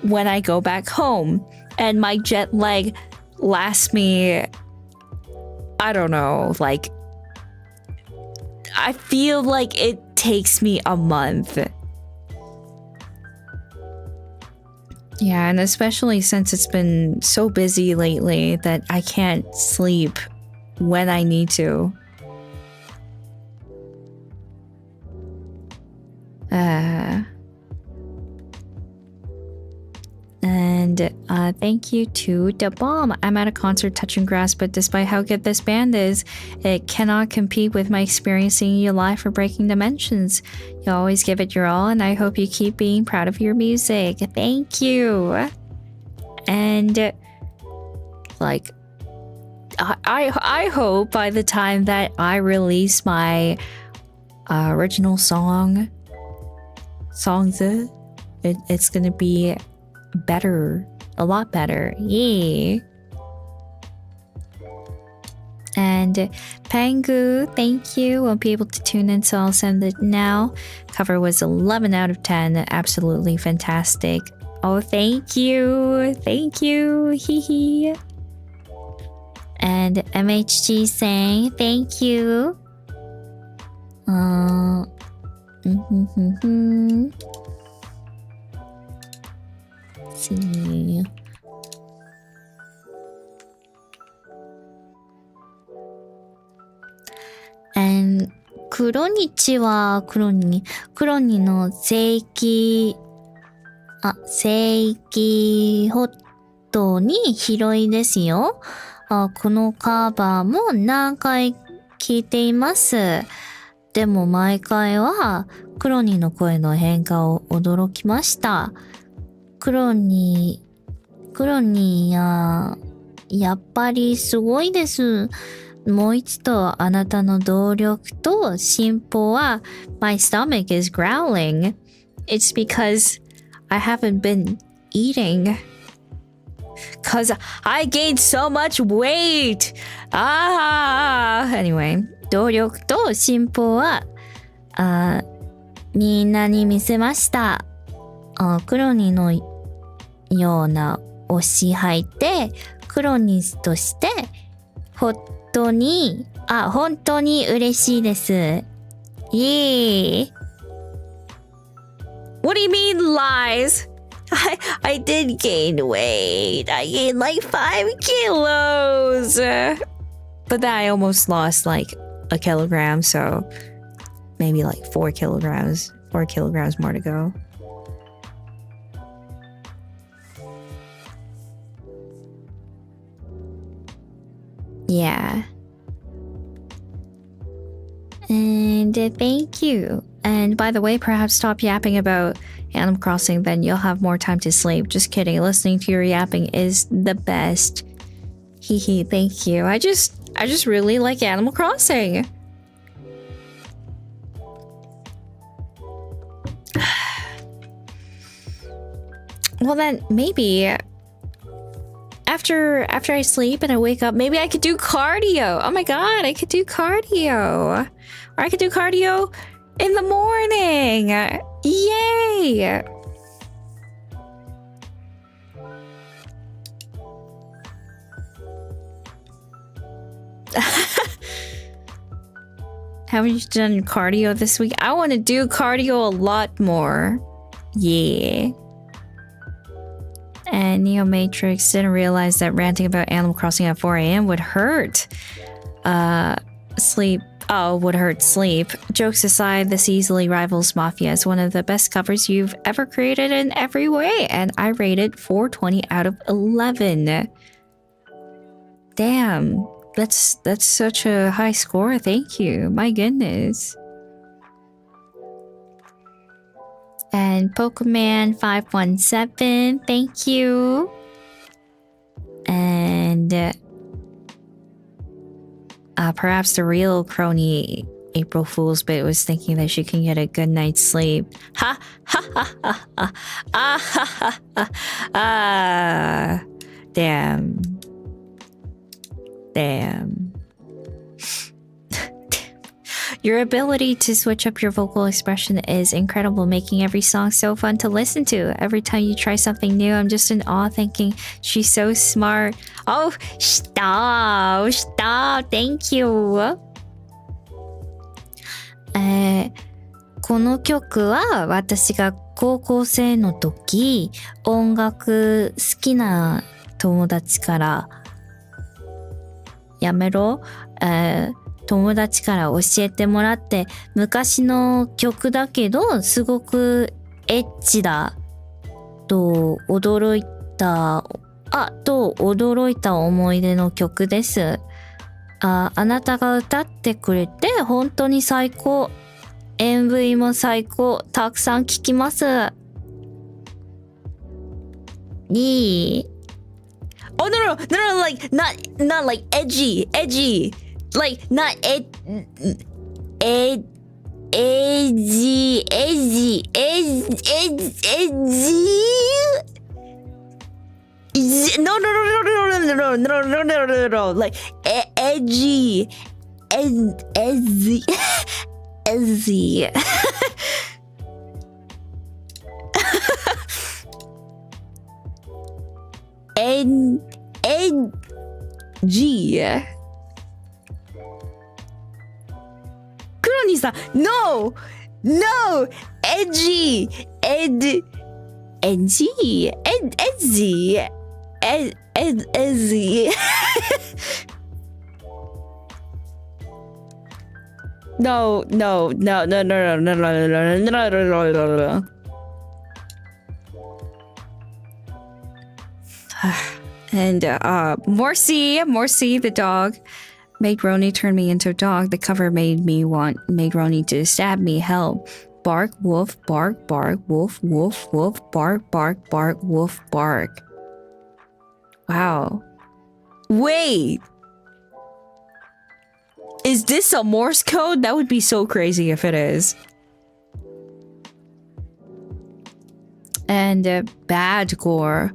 when I go back home, and my jet lag lasts me, I don't know, like, I feel like it takes me a month. Yeah, and especially since it's been so busy lately that I can't sleep when I need to. And thank you to the bomb. I'm at a concert touching grass, but despite how good this band is, it cannot compete with my experiencing you live for breaking dimensions. You always give it your all, and I hope you keep being proud of your music. Thank you. And like, I hope by the time that I release my original songs, it's gonna be better, a lot better. Yay. And Pangu, thank you. Won't be able to tune in, so I'll send it now. Cover was 11 out of 10. Absolutely fantastic. Oh, thank you. Thank you. Hee hee. And MHG saying thank you. Let's see. And 黒日は黒にの正規ホットに拾いですよ。このカバーも何回聞いています。でも毎回はクロニーの声の変化を驚きました。クロニーやっぱりすごいです。もう一度あなたの動力と進歩は My stomach is growling. It's because I haven't been eating. Cause I gained so much weight. Anyway, 動力と進歩はみんなに見せました。クロニーのような推し履いてクロニスとして本当に嬉しいです。Yay! What do you mean lies? I did gain weight. I gained like 5 kilos. But then I almost lost like a kilogram, so maybe like 4 kilograms. 4 kilograms more to go. Yeah. And thank you. And by the way, perhaps stop yapping about Animal Crossing, then you'll have more time to sleep. Just kidding. Listening to your yapping is the best. Hee, thank you. I just really like Animal Crossing. Well then, maybe after I sleep and I wake up, maybe I could do cardio. Oh my god, I could do cardio. Or I could do cardio in the morning. Yay! Haven't you done cardio this week? I want to do cardio a lot more. Yeah. And Neo Matrix didn't realize that ranting about Animal Crossing at 4 a.m. would hurt sleep. Oh, would hurt sleep. Jokes aside, this easily rivals Mafia as one of the best covers you've ever created in every way, and I rated 420 out of 11. Damn, that's such a high score. Thank you. My goodness. And Pokemon 517, thank you. And perhaps the real Kronii April Fool's bit was thinking that she can get a good night's sleep. Ha ha ha ha ha. Ah ha ha ha. Ah. Damn. Your ability to switch up your vocal expression is incredible, making every song so fun to listen to. Every time you try something new, I'm just in awe thinking she's so smart. Oh, stop. Thank you. この曲は私が高校生の時、音楽好きな友達からやめろ、友達から教えてもらって、昔の曲だけどすごくエッチだと驚いた思い出の曲です。あなたが歌ってくれて本当に最高。MV も最高。たくさん聴きます。いい？ Oh no, like not like edgy. Like not edgy. No, like edgy. Edgy. G. Kronii-san, no, edgy, edgy. No. And Morsi the dog made Kronii turn me into a dog. The cover made Kronii to stab me. Help. Bark, wolf, bark, wolf, bark, wolf, bark. Wow. Wait. Is this a Morse code? That would be so crazy if it is. And bad gore.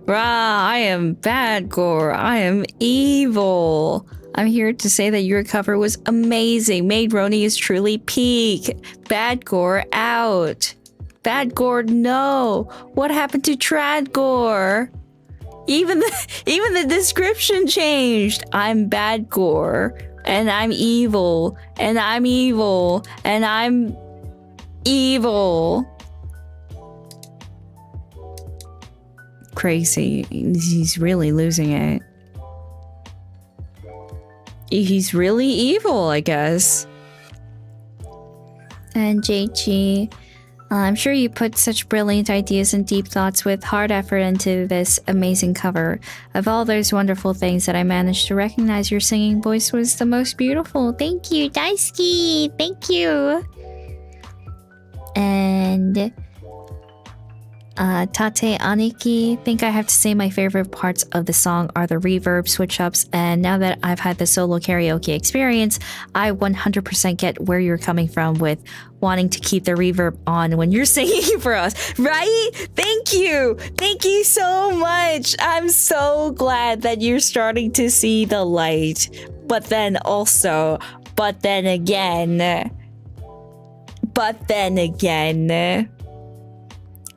Bruh, I am bad gore. I am evil. I'm here to say that your cover was amazing. Made Kronii is truly peak. Bad gore out. Bad gore no. What happened to trad gore? Even the description changed. I'm bad gore. And I'm evil. And I'm evil. And I'm evil. Crazy. He's really losing it. He's really evil, I guess. And JG, I'm sure you put such brilliant ideas and deep thoughts with hard effort into this amazing cover. Of all those wonderful things that I managed to recognize, your singing voice was the most beautiful. Thank you, Daisuki. Thank you. And Tate Aniki, think I have to say my favorite parts of the song are the reverb switch-ups, and now that I've had the solo karaoke experience, I 100% get where you're coming from with wanting to keep the reverb on when you're singing for us, right? Thank you so much. I'm so glad that you're starting to see the light, but then again,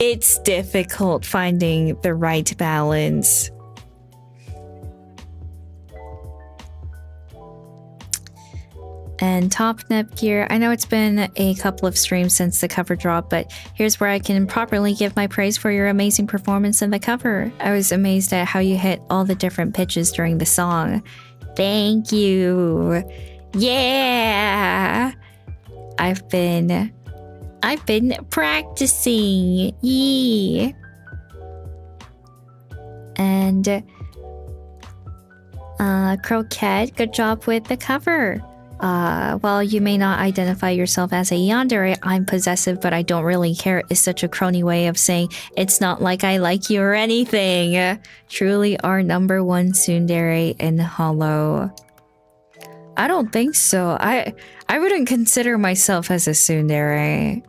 it's difficult finding the right balance. And Top Nep Gear, I know it's been a couple of streams since the cover drop, but here's where I can properly give my praise for your amazing performance in the cover. I was amazed at how you hit all the different pitches during the song. Thank you. Yeah. I've been practicing. Yeah. And Croquette, good job with the cover. While you may not identify yourself as a yandere, I'm possessive, but I don't really care is such a Kronii way of saying it's not like I like you or anything. Truly our number one tsundere in Holo. I don't think so. I wouldn't consider myself as a tsundere.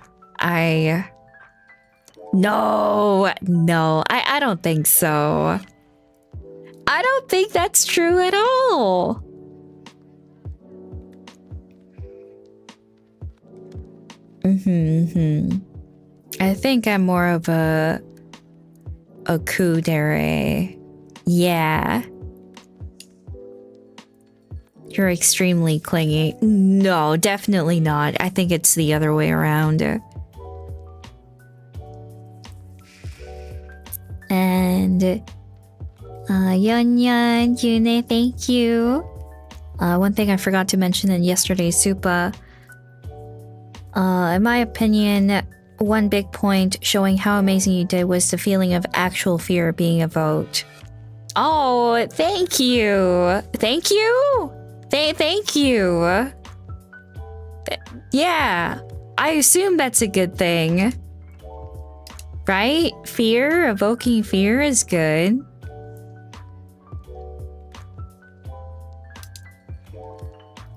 No, I don't think so. I don't think that's true at all. I think I'm more of a kudere. Yeah. You're extremely clingy. No, definitely not. I think it's the other way around. And Yun Yun, Yune, thank you. One thing I forgot to mention in yesterday's Supa. In my opinion, one big point showing how amazing you did was the feeling of actual fear being evoked. Oh, thank you. Thank you. Thank you. Yeah, I assume that's a good thing. Right? Fear, evoking fear is good.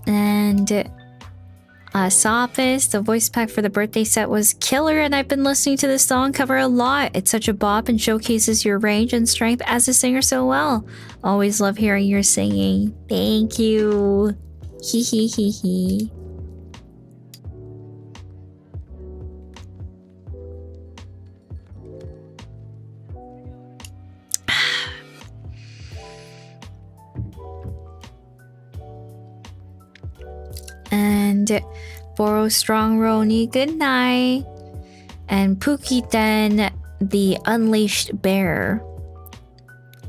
And Sophist, the voice pack for the birthday set was killer, and I've been listening to this song cover a lot. It's such a bop and showcases your range and strength as a singer so well. Always love hearing your singing. Thank you. Hee hee hee hee. And Boro Strong Roni, good night. And Pukiten, the Unleashed Bear.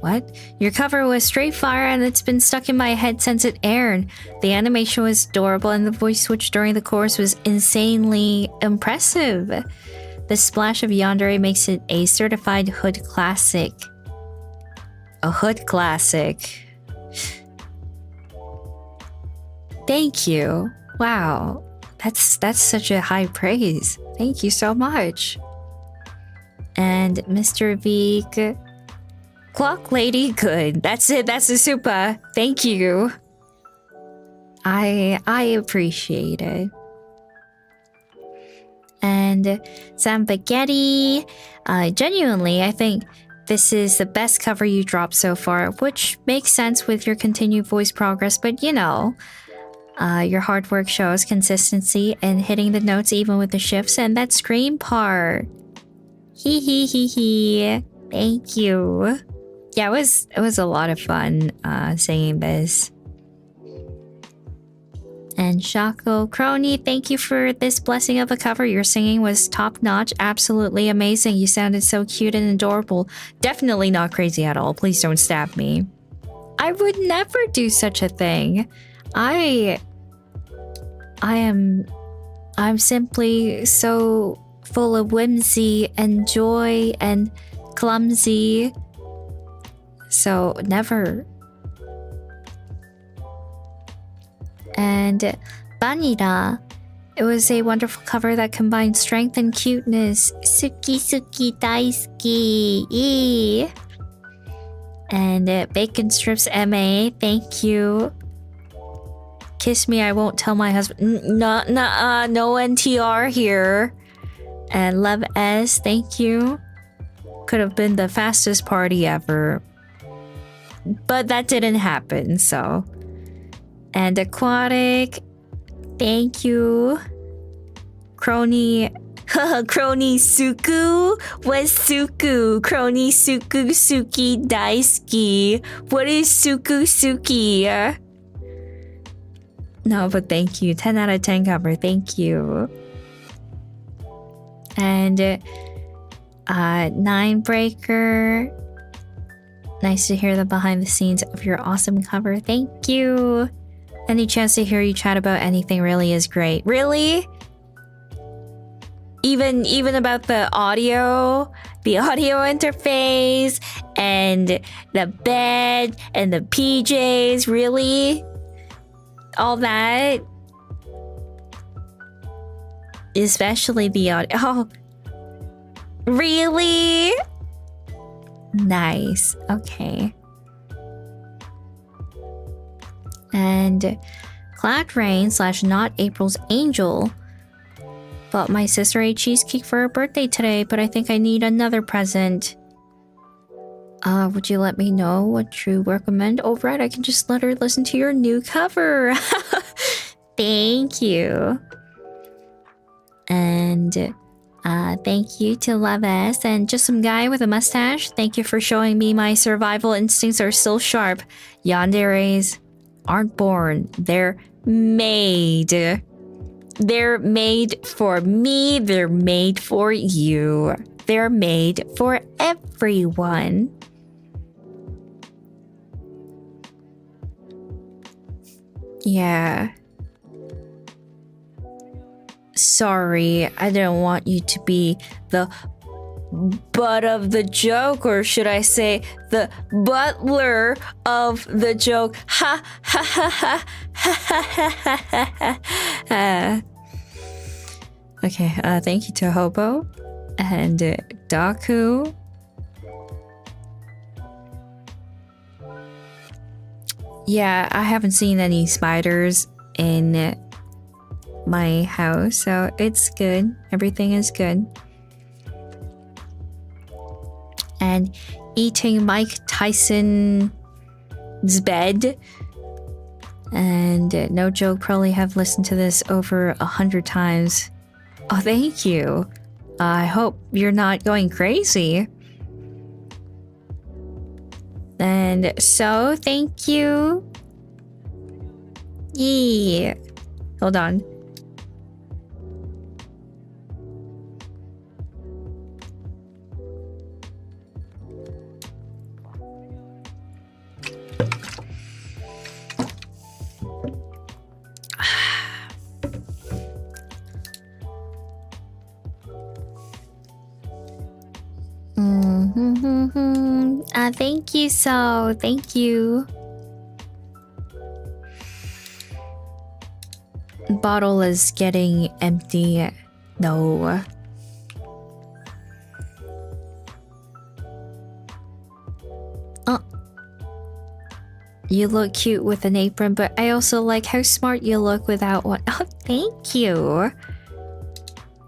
What? Your cover was straight fire and it's been stuck in my head since it aired. The animation was adorable and the voice switch during the chorus was insanely impressive. The splash of yandere makes it a certified hood classic. A hood classic. Thank you. Wow. That's such a high praise. Thank you so much. And Mr. Veek. Clock Lady, good. That's it. That's the super. Thank you. I appreciate it. And Zambagetti. Genuinely, I think this is the best cover you dropped so far, which makes sense with your continued voice progress, but you know, your hard work shows consistency and hitting the notes even with the shifts and that scream part. Hee hee hee hee. Thank you. Yeah, it was a lot of fun singing this. And Shako Kronii, thank you for this blessing of a cover. Your singing was top notch, absolutely amazing. You sounded so cute and adorable. Definitely not crazy at all. Please don't stab me. I would never do such a thing. I'm simply so full of whimsy and joy and clumsy. So never. And Banira, it was a wonderful cover that combined strength and cuteness. Suki daisuki. And Bacon Strips MA, thank you. Kiss Me, I Won't Tell My Husband. No NTR here. And Love S, thank you. Could have been the fastest party ever. But that didn't happen, so. And Aquatic, thank you. Kronii, Kronii Suku was Suku. Kronii Suku Suki Daisuki. What is Suku Suki? No, but thank you. 10 out of 10 cover, thank you. And Nine Breaker. Nice to hear the behind the scenes of your awesome cover. Thank you. Any chance to hear you chat about anything really is great. Really? Even about the audio interface and the bed and the PJs, really? All that? especially the audio. Oh, really? Nice. Okay. And Cloud Rain / not April's Angel bought my sister a cheesecake for her birthday today, but I think I need another present. Would you let me know what you recommend? Oh, right, I can just let her listen to your new cover. Thank you. And thank you to Love S and just some guy with a mustache. Thank you for showing me my survival instincts are still sharp. Yanderes aren't born. They're made. They're made for me. They're made for you. They're made for everyone. Yeah. Sorry, I didn't want you to be the butt of the joke, or should I say the butler of the joke. Ha ha ha ha ha ha ha ha. Okay, thank you to Hobo and Daku. Yeah, I haven't seen any spiders in my house, so it's good. Everything is good. And eating Mike Tyson's bed. And no joke, probably have listened to this over 100 times. Oh, thank you. I hope you're not going crazy. And so, thank you. Yeah. Hold on. Thank you, so thank you. Bottle is getting empty. No. You look cute with an apron, but I also like how smart you look without one. Oh, thank you.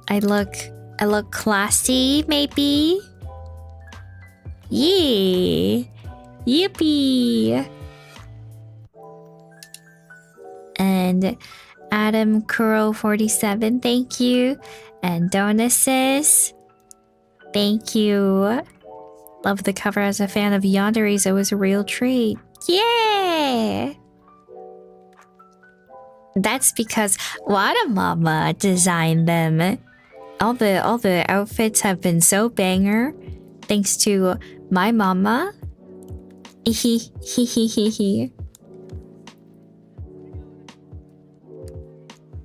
I look classy, maybe? Yeah. Yippee. And Adam Kuro 47, thank you. And Donasis, thank you. Love the cover. As a fan of Yandere's, it was a real treat. Yeah. That's because Wada Mama designed them. All the outfits have been so banger, thanks to my mama.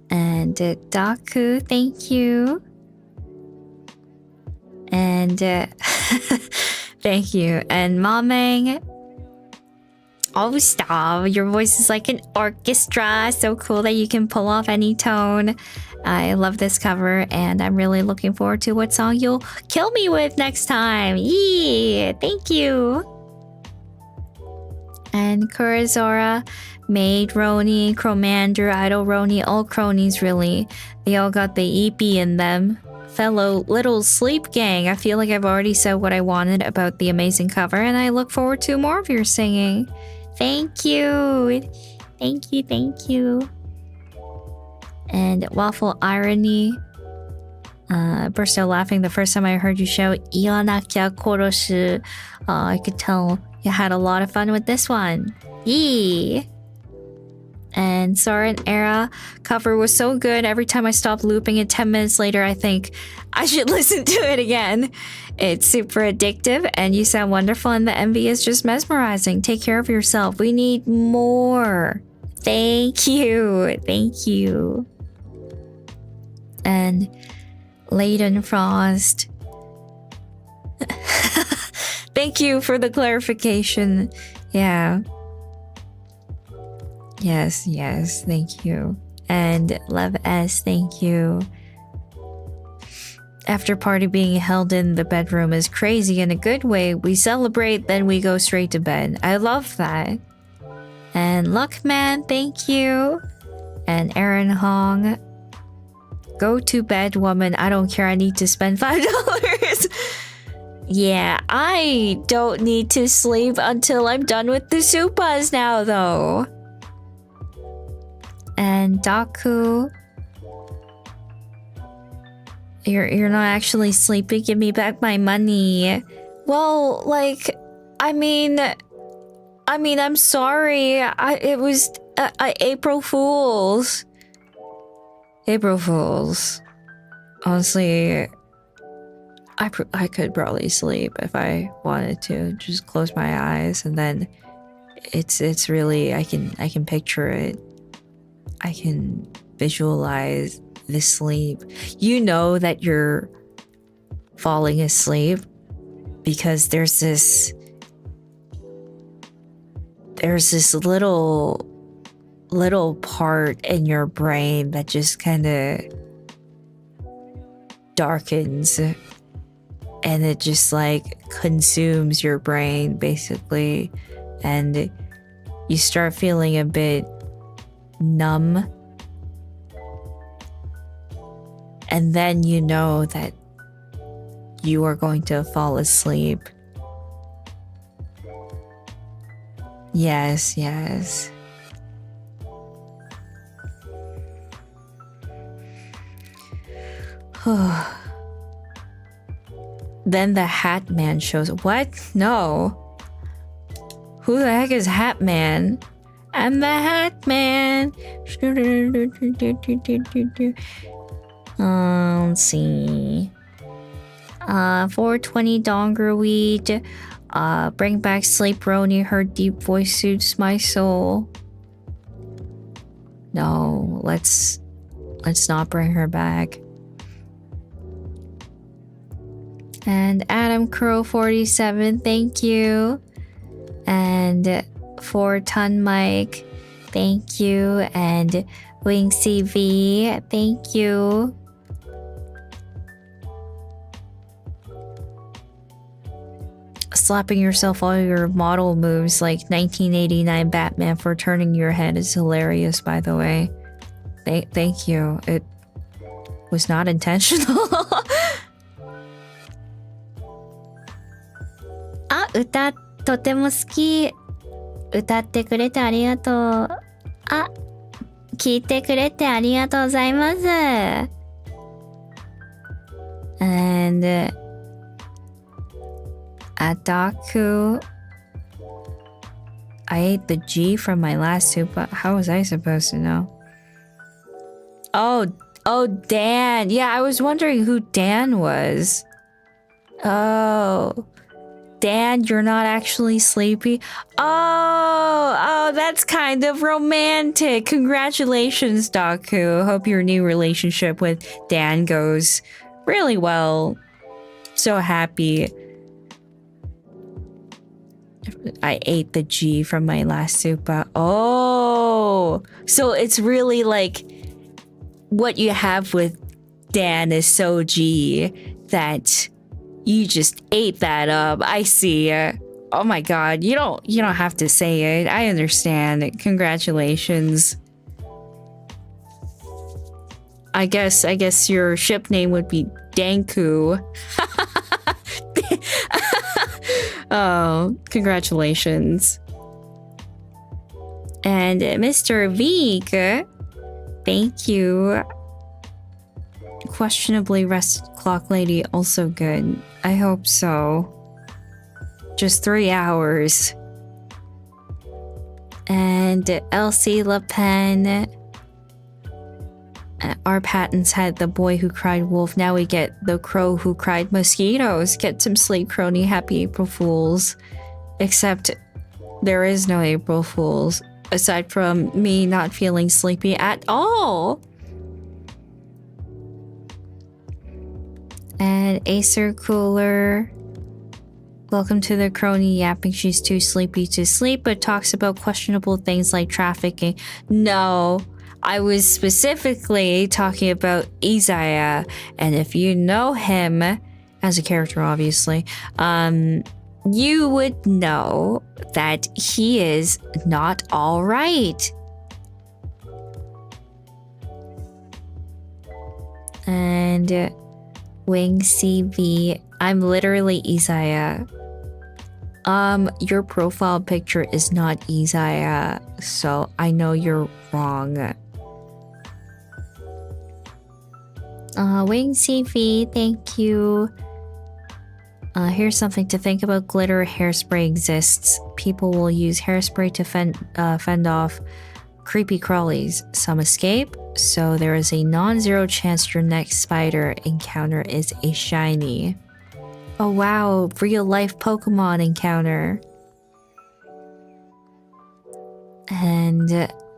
And Daku, thank you. And thank you. And Mamang. Oh, stop. Your voice is like an orchestra. So cool that you can pull off any tone. I love this cover, and I'm really looking forward to what song you'll kill me with next time. Yeah, thank you. And Kurazora, Maid Roni, Chromander, Idol Roni, all cronies really. They all got the EP in them. Fellow little sleep gang. I feel like I've already said what I wanted about the amazing cover, and I look forward to more of your singing. Thank you. Thank you, thank you. And Waffle Irony. Burst out laughing the first time I heard you shout Iwanakia Koroshi. I could tell you had a lot of fun with this one. Yee! And Soren Era cover was so good. Every time I stop looping it 10 minutes later, I think I should listen to it again. It's super addictive and you sound wonderful, and the MV is just mesmerizing. Take care of yourself. We need more. Thank you. Thank you. And Leighton Frost. Thank you for the clarification. Yeah. Yes, thank you. And Love S, thank you. after party being held in the bedroom is crazy in a good way. We celebrate, then we go straight to bed. I love that. And Luckman, thank you. And Aaron Hong, go to bed, woman. I don't care. I need to spend $5. Yeah, I don't need to sleep until I'm done with the supas now, though. And Daku, you're not actually sleeping. Give me back my money. Well, like, I mean, I'm sorry. It was April Fools. April Fools. Honestly, I could probably sleep if I wanted to. Just close my eyes, and then it's really I can picture it. I can visualize the sleep. You know that you're falling asleep because there's this little part in your brain that just kind of darkens, and it just like consumes your brain basically, and you start feeling a bit numb. And then you know that you are going to fall asleep. Yes. Then the Hat Man shows. What? No. Who the heck is Hat Man? I'm the Hat Man. Let's see. 420 Donger Weed. Bring back Sleep Roni. Her deep voice suits my soul. No, let's not bring her back. And Adam Crow 47, thank you. And 4-ton Mike, thank you. And Wing CV, thank you. Slapping yourself all your model moves like 1989 Batman for turning your head is hilarious, by the way. Thank you. It was not intentional. あ、歌とても好き。歌ってくれてありがとう。あ、聞いてくれてありがとうございます。And Adaku, I ate the G from my last super. How was I supposed to know? Oh, Dan. Yeah, I was wondering who Dan was. Oh, Dan, you're not actually sleepy. Oh, that's kind of romantic. Congratulations, Daku. Hope your new relationship with Dan goes really well. So happy. I ate the G from my last super. Oh, so it's really like what you have with Dan is so G that you just ate that up. I see. Oh my god, you don't have to say it. I understand. Congratulations. I guess your ship name would be Danku. Oh, congratulations. And Mr. Veek, thank you. Questionably rest clock lady, also good. I hope so. Just 3 hours. And Elsie Le Pen. Our patents had the boy who cried wolf. Now we get the crow who cried mosquitoes. Get some sleep, Kronii. Happy April Fools. Except there is no April Fools. Aside from me not feeling sleepy at all. And Acer Cooler. Welcome to the Kronii yapping. She's too sleepy to sleep, but talks about questionable things like trafficking. No, I was specifically talking about Isaiah. And if you know him as a character, obviously, you would know that he is not all right. And Wing CV, I'm literally Isaiah. Your profile picture is not Isaiah, so I know you're wrong. Wing CV, thank you. Here's something to think about. Glitter hairspray exists. People will use hairspray to fend off creepy crawlies. Some escape, so there is a non-zero chance your next spider encounter is a shiny. Oh wow, real life Pokemon encounter. And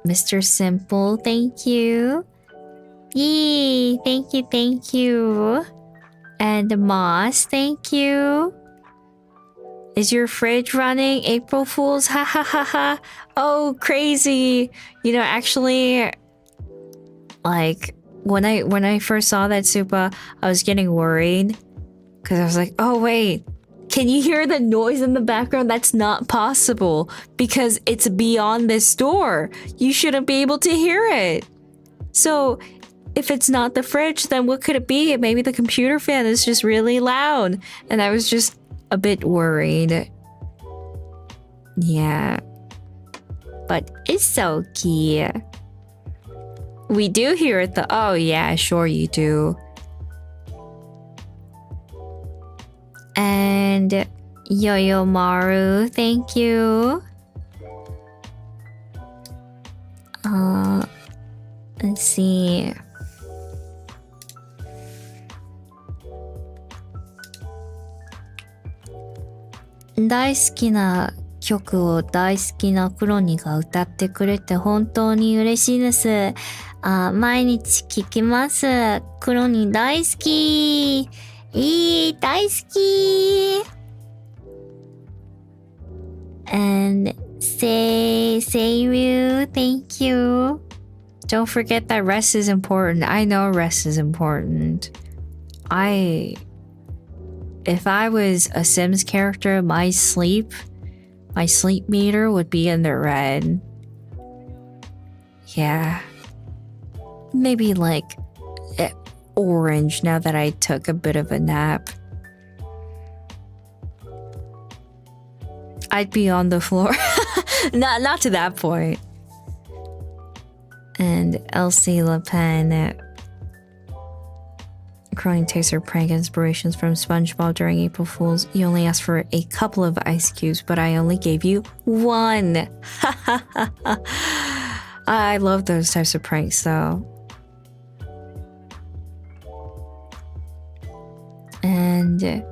Mr. Simple, thank you. Yee, thank you. And Moss, thank you. Is your fridge running? April Fools, ha ha ha ha. Oh, crazy. You know, actually, like, when I first saw that Supa, I was getting worried. Because I was like, oh wait, can you hear the noise in the background? That's not possible. Because it's beyond this door. You shouldn't be able to hear it. So, if it's not the fridge, then what could it be? Maybe the computer fan is just really loud. And I was just a bit worried. Yeah. But it's okay. We do hear it though. Oh yeah, sure you do. And Yo-Yo Maru, thank you. Let's see.大好きな曲を大好きなクロニが歌ってくれて本当に嬉しいです。毎日聴きます。クロニ大好き。大好き。And Seiru, thank you. Don't forget that rest is important. I know rest is important. If I was a Sims character, my sleep meter would be in the red. Yeah. Maybe like orange now that I took a bit of a nap. I'd be on the floor. Not to that point. And Elsie Le Pen. Kronii takes her prank inspirations from SpongeBob during April Fools. You only asked for a couple of ice cubes, but I only gave you one. I love those types of pranks, though. And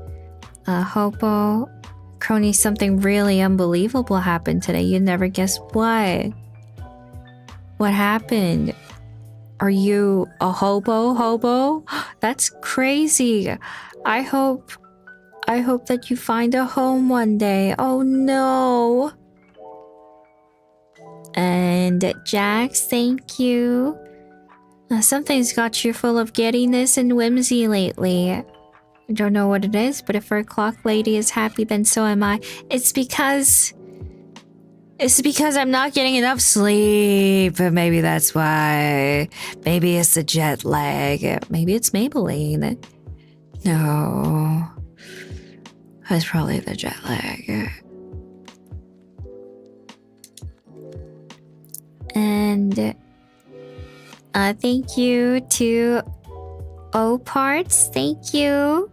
Hopo, Kronii, something really unbelievable happened today. You'd never guess what. What happened? Are you a hobo? That's crazy. I hope that you find a home one day. Oh no. And Jax, thank you. Something's got you full of giddiness and whimsy lately. I don't know what it is, but if our clock lady is happy, then so am I. It's because I'm not getting enough sleep. Maybe that's why. Maybe it's the jet lag. Maybe it's Maybelline. No. It's probably the jet lag. And thank you to O Parts. Thank you.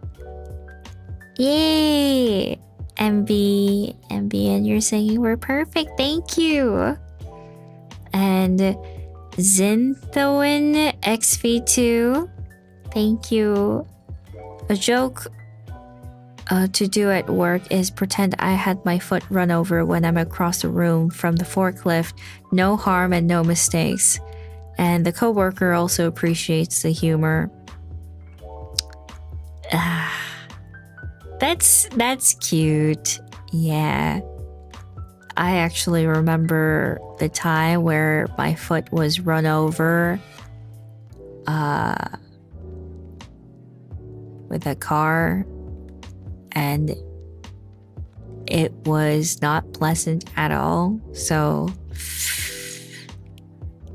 Yay. MB, and you're saying we're perfect. Thank you. And Zinthowin XV2, thank you. A joke to do at work is pretend I had my foot run over when I'm across the room from the forklift. No harm and no mistakes. And the coworker also appreciates the humor. That's cute. Yeah. I actually remember the time where my foot was run over with a car, and it was not pleasant at all. So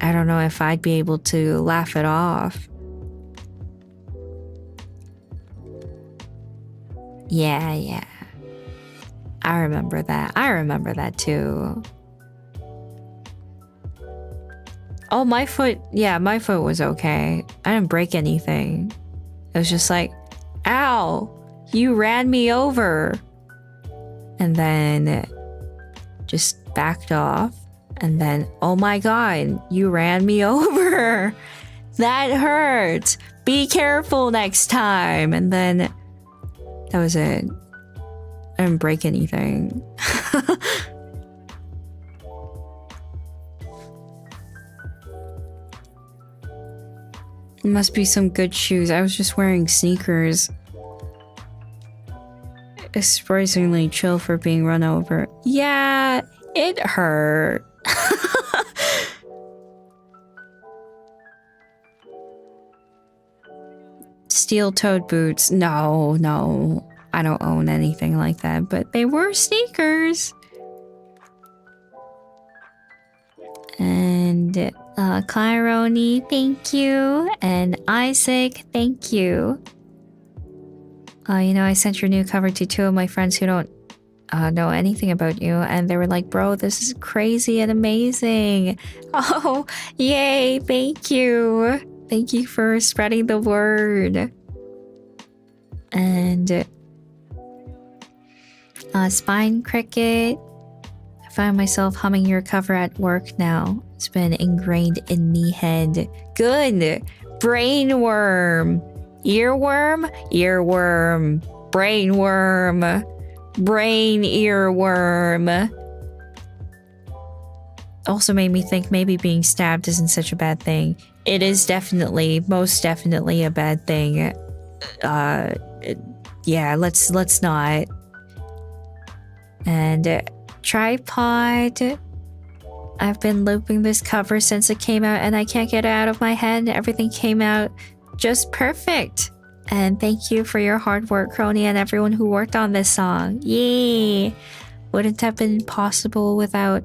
I don't know if I'd be able to laugh it off. Yeah. I remember that too. Oh, my foot was okay. I didn't break anything. It was just like, ow, you ran me over. And then just backed off. And then, oh my God, you ran me over. That hurt. Be careful next time. And then that was it. I didn't break anything. It must be some good shoes. I was just wearing sneakers. It's surprisingly chill for being run over. Yeah, it hurt. Steel-toed boots. No. I don't own anything like that, but they were sneakers. And Kronii, thank you. And Isaac, thank you. I sent your new cover to two of my friends who don't know anything about you, and they were like, bro, this is crazy and amazing. Oh, yay, thank you. Thank you for spreading the word. And Spine Cricket, I find myself humming your cover at work now. It's been ingrained in me head. Good. Brainworm. Earworm? Earworm. Brainworm. Brain earworm. Also made me think maybe being stabbed isn't such a bad thing. It is most definitely a bad thing. Yeah, let's not. And tripod. I've been looping this cover since it came out and I can't get it out of my head. Everything came out just perfect. And thank you for your hard work, Kronii, and everyone who worked on this song. Yay! Wouldn't have been possible without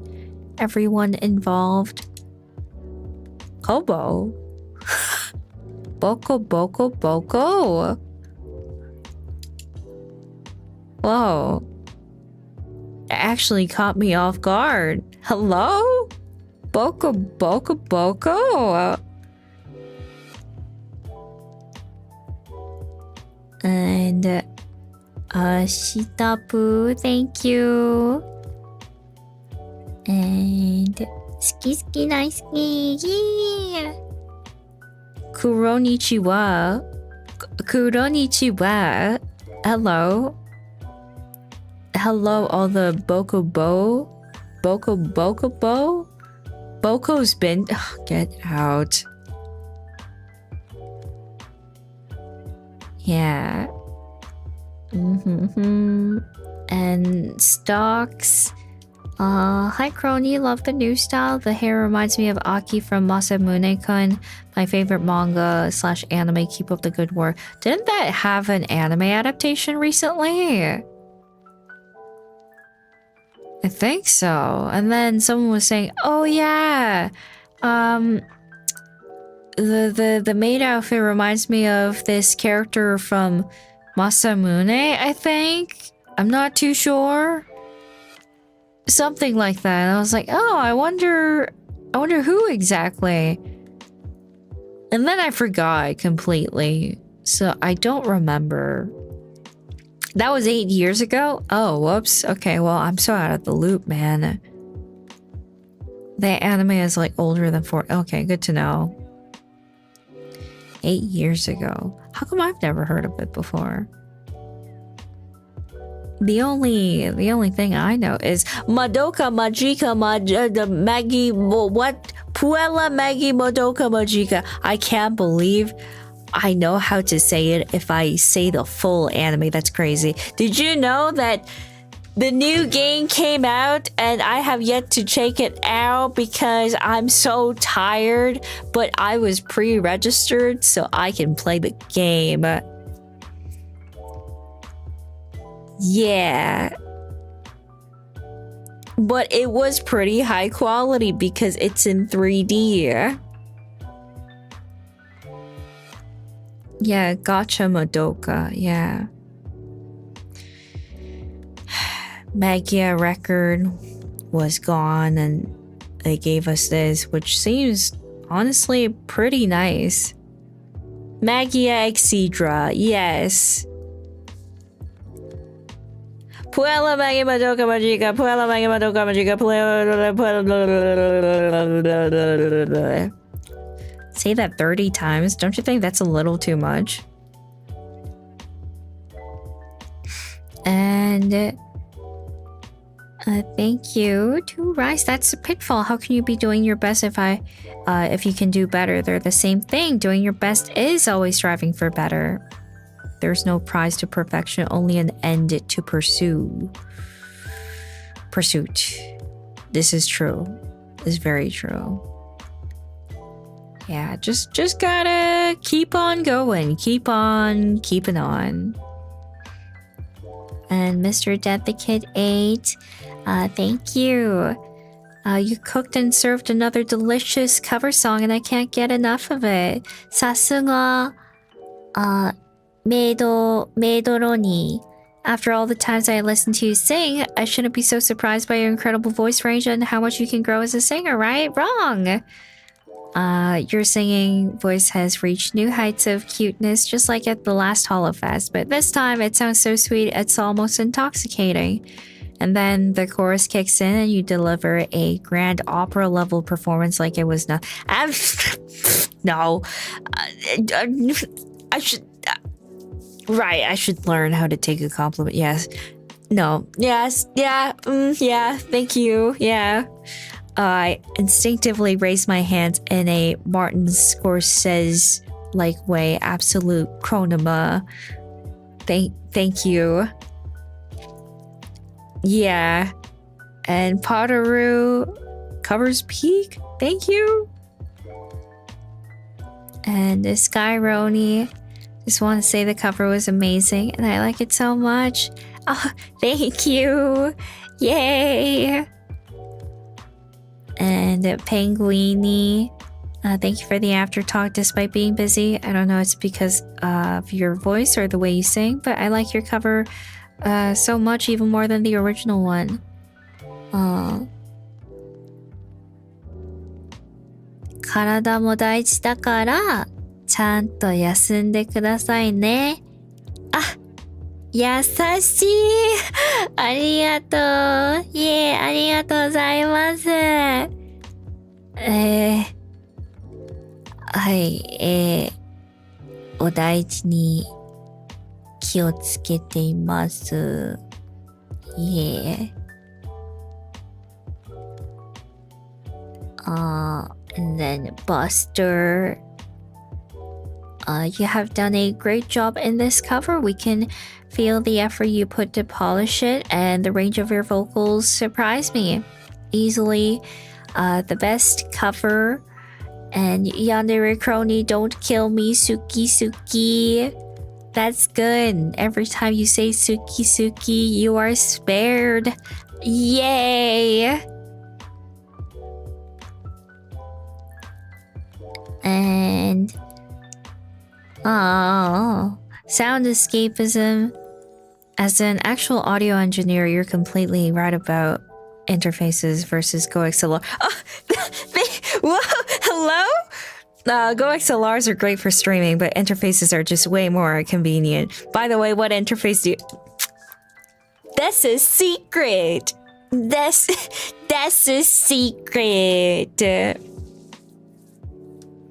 everyone involved. Kobo. Boko. Whoa. It actually caught me off guard. Hello? Boko. And Shitapu, thank you. And Suki daisuki, yeah. Kuronichiwa. Hello, all the Boko's been. Ugh, get out. Yeah. And stocks. Hi Kronii, love the new style. The hair reminds me of Aki from Masamune-kun, my favorite manga / anime. Keep up the good work. Didn't that have an anime adaptation recently? I think so. And then someone was saying, oh yeah, the maid outfit reminds me of this character from Masamune, I think. I'm not too sure. Something like that. And I was like, oh, I wonder who exactly. And then I forgot completely. So I don't remember. That was 8 years ago? Oh, whoops. Okay, well, I'm so out of the loop, man. The anime is like older than 4. Okay, good to know. 8 years ago. How come I've never heard of it before? The only thing I know is Madoka Magica Maggie what? Puella Maggie Madoka Magica. I can't believe I know how to say it if I say the full anime. That's crazy. Did you know that the new game came out and I have yet to check it out because I'm so tired, but I was pre-registered so I can play the game. Yeah. But it was pretty high quality because it's in 3D. Yeah, Gotcha Madoka, yeah. Magia record was gone and they gave us this, which seems honestly pretty nice. Magia Excedra, yes. Puella Magia Madoka Magica, Puella Magia Madoka Magica, Puella. Say that 30 times. Don't you think that's a little too much? And thank you to Rice. That's a pitfall. How can you be doing your best if you can do better? They're the same thing. Doing your best is always striving for better. There's no prize to perfection, only an end to pursuit. This is true. It's very true. Yeah, just gotta keep on going. Keep on keeping on. And Mr. Death the Kid 8, thank you. You cooked and served another delicious cover song and I can't get enough of it. Sasuga, Meidoroni. After all the times I listened to you sing, I shouldn't be so surprised by your incredible voice range and how much you can grow as a singer, right? Wrong! Your singing voice has reached new heights of cuteness, just like at the last HoloFest, but this time it sounds so sweet it's almost intoxicating. And then the chorus kicks in and you deliver a grand opera level performance like it was not. No. I should. Right, I should learn how to take a compliment. Yes. No. Yes. Yeah. Yeah. Thank you. Yeah. I instinctively raised my hands in a Martin Scorsese-like way. Absolute chronoma. Thank you. Yeah. And Potaru covers Peak. Thank you. And Skyroni. Just want to say the cover was amazing and I like it so much. Oh, thank you. Yay. And Penguini, thank you for the after talk despite being busy. I don't know, it's because of your voice or the way you sing, but I like your cover so much, even more than the original one. 体も大事だからちゃんと休んでくださいね。あ、優しい。ありがとう。いえ、ありがとうございます。はい、お大事に気をつけています。いえ。And then Buster. You have done a great job in this cover. We can feel the effort you put to polish it, and the range of your vocals surprised me. Easily the best cover. And yandere Kronii, don't kill me, Suki Suki. That's good. Every time you say Suki Suki, you are spared. Yay! And sound escapism. As an actual audio engineer, you're completely right about interfaces versus GoXLR. Oh, whoa, hello? GoXLRs are great for streaming, but interfaces are just way more convenient. By the way, what interface do you... That's a secret. That's a secret.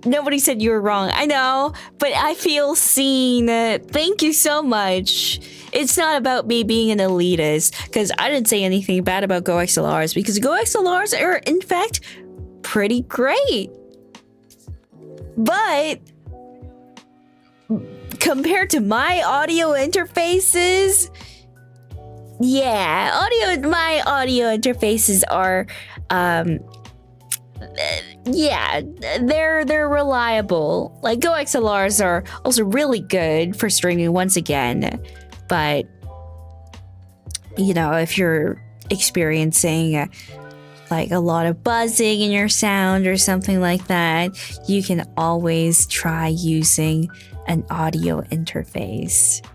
Nobody said you were wrong. I know, but I feel seen. Thank you so much. It's not about me being an elitist, because I didn't say anything bad about GoXLRs, because GoXLRs are, in fact, pretty great. But compared to my audio interfaces, yeah, my audio interfaces are yeah, they're reliable. Like Go XLRs are also really good for streaming once again. But you know, if you're experiencing like a lot of buzzing in your sound or something like that, you can always try using an audio interface.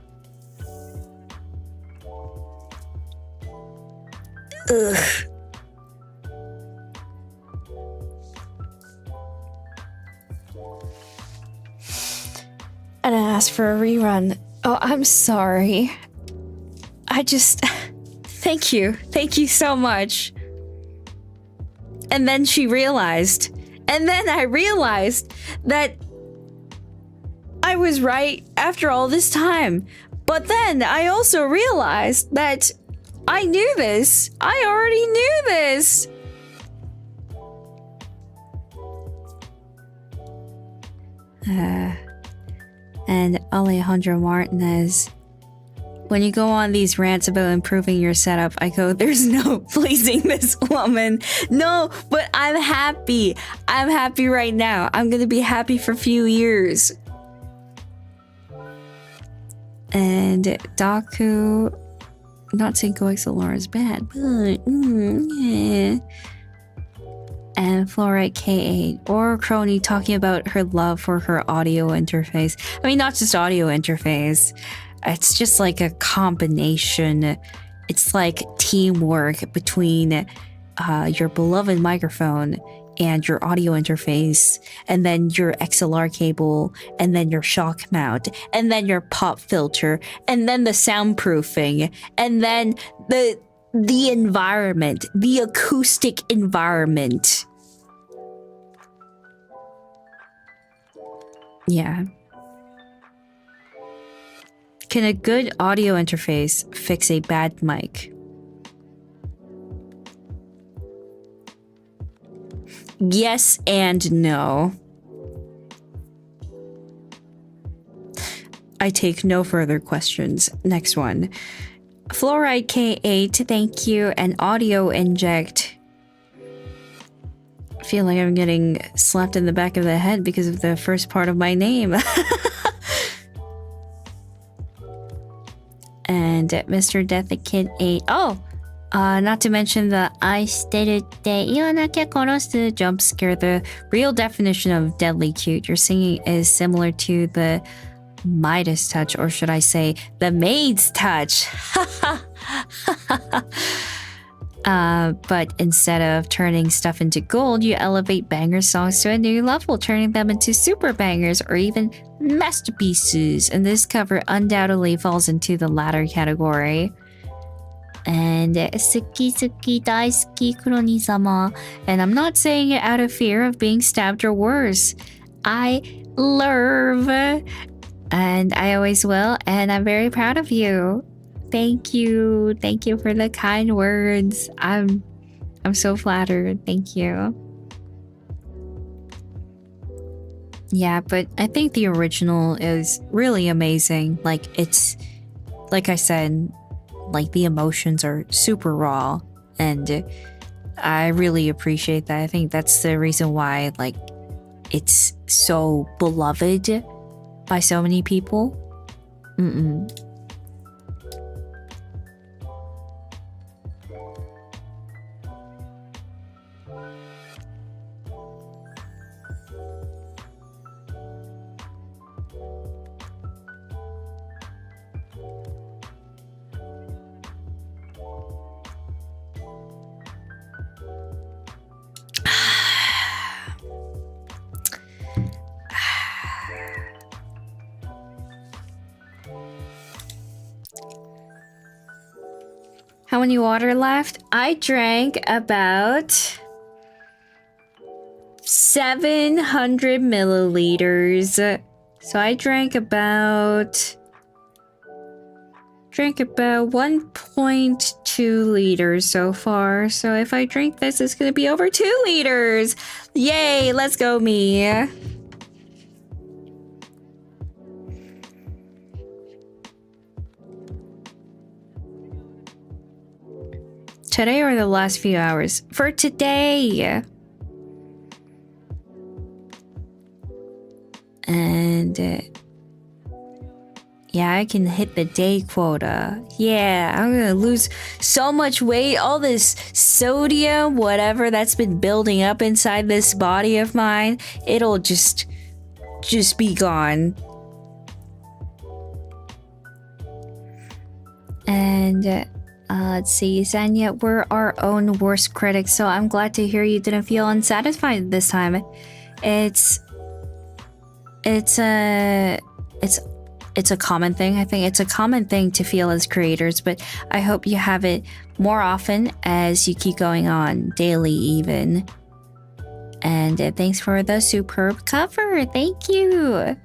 Ugh. And I asked for a rerun. Oh, I'm sorry. I just... Thank you. Thank you so much. And then she realized. And then I realized that I was right after all this time. But then I also realized that I knew this. I already knew this. And Alejandro Martinez, when you go on these rants about improving your setup, I go, there's no pleasing this woman. No, but I'm happy. I'm happy right now. I'm going to be happy for a few years. And Daku, not saying Go XLR is bad, but yeah. And Fluorite K8 or Kronii talking about her love for her audio interface. I mean, not just audio interface. It's just like a combination. It's like teamwork between your beloved microphone and your audio interface, and then your XLR cable, and then your shock mount, and then your pop filter, and then the soundproofing, and then the environment, the acoustic environment. Yeah. Can a good audio interface fix a bad mic? Yes and no. I take no further questions. Next one. Fluoride K8, thank you. And Audio Inject. I feel like I'm getting slapped in the back of the head because of the first part of my name. And Mr. Death the Kid 8. Oh! Not to mention the I stated that Iwanake Korosu jump scare. The real definition of deadly cute you're singing is similar to the Midas touch, or should I say the maid's touch. But instead of turning stuff into gold, you elevate banger songs to a new level, turning them into super bangers or even masterpieces. And this cover undoubtedly falls into the latter category. And Suki Suki Daisuki Kronii sama. And I'm not saying it out of fear of being stabbed or worse. I love, and I always will, and I'm very proud of you. Thank you. Thank you for the kind words. I'm so flattered. Thank you. Yeah, but I think the original is really amazing. Like, it's, like I said, like the emotions are super raw, and I really appreciate that. I think that's the reason why, like, it's so beloved by so many people. How many water left? I drank about 700 milliliters. So I drank about 1.2 liters so far. So if I drink this, it's gonna be over 2 liters. Yay, let's go me. Today or the last few hours? For today. And yeah, I can hit the day quota. Yeah, I'm gonna lose so much weight. All this sodium, whatever that's been building up inside this body of mine, it'll just be gone. And let's see, Zanya, we're our own worst critics, so I'm glad to hear you didn't feel unsatisfied this time. It's a common thing. I think it's a common thing to feel as creators, but I hope you have it more often as you keep going on, daily even. And thanks for the superb cover. Thank you.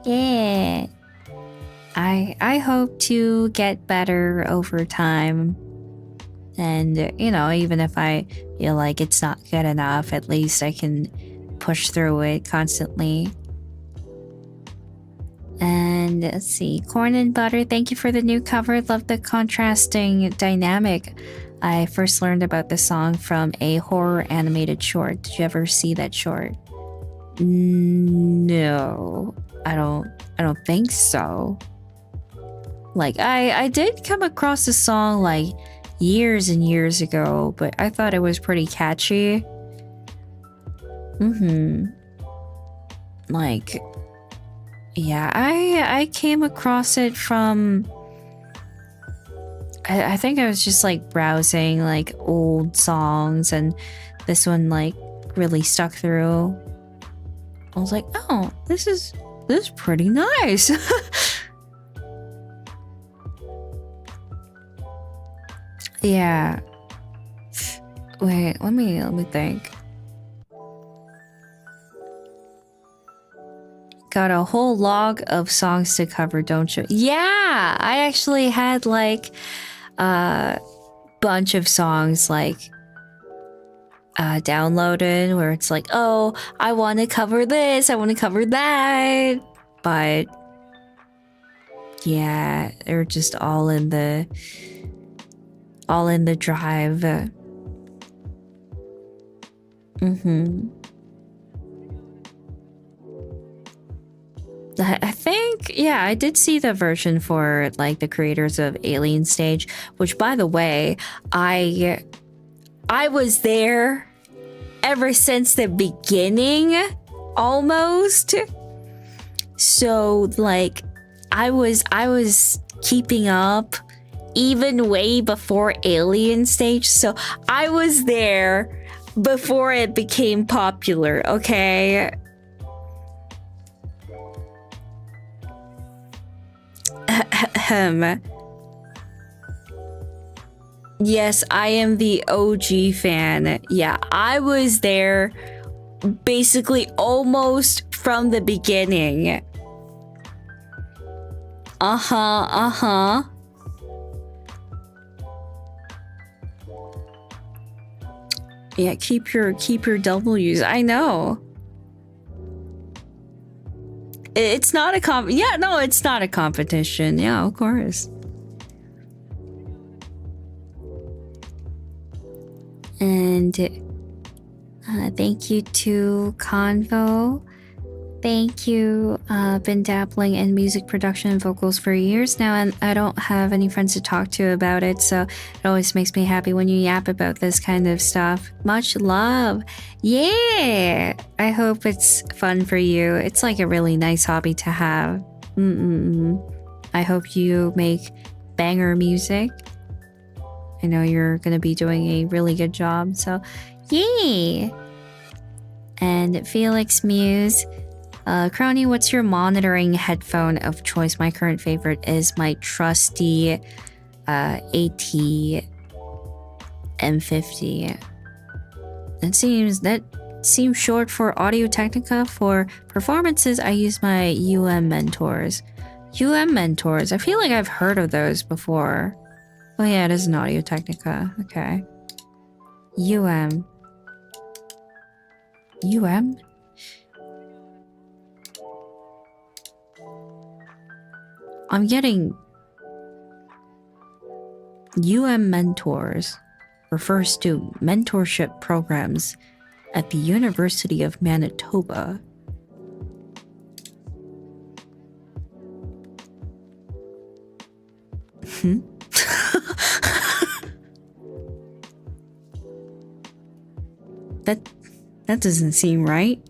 Yeah. I hope to get better over time. And, you know, even if I feel like it's not good enough, at least I can push through it constantly. And let's see, Corn and Butter, thank you for the new cover. Love the contrasting dynamic. I first learned about the song from a horror animated short. Did you ever see that short? No, I don't think so. Like, I did come across the song like years and years ago, but I thought it was pretty catchy. Like, yeah, I came across it from, I think I was just like browsing like old songs, and this one like really stuck through. I was like, oh, this is pretty nice. Yeah. Wait, let me think. Got a whole log of songs to cover, don't you? Yeah, I actually had like a bunch of songs like downloaded where it's like, oh, I want to cover this, I want to cover that, but yeah, they're just all in the drive. I think, yeah, I did see the version for like the creators of Alien Stage, which, by the way, I was there ever since the beginning, almost. So like I was keeping up even way before Alien Stage, so I was there before it became popular, okay? Yes, I am the OG fan. Yeah, I was there basically almost from the beginning. Yeah, keep your W's. I know. It's not a it's not a competition. Yeah, of course. And thank you to Convo. Thank you. Been dabbling in music production and vocals for years now, and I don't have any friends to talk to about it, so it always makes me happy when you yap about this kind of stuff. Much love. Yeah, I hope it's fun for you. It's like a really nice hobby to have. I hope you make banger music. I know you're gonna be doing a really good job, so yay. And Felix Muse, Kronii, what's your monitoring headphone of choice? My current favorite is my trusty AT M50. That seems short for Audio Technica. For performances, I use my Mentors. Mentors, I feel like I've heard of those before. Oh yeah, it is an Audio Technica. Okay. UM. I'm getting Mentors refers to mentorship programs at the University of Manitoba. That doesn't seem right.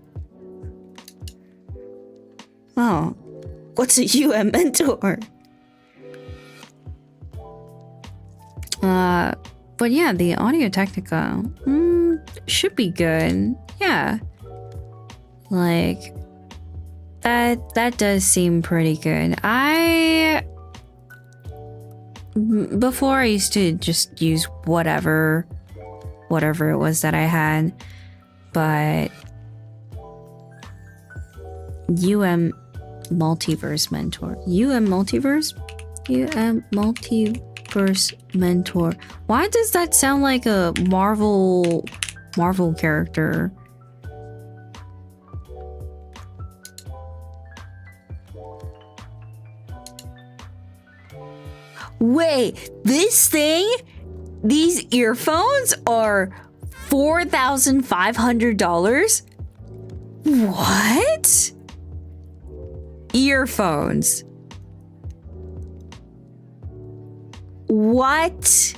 Oh, what's a UM mentor? But yeah, the Audio Technica should be good. Yeah, like that does seem pretty good. Before I used to just use whatever it was that I had, but UM Multiverse Mentor. UM Multiverse Mentor. Why does that sound like a Marvel character? Wait, this thing? These earphones are $4,500? What? Earphones. What?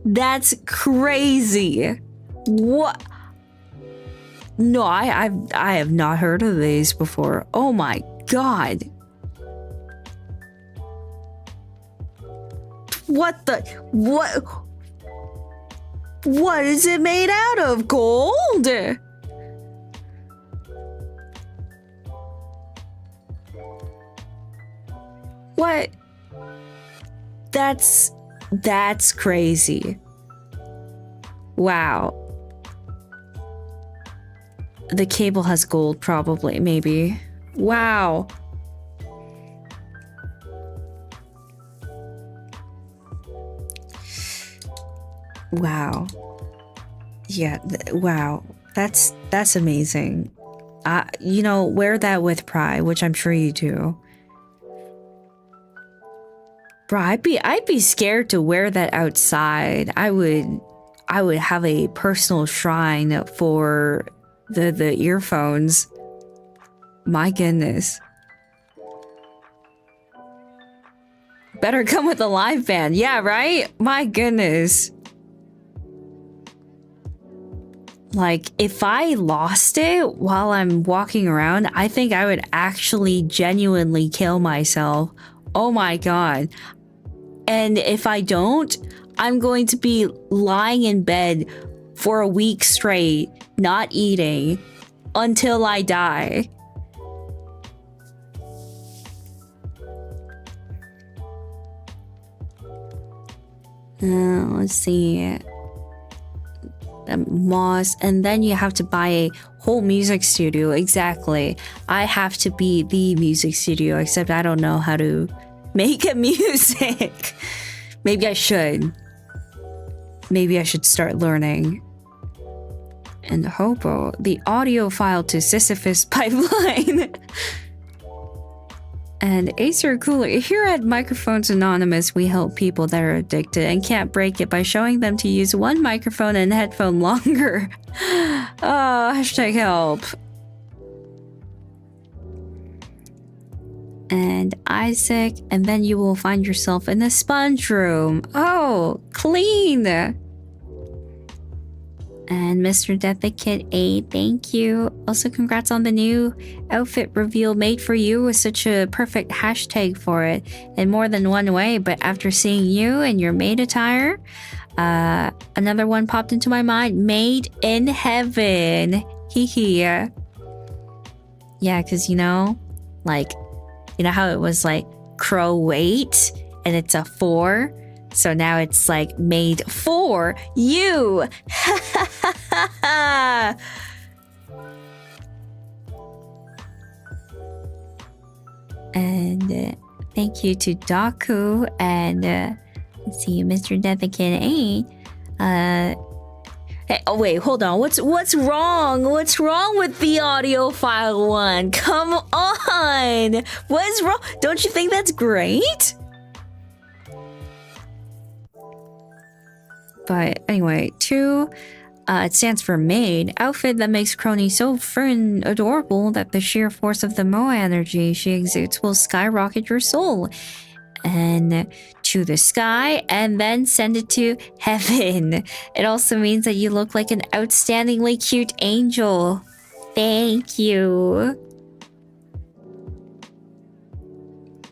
That's crazy. What? No, I have not heard of these before. Oh my god. What the? What is it made out of? Gold? What? That's crazy. Wow. The cable has gold, probably, maybe. Wow. Wow. Yeah, wow. That's amazing. Wear that with pride, which I'm sure you do. Bro, I'd be scared to wear that outside. I would have a personal shrine for the earphones. My goodness. Better come with a live band. Yeah, right? My goodness. Like, if I lost it while I'm walking around, I think I would actually genuinely kill myself. Oh my god. And if I don't, I'm going to be lying in bed for a week straight, not eating, until I die. Let's see. Moss, and then you have to buy a whole music studio. Exactly. I have to be the music studio, except I don't know how to make a music. Maybe I should start learning. And Hobo, the audio file to Sisyphus pipeline. And Acer Cooler, here at Microphones Anonymous, we help people that are addicted and can't break it by showing them to use one microphone and headphone longer. Oh, hashtag help. And Isaac, and then you will find yourself in the sponge room. Oh, clean. And Mr. Death the Kid 8, thank you. Also, congrats on the new outfit reveal made for you with such a perfect hashtag for it in more than one way. But after seeing you in your maid attire, another one popped into my mind. Made in heaven. Hee hee. Yeah, because like, how it was like crow wait and it's a 4. So now it's like made for you. And thank you to Daku and let's see, Mr. Deathican 8. Hey, oh wait, hold on. What's wrong? What's wrong with the audio file one? Come on. What's wrong? Don't you think that's great? But anyway, 2, it stands for maid. Outfit that makes Kronii so friend adorable that the sheer force of the Moa energy she exudes will skyrocket your soul. And to the sky, and then send it to heaven. It also means that you look like an outstandingly cute angel. Thank you.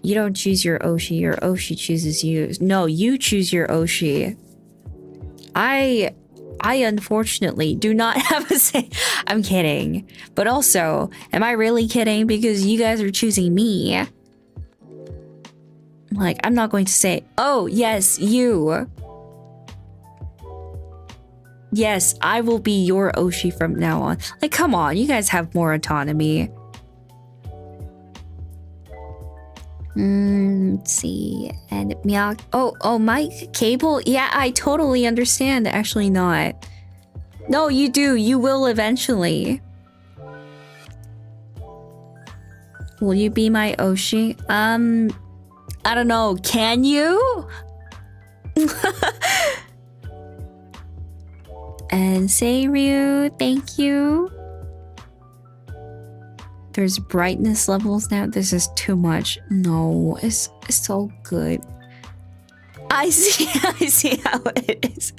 You don't choose your Oshi, your Oshi chooses you. No, you choose your Oshi. I unfortunately do not have a say. I'm kidding. But also, am I really kidding? Because you guys are choosing me. Like, I'm not going to say, oh, yes, you. Yes, I will be your Oshi from now on. Like, come on, you guys have more autonomy. Let's see. And Myak. Oh, mic cable? Yeah, I totally understand. Actually not. No, you do. You will eventually. Will you be my Oshi? I don't know. Can you? And Seiryu, thank you. There's brightness levels now. This is too much. No, it's so good. I see how it is.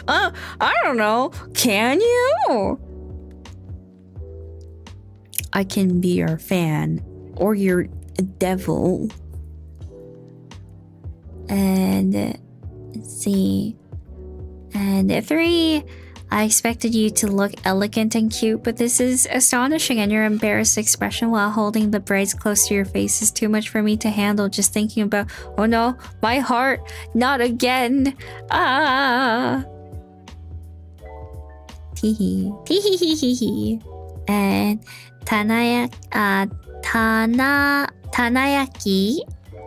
I don't know. Can you? I can be your fan or your devil. And let's see. And 3, I expected you to look elegant and cute, but this is astonishing, and your embarrassed expression while holding the braids close to your face is too much for me to handle. Just thinking about, oh no, my heart, not again. Teehee. And Tanayaki.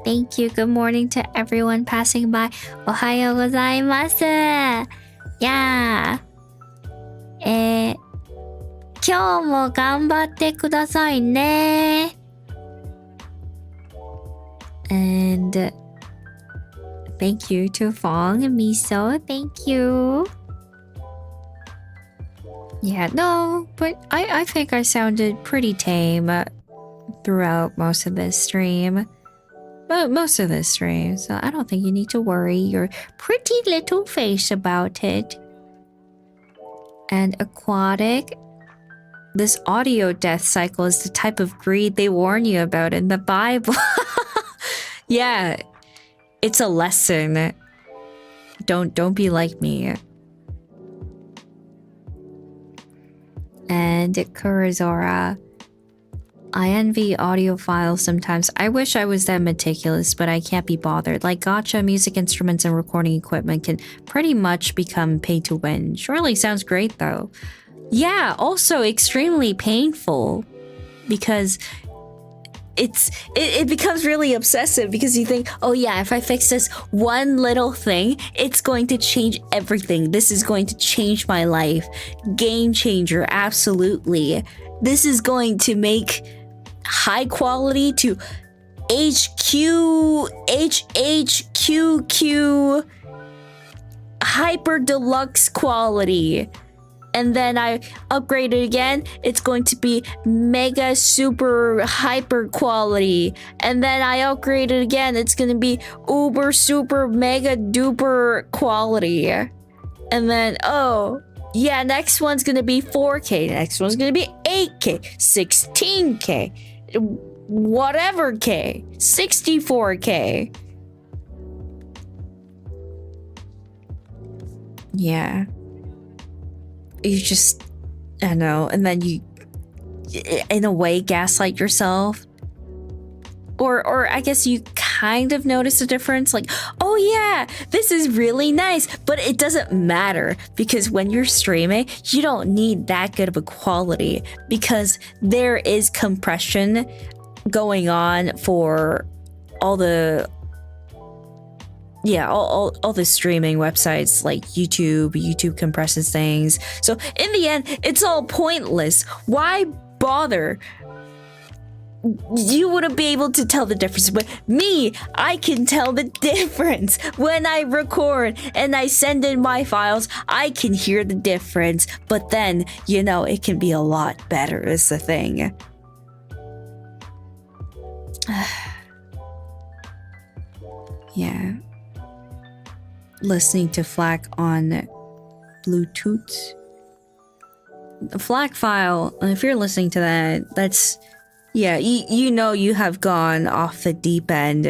Thank you. Good morning to everyone passing by. Ohayo gozaimasu. Yeah. 今日も頑張ってくださいね. And thank you to Fong and Miso. Thank you. Yeah, no, but I think I sounded pretty tame throughout most of this stream. So I don't think you need to worry your pretty little face about it. And aquatic. This audio death cycle is the type of greed they warn you about in the Bible. Yeah, it's a lesson. Don't be like me. And Kurizora. I envy audiophiles sometimes. I wish I was that meticulous, but I can't be bothered. Like gacha, music instruments, and recording equipment can pretty much become pay to win. Surely sounds great though. Yeah, also extremely painful because it becomes really obsessive because you think, oh yeah, if I fix this one little thing, it's going to change everything. This is going to change my life. Game changer, absolutely. This is going to make high quality to HHQQ hyper deluxe quality. And then I upgrade it again, it's going to be mega super hyper quality. And then I upgrade it again, it's going to be uber super mega duper quality. And then, oh, yeah, next one's going to be 4K, next one's going to be 8K, 16K, whatever K, 64K. Yeah. You just, I don't know, and then you, in a way, gaslight yourself. Or I guess you kind of notice a difference, like, oh yeah, this is really nice, but it doesn't matter because when you're streaming, you don't need that good of a quality because there is compression going on for all the all the streaming websites like YouTube compresses things. So in the end, it's all pointless. Why bother you wouldn't be able to tell the difference, but me, I can tell the difference. When I record and I send in my files, I can hear the difference, but then, you know, it can be a lot better is the thing. Yeah. Listening to FLAC on Bluetooth. The FLAC file, if you're listening to that, that's... Yeah, you know you have gone off the deep end.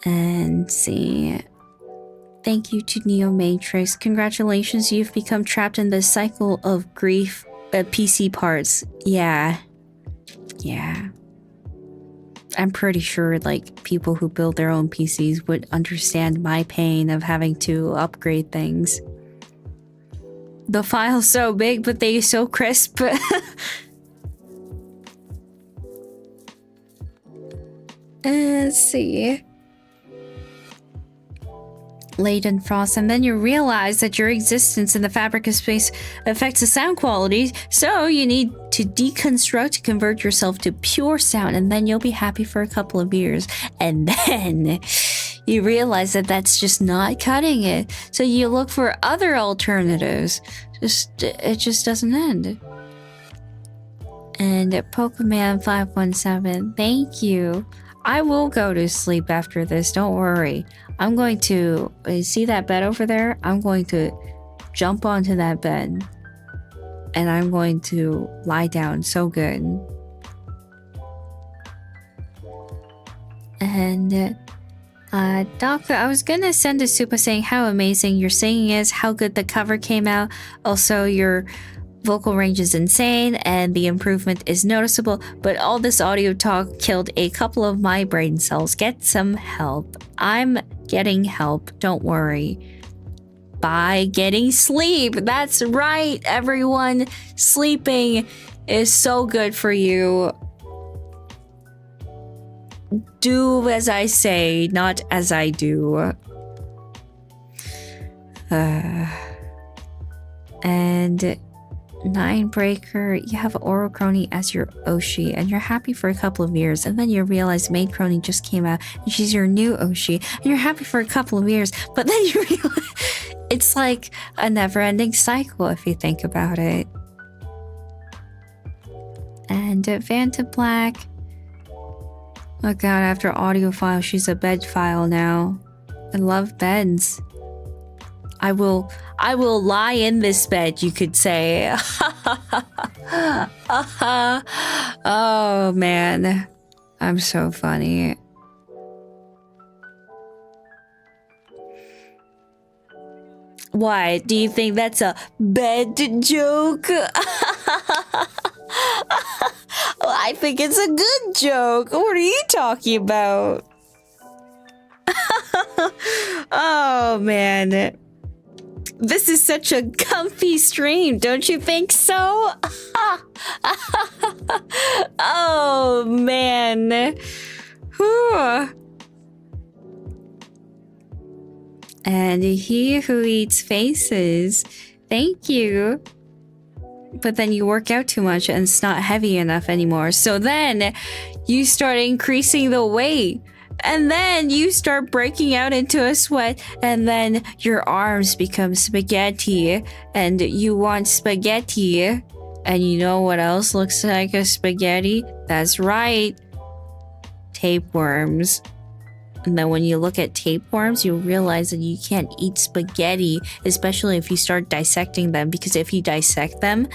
And see. Thank you to Neo Matrix. Congratulations, you've become trapped in the cycle of grief. PC parts. Yeah. Yeah. I'm pretty sure, like, people who build their own PCs would understand my pain of having to upgrade things. The file's so big, but they're so crisp. Let's see. Laden Frost, and then you realize that your existence in the fabric of space affects the sound quality, so you need to deconstruct to convert yourself to pure sound, and then you'll be happy for a couple of years. And then you realize that that's just not cutting it, so you look for other alternatives. It just doesn't end. And Pokemon 517, thank you. I will go to sleep after this, don't worry. I'm going to see that bed over there. I'm going to jump onto that bed and I'm going to lie down so good. And Doc, I was gonna send a super saying how amazing your singing is, how good the cover came out. Also, your vocal range is insane and the improvement is noticeable, but all this audio talk killed a couple of my brain cells. Get some help. I'm getting help, don't worry. By getting sleep. That's right, everyone. Sleeping is so good for you. Do as I say, not as I do. And Ninebreaker, you have Ouro Kronii as your Oshi, and you're happy for a couple of years, and then you realize Maid Kronii just came out, and she's your new Oshi, and you're happy for a couple of years, but then you realize it's like a never-ending cycle if you think about it. And Vanta Black, oh god, after audiophile, she's a bed file now. I love beds. I will lie in this bed, you could say. Oh man, I'm so funny. Why? Do you think that's a bed joke? I think it's a good joke. What are you talking about? Oh man. This is such a comfy stream, don't you think so? Oh, man. Whew. And he who eats faces, thank you. But then you work out too much and it's not heavy enough anymore. So then you start increasing the weight. And then you start breaking out into a sweat, and then your arms become spaghetti, and you want spaghetti. And you know what else looks like a spaghetti? That's right, tapeworms. And then when you look at tapeworms, you realize that you can't eat spaghetti, especially if you start dissecting them, because if you dissect them,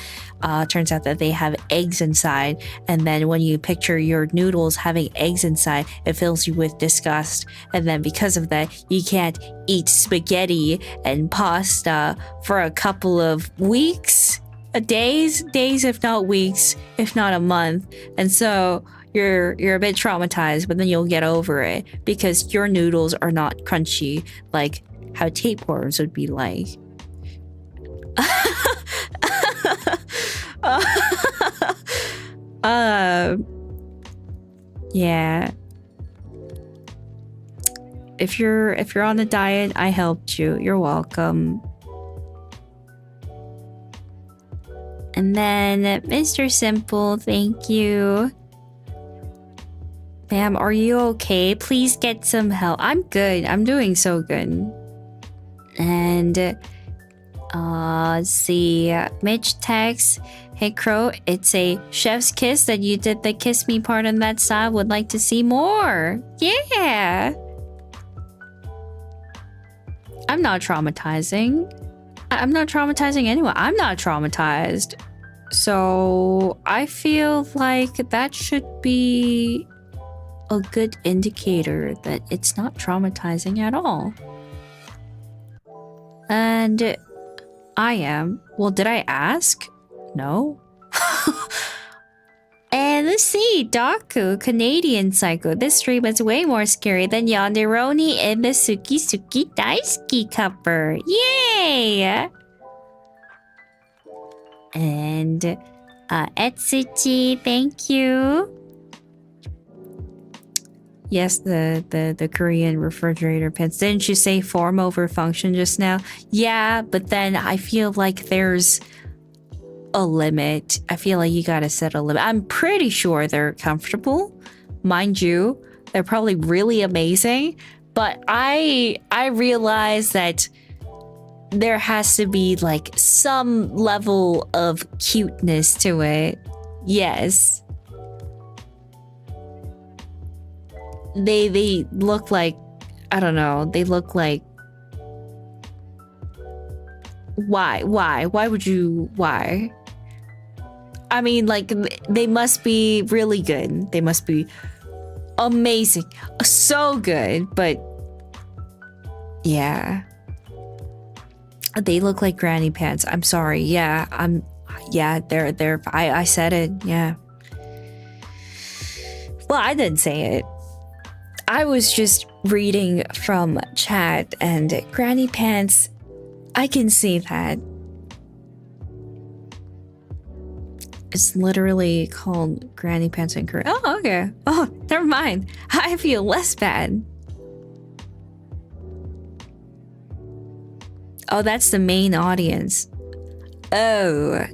turns out that they have eggs inside. And then when you picture your noodles having eggs inside, it fills you with disgust. And then because of that, you can't eat spaghetti and pasta for a couple of weeks, days if not weeks, if not a month. And so you're a bit traumatized, but then you'll get over it because your noodles are not crunchy like how tapeworms would be like. Yeah. If you're on a diet, I helped you. You're welcome. And then Mr. Simple, thank you. Ma'am, are you okay? Please get some help. I'm good. I'm doing so good. And let's see. Mitch texts, hey Crow, it's a chef's kiss that you did the kiss me part on that side. Would like to see more. Yeah. I'm not traumatizing. I'm not traumatizing anyone. I'm not traumatized. So I feel like that should be a good indicator that it's not traumatizing at all. And I am. Well, did I ask? No. And let's see, Daku, Canadian Psycho. This stream is way more scary than Yandere in the Suki Daisuki cover. Yay! And Etsuchi, thank you. Yes, the Korean refrigerator pants. Didn't you say form over function just now? Yeah, but then I feel like there's a limit. I feel like you gotta set a limit. I'm pretty sure they're comfortable. Mind you, they're probably really amazing. But I realize that there has to be like some level of cuteness to it. Yes. They look like, I don't know, they look like, why would you, why? I mean, like, they must be really good. They must be amazing, so good. But yeah, they look like granny pants. I'm sorry. Yeah, they're I said it. Yeah. Well, I didn't say it. I was just reading from chat, and granny pants, I can see that. It's literally called granny pants in Korea. Oh, okay. Oh, never mind. I feel less bad. Oh, that's the main audience. Oh.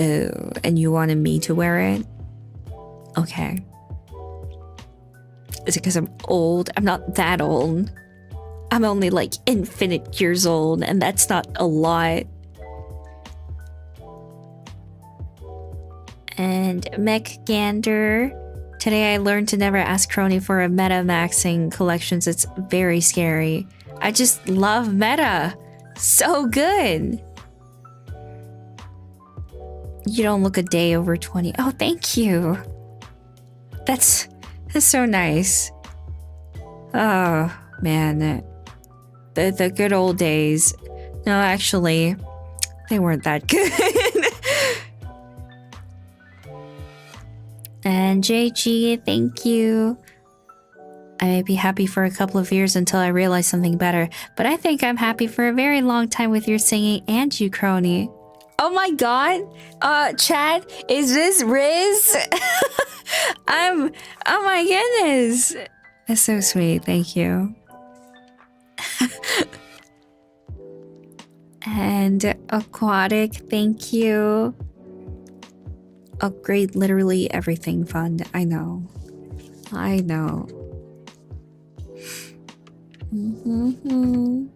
Oh, and you wanted me to wear it? Okay. Is it because I'm old? I'm not that old. I'm only like infinite years old, and that's not a lot. And Mech Gander. Today I learned to never ask Kronii for a meta maxing collections. It's very scary. I just love meta. So good. You don't look a day over 20. Oh, thank you. That's so nice. Oh, man. The good old days. No, actually, they weren't that good. And JG, thank you. I may be happy for a couple of years until I realize something better, but I think I'm happy for a very long time with your singing and you, Kronii. Oh my god! Chad, is this Riz? Oh my goodness! That's so sweet, thank you. And Aquatic, thank you. Upgrade literally everything fund. I know. Mm-hmm.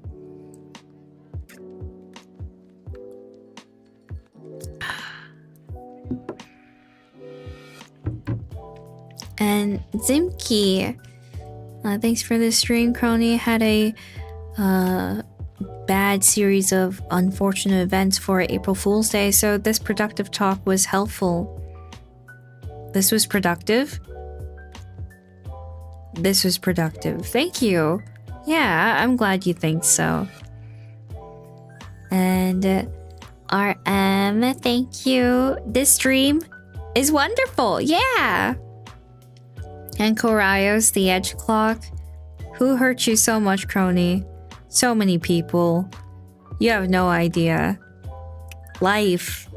And Zimki, thanks for the stream. Kronii had a bad series of unfortunate events for April Fool's Day, so this productive talk was helpful. This was productive. Thank you. Yeah, I'm glad you think so. And RM, thank you. This stream is wonderful. Yeah. And Koraios, the edge clock. Who hurt you so much, Kronii? So many people. You have no idea. Life.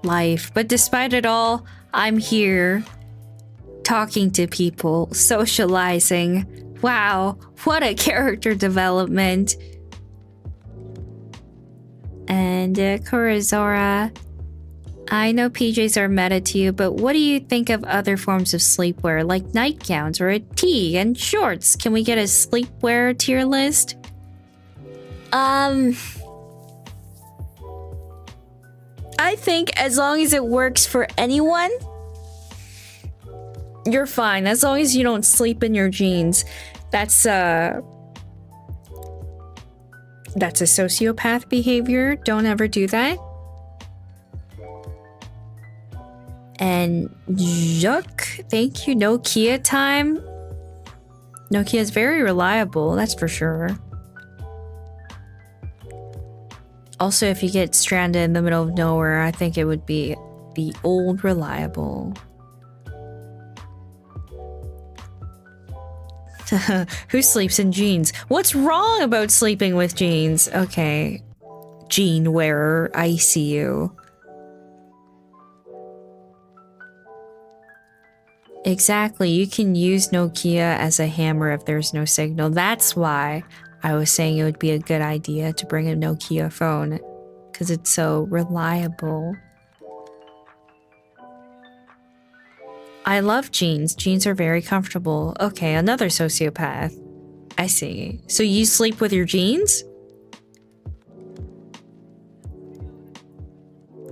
But despite it all, I'm here. Talking to people. Socializing. Wow, what a character development. And Kurazora, I know PJs are meta to you, but what do you think of other forms of sleepwear, like nightgowns or a tee and shorts? Can we get a sleepwear tier list? I think as long as it works for anyone, you're fine. As long as you don't sleep in your jeans. That's a sociopath behavior. Don't ever do that. And Juk, thank you. Nokia time. Nokia is very reliable, that's for sure. Also, if you get stranded in the middle of nowhere, I think it would be the old reliable. Who sleeps in jeans? What's wrong about sleeping with jeans? Okay. Jean wearer, I see you. Exactly, you can use Nokia as a hammer if there's no signal. That's why I was saying it would be a good idea to bring a Nokia phone, because it's so reliable. I love jeans. Jeans are very comfortable. Okay, another sociopath. I see. So you sleep with your jeans?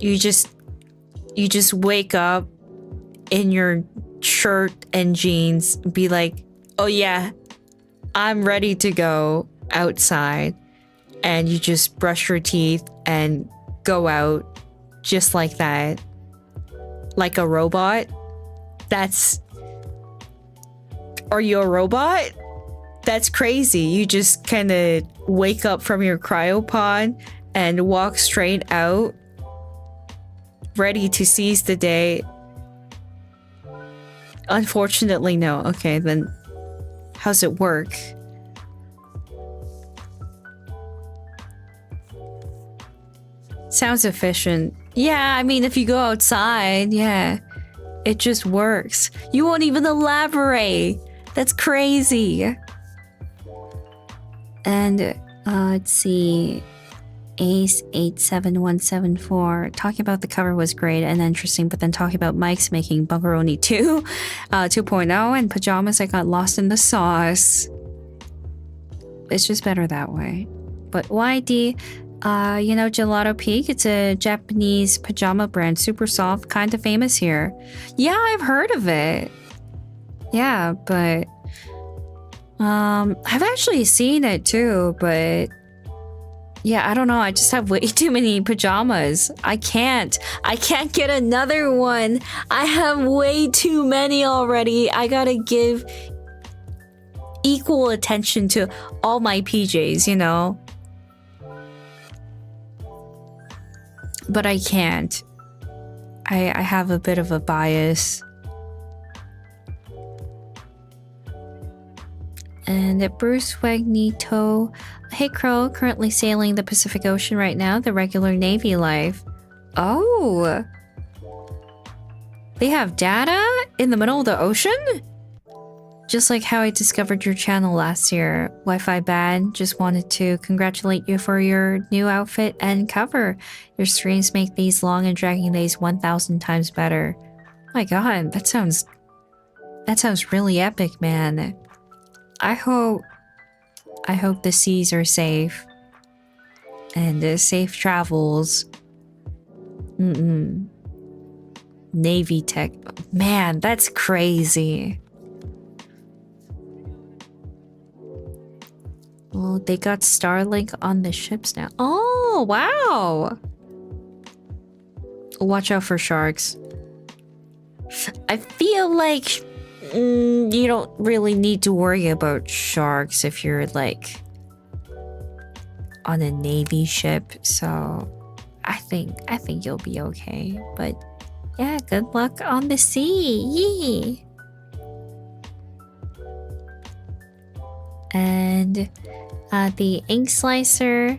You just wake up in your shirt and jeans, be like, oh yeah, I'm ready to go outside, and you just brush your teeth and go out just like that, like a robot. Are you a robot? That's crazy. You just kind of wake up from your cryopod and walk straight out, ready to seize the day. Unfortunately, no. Okay, then how's it work? Sounds efficient. Yeah, I mean, if you go outside, yeah, it just works. You won't even elaborate. That's crazy. And let's see. Ace87174 talking about the cover was great and interesting, but then talking about Mike's making Bungaroni 2 2.0 and pajamas, I got lost in the sauce. It's just better that way. But YD, you know, Gelato Peak, it's a Japanese pajama brand, super soft, kind of famous here. Yeah, I've heard of it. Yeah, but I've actually seen it too, but yeah, I don't know. I just have way too many pajamas. I can't get another one. I have way too many already. I gotta give equal attention to all my PJs, you know? But I can't. I have a bit of a bias. And Bruce Wagnito. Hey Crow, currently sailing the Pacific Ocean right now, the regular Navy life. Oh! They have data in the middle of the ocean? Just like how I discovered your channel last year. Wi-Fi bad, just wanted to congratulate you for your new outfit and cover. Your streams make these long and dragging days 1,000 times better. My god, that sounds really epic, man. I hope the seas are safe and safe travels. Navy tech, man, that's crazy. Well, they got Starlink on the ships now. Oh, wow. Watch out for sharks. I feel like you don't really need to worry about sharks if you're like on a Navy ship, so I think you'll be okay. But yeah, good luck on the sea. Yee. And the ink slicer,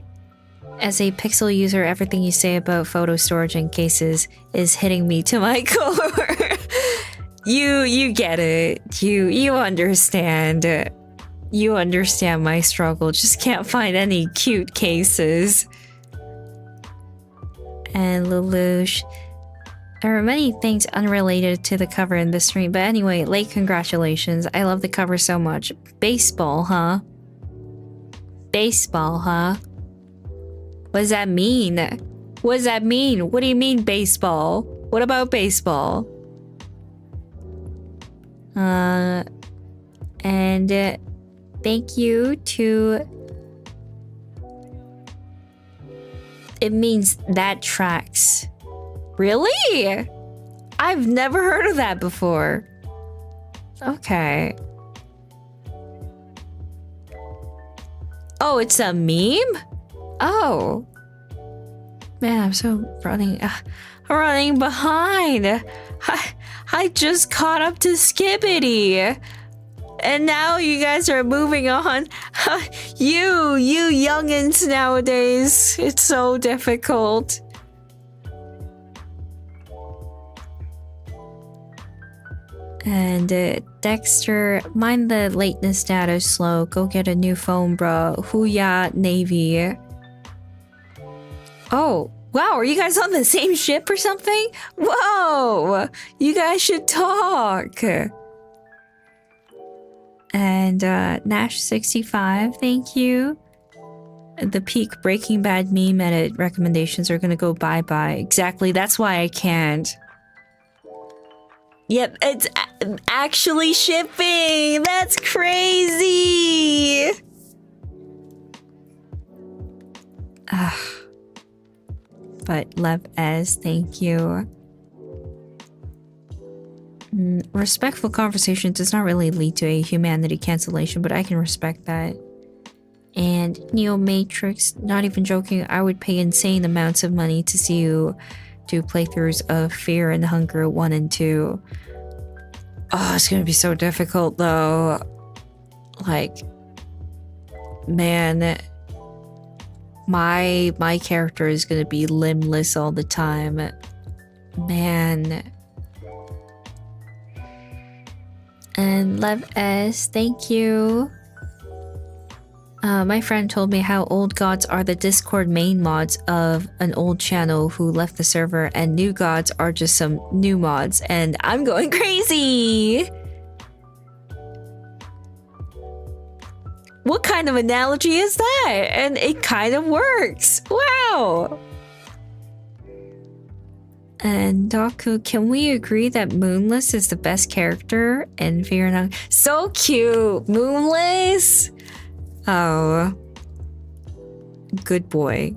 as a Pixel user, everything you say about photo storage and cases is hitting me to my core. You get it. You understand. You understand my struggle. Just can't find any cute cases. And Lelouch, There are many things unrelated to the cover in this stream, but anyway, late congratulations. I love the cover so much. Baseball, huh? Baseball, huh? What does that mean? What does that mean? What do you mean baseball? What about baseball? And thank you to... It means that tracks. Really? I've never heard of that before. Okay. Oh, it's a meme? Oh. Man, I'm so running behind. I just caught up to Skibbity. And now you guys are moving on. You youngins nowadays. It's so difficult. And Dexter, mind the lateness data slow. Go get a new phone, bro. Hooyah, Navy. Oh, wow, are you guys on the same ship or something? Whoa, you guys should talk. And Nash65, thank you. The peak Breaking Bad meme edit recommendations are gonna go bye-bye. Exactly, that's why I can't. Yep, it's actually shipping! That's crazy! But Lev S, thank you. Respectful conversation does not really lead to a humanity cancellation, but I can respect that. And Neo Matrix, not even joking, I would pay insane amounts of money to see you do playthroughs of Fear and Hunger 1 and 2. Oh, it's gonna be so difficult though. Like, man, my character is gonna be limbless all the time. Man. And Lev S, thank you. My friend told me how old gods are the Discord main mods of an old channel who left the server, and new gods are just some new mods, and I'm going crazy! What kind of analogy is that? And it kind of works! Wow! And Doku, can we agree that Moonless is the best character in Fear and Hunger? So cute! Moonless! Oh. Good boy.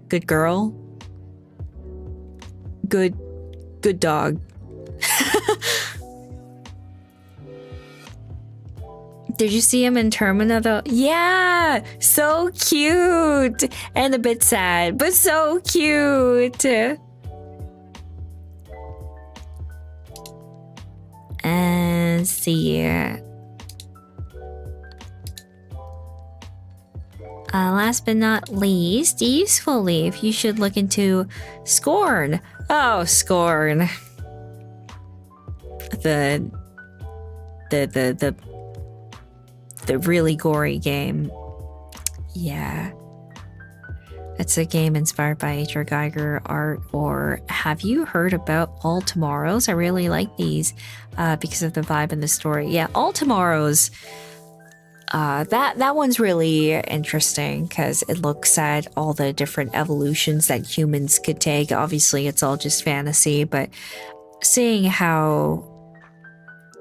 Good girl. Good dog. Did you see him in Termina though? Yeah! So cute! And a bit sad, but so cute! And see. Last but not least, useful leave. You should look into Scorn. Oh, Scorn. The really gory game. Yeah. It's a game inspired by H.R. Geiger art. Or have you heard about All Tomorrows? I really like these because of the vibe and the story. Yeah, All Tomorrows. That one's really interesting because it looks at all the different evolutions that humans could take. Obviously, it's all just fantasy, but seeing how,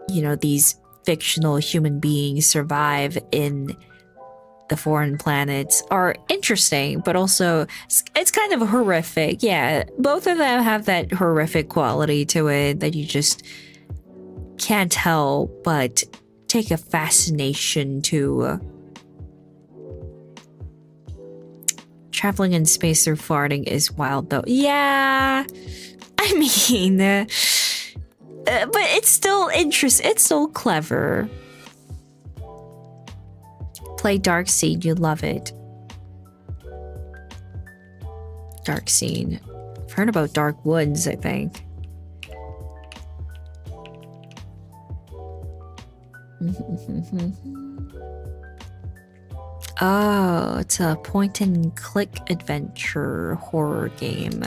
you know, these fictional human beings survive in the foreign planets are interesting, but also it's kind of horrific. Yeah, both of them have that horrific quality to it that you just can't help but take a fascination to. Traveling in space through farting is wild though. Yeah, I mean, but it's still interesting. It's still clever. Play Dark Seed, you love it. Dark Seed. I've heard about Dark Woods, I think. Oh, it's a point and click adventure horror game.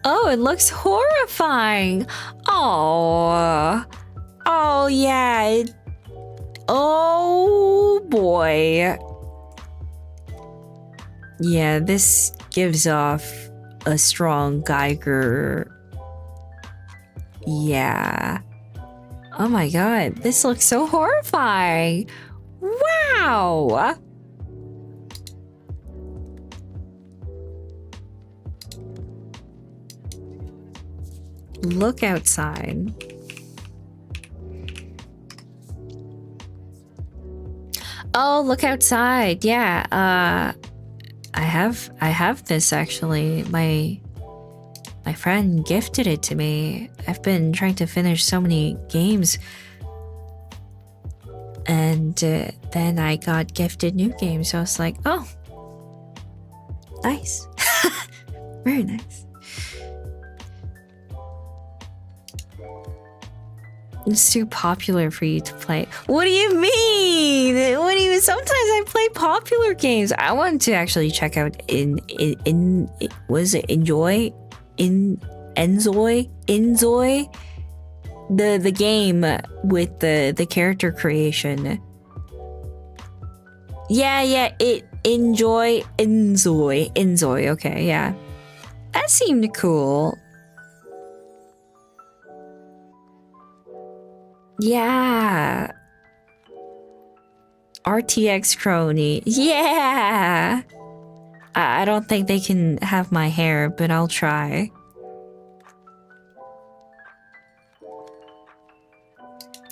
Oh, it looks horrifying. Oh. Oh, yeah. Oh, boy. Yeah, this gives off a strong Geiger. Yeah. Oh my god, this looks so horrifying. Wow. Look outside. Oh, look outside. Yeah. I have this actually. My friend gifted it to me. I've been trying to finish so many games. And then I got gifted new games. So I was like, oh, nice. Very nice. It's too popular for you to play. What do you mean? What do you? Sometimes I play popular games. I want to actually check out was it Enjoy the game with the character creation. Yeah, Enjoy. Okay, yeah, that seemed cool. Yeah. RTX Kronii. Yeah. I don't think they can have my hair, but I'll try.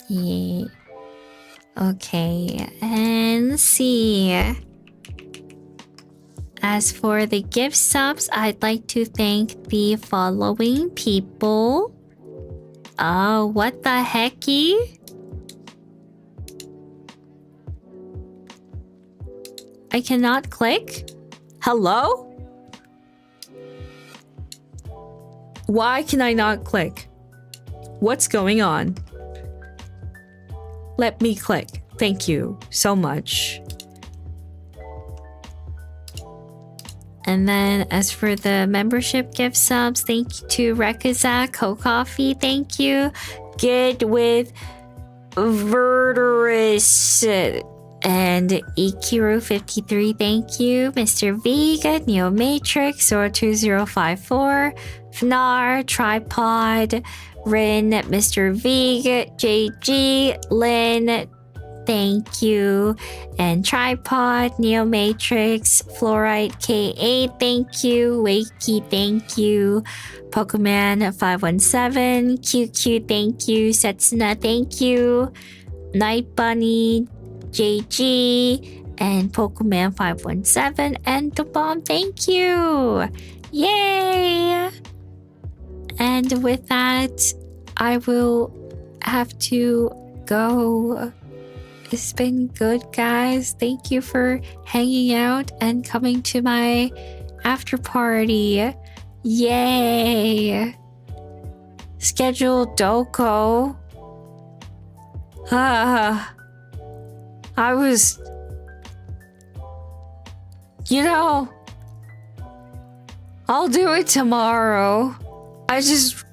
Yeah. Okay, and let's see. As for the gift subs, I'd like to thank the following people. Oh, what the hecky? I cannot click? Hello? Why can I not click? What's going on? Let me click. Thank you so much. And then as for the membership gift subs, thank you to Rekazak, Coffee, thank you. Good with Verderus and Ikiru53, thank you. Mr. Vega, Neo Matrix, or 2054, Fnar, Tripod, Rin, Mr. Vega, JG, Lynn, thank you. And Tripod, Neo Matrix, Fluorite K8, thank you. Wakey, thank you. Pokemon 517, QQ, thank you. Setsuna, thank you. Night Bunny, JG, and Pokemon 517, and the bomb, thank you. Yay! And with that, I will have to go. It's been good, guys. Thank you for hanging out and coming to my after party. Yay! Schedule Doko. I was... You know... I'll do it tomorrow. I just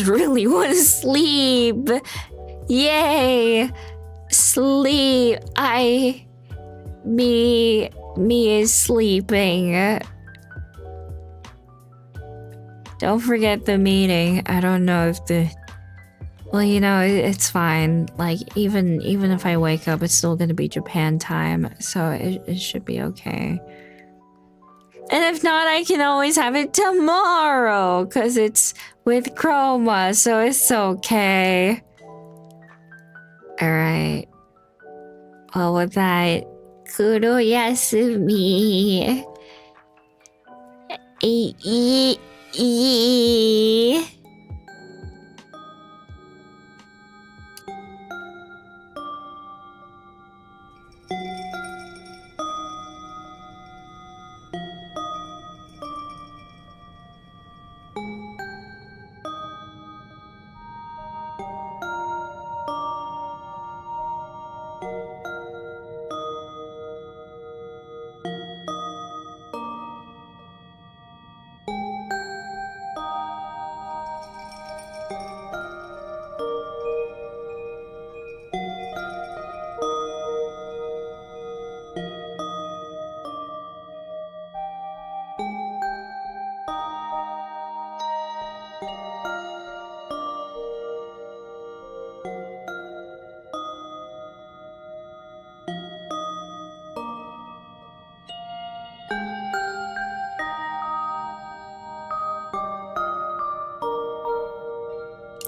really want to sleep. Yay! Sleep. Me is sleeping. Don't forget the meeting. I don't know if well, you know, it's fine. Like, even if I wake up, it's still gonna be Japan time, so it should be okay. And if not, I can always have it tomorrow, because it's with Chroma, so it's okay. Alright. Well, with that, kuro yasumi.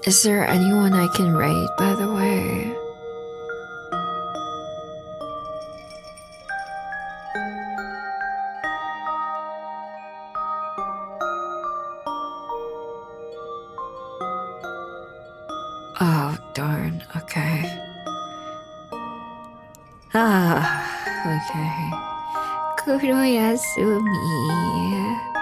Is there anyone I can rate, by the way? Oh, darn. Okay. Okay. 黒休み